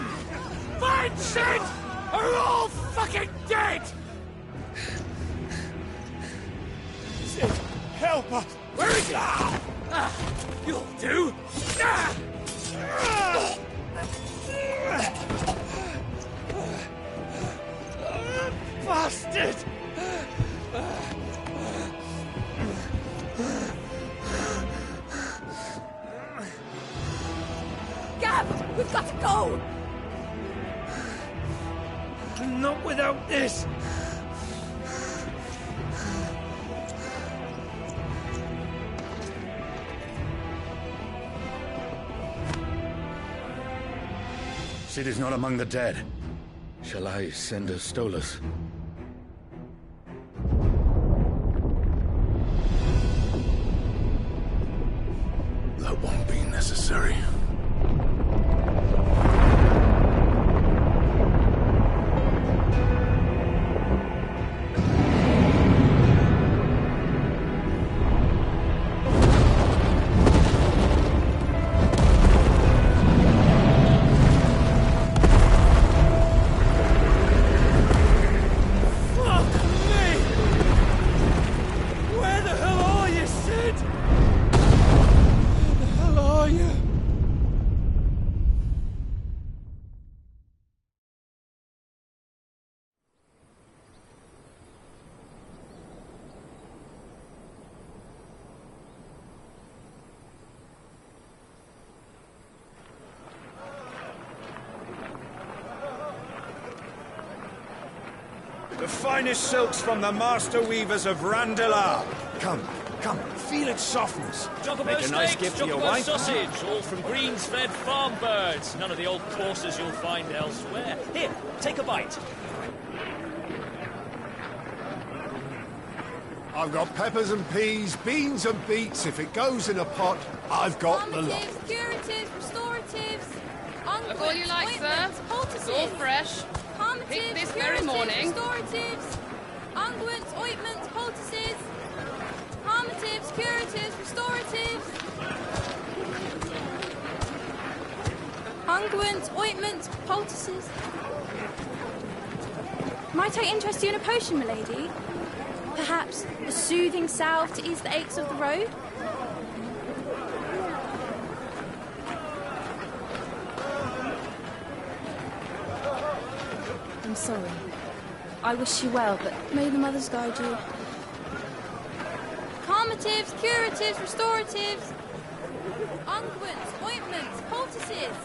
Find Sid! Or we're all fucking dead! Sid, help us! Where is he? You'll do! Bastard! Gab! We've got to go! Not without this! Sid is not among the dead. Shall I send a Stolas? That won't be necessary. The finest silks from the master weavers of Randalar. Come, come, feel its softness. Chocobo Make a nice steaks, gift for your chocobo wife. sausage, all from greens-fed farm birds. None of the old courses you'll find elsewhere. Here, take a bite. I've got peppers and peas, beans and beets. If it goes in a pot, I've got the lot. Curatives, restoratives, Look all you like, sir. It's all fresh. Picked this very morning. Restoratives, unguents, ointments, poultices, harmatives, curatives, restoratives, unguents, ointments, poultices. Might I interest you in a potion, milady? Perhaps a soothing salve to ease the aches of the road? I'm sorry. I wish you well, but may the mothers guide you. Calmatives, curatives, restoratives, unguents, ointments, poultices.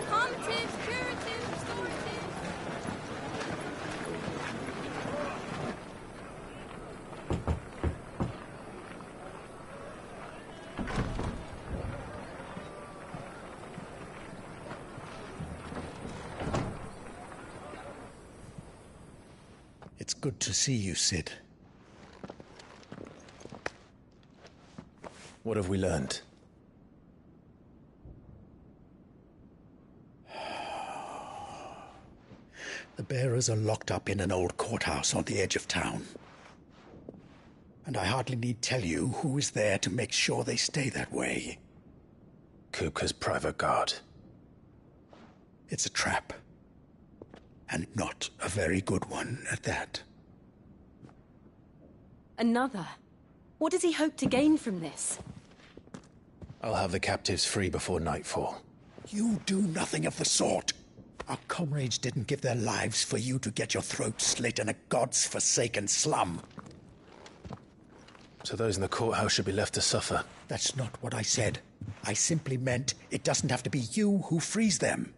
Calmatives, curatives, restoratives. It's good to see you, Sid. What have we learned? The bearers are locked up in an old courthouse on the edge of town. And I hardly need tell you who is there to make sure they stay that way. Kupka's private guard. It's a trap. And not a very good one at that. Another? What does he hope to gain from this? I'll have the captives free before nightfall. You do nothing of the sort. Our comrades didn't give their lives for you to get your throat slit in a god's forsaken slum. So those in the courthouse should be left to suffer. That's not what I said. I simply meant it doesn't have to be you who frees them.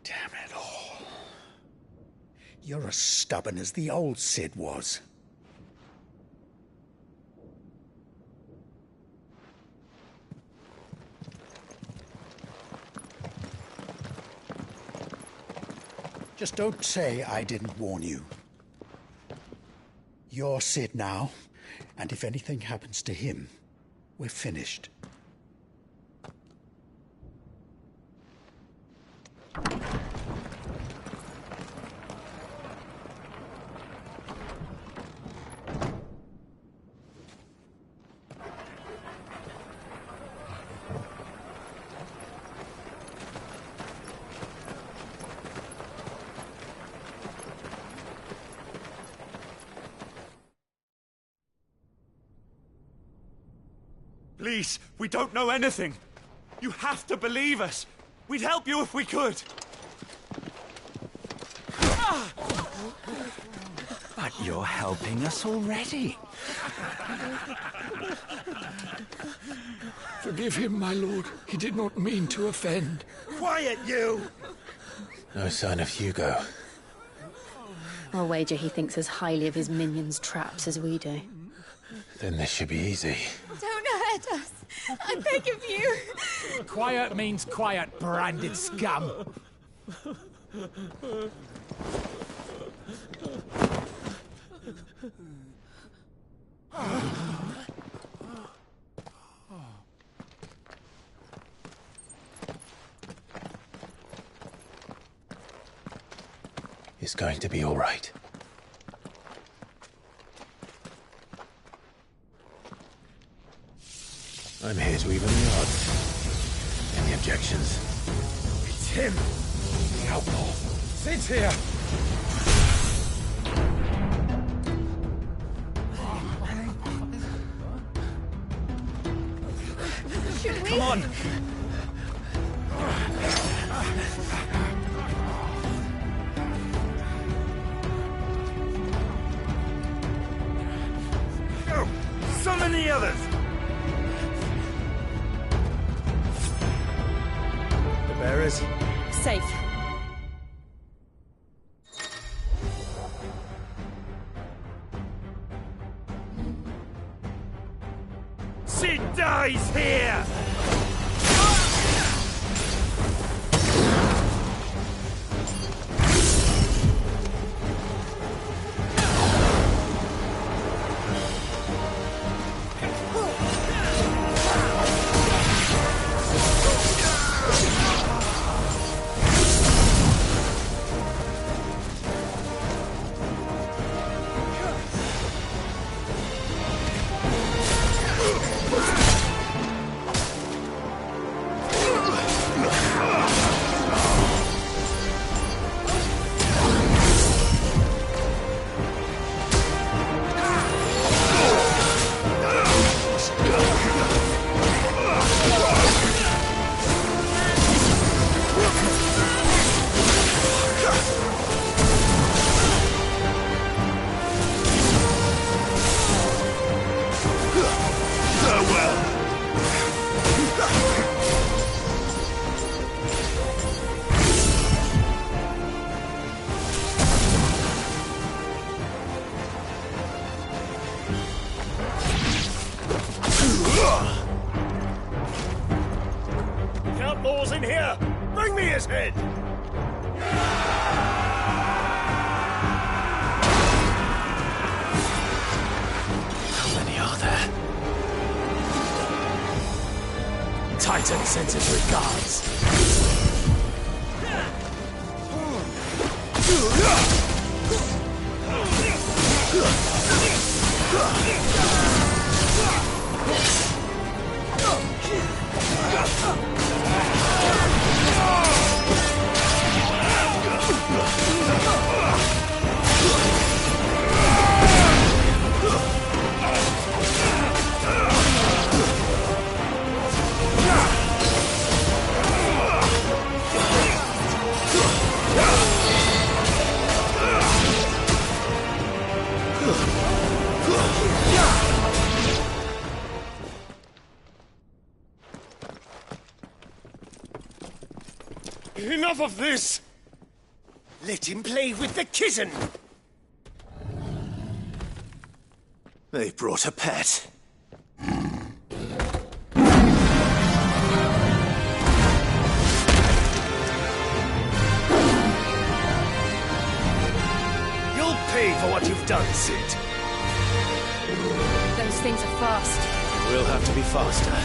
Damn it all. You're as stubborn as the old Sid was. Just don't say I didn't warn you. You're Sid now, and if anything happens to him, we're finished. Please, we don't know anything. You have to believe us. We'd help you if we could. But you're helping us already. Forgive him, my lord. He did not mean to offend. Quiet, you! No sign of Hugo. I'll wager he thinks as highly of his minions' traps as we do. Then this should be easy. Don't hurt us. I beg of you. Quiet means quiet, branded scum. It's going to be all right. I'm here to even the odds. Any objections? It's him, the outlaw. Sit here. Come on. Go! Summon the others! The bearers? Safe. She dies here! Outlaws in here! Bring me his head! How many are there? Titan sends his regards. Enough of this! Let him play with the kitten! They brought a pet. You'll pay for what you've done, Sid. Those things are fast. We'll have to be faster.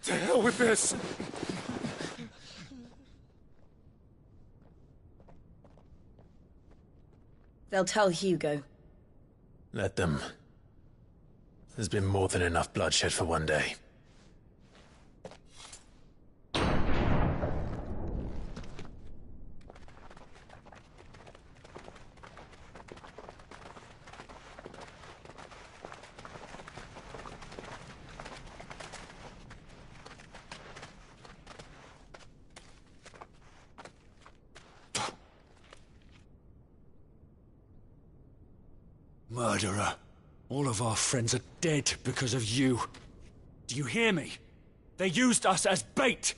To hell with this! They'll tell Hugo. Let them. There's been more than enough bloodshed for one day. Murderer. All of our friends are dead because of you. Do you hear me? They used us as bait.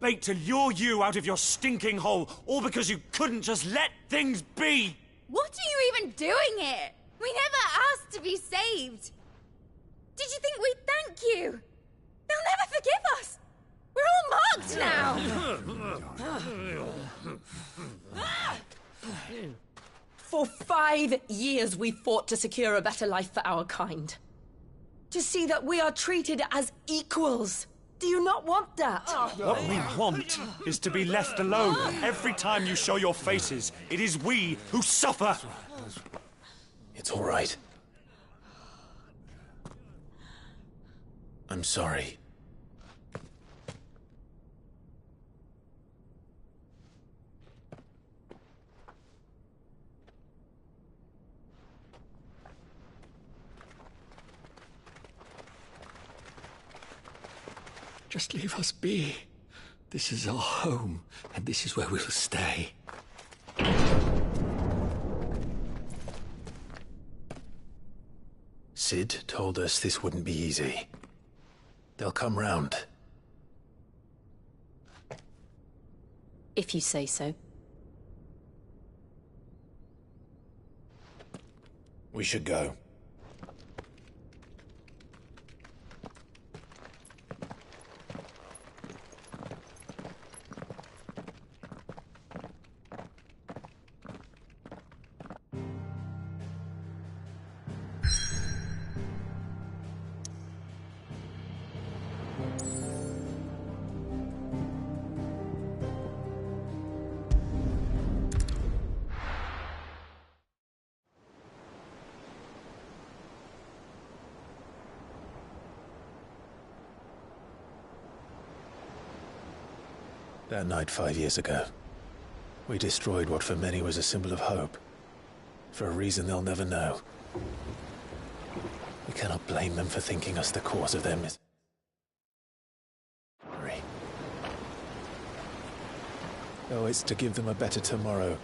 Bait to lure you out of your stinking hole, all because you couldn't just let things be. What are you even doing here? We never asked to be saved. Did you think we'd thank you? They'll never forgive us. We're all marked now. For 5 years we fought to secure a better life for our kind. To see that we are treated as equals. Do you not want that? What we want is to be left alone. Every time you show your faces, it is we who suffer. It's all right. I'm sorry. Just leave us be. This is our home, and this is where we'll stay. Sid told us this wouldn't be easy. They'll come round. If you say so. We should go. That night 5 years ago, we destroyed what for many was a symbol of hope. For a reason they'll never know. We cannot blame them for thinking us the cause of their misery. Though it's to give them a better tomorrow,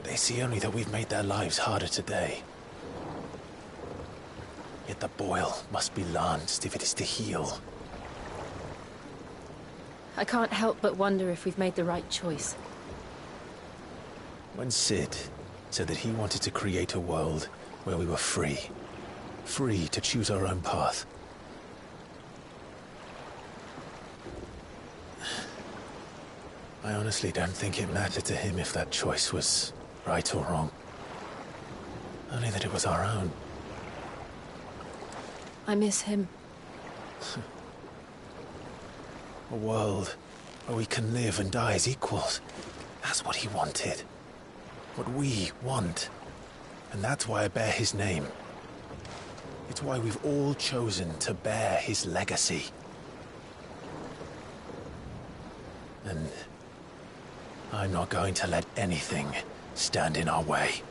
they see only that we've made their lives harder today. Yet the boil must be lanced if it is to heal. I can't help but wonder if we've made the right choice. When Sid said that he wanted to create a world where we were free. Free to choose our own path. I honestly don't think it mattered to him if that choice was right or wrong. Only that it was our own. I miss him. A world where we can live and die as equals. That's what he wanted. What we want. And that's why I bear his name. It's why we've all chosen to bear his legacy. And I'm not going to let anything stand in our way.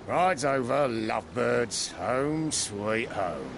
Ride's over, lovebirds. Home sweet home.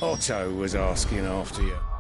Otto was asking after you.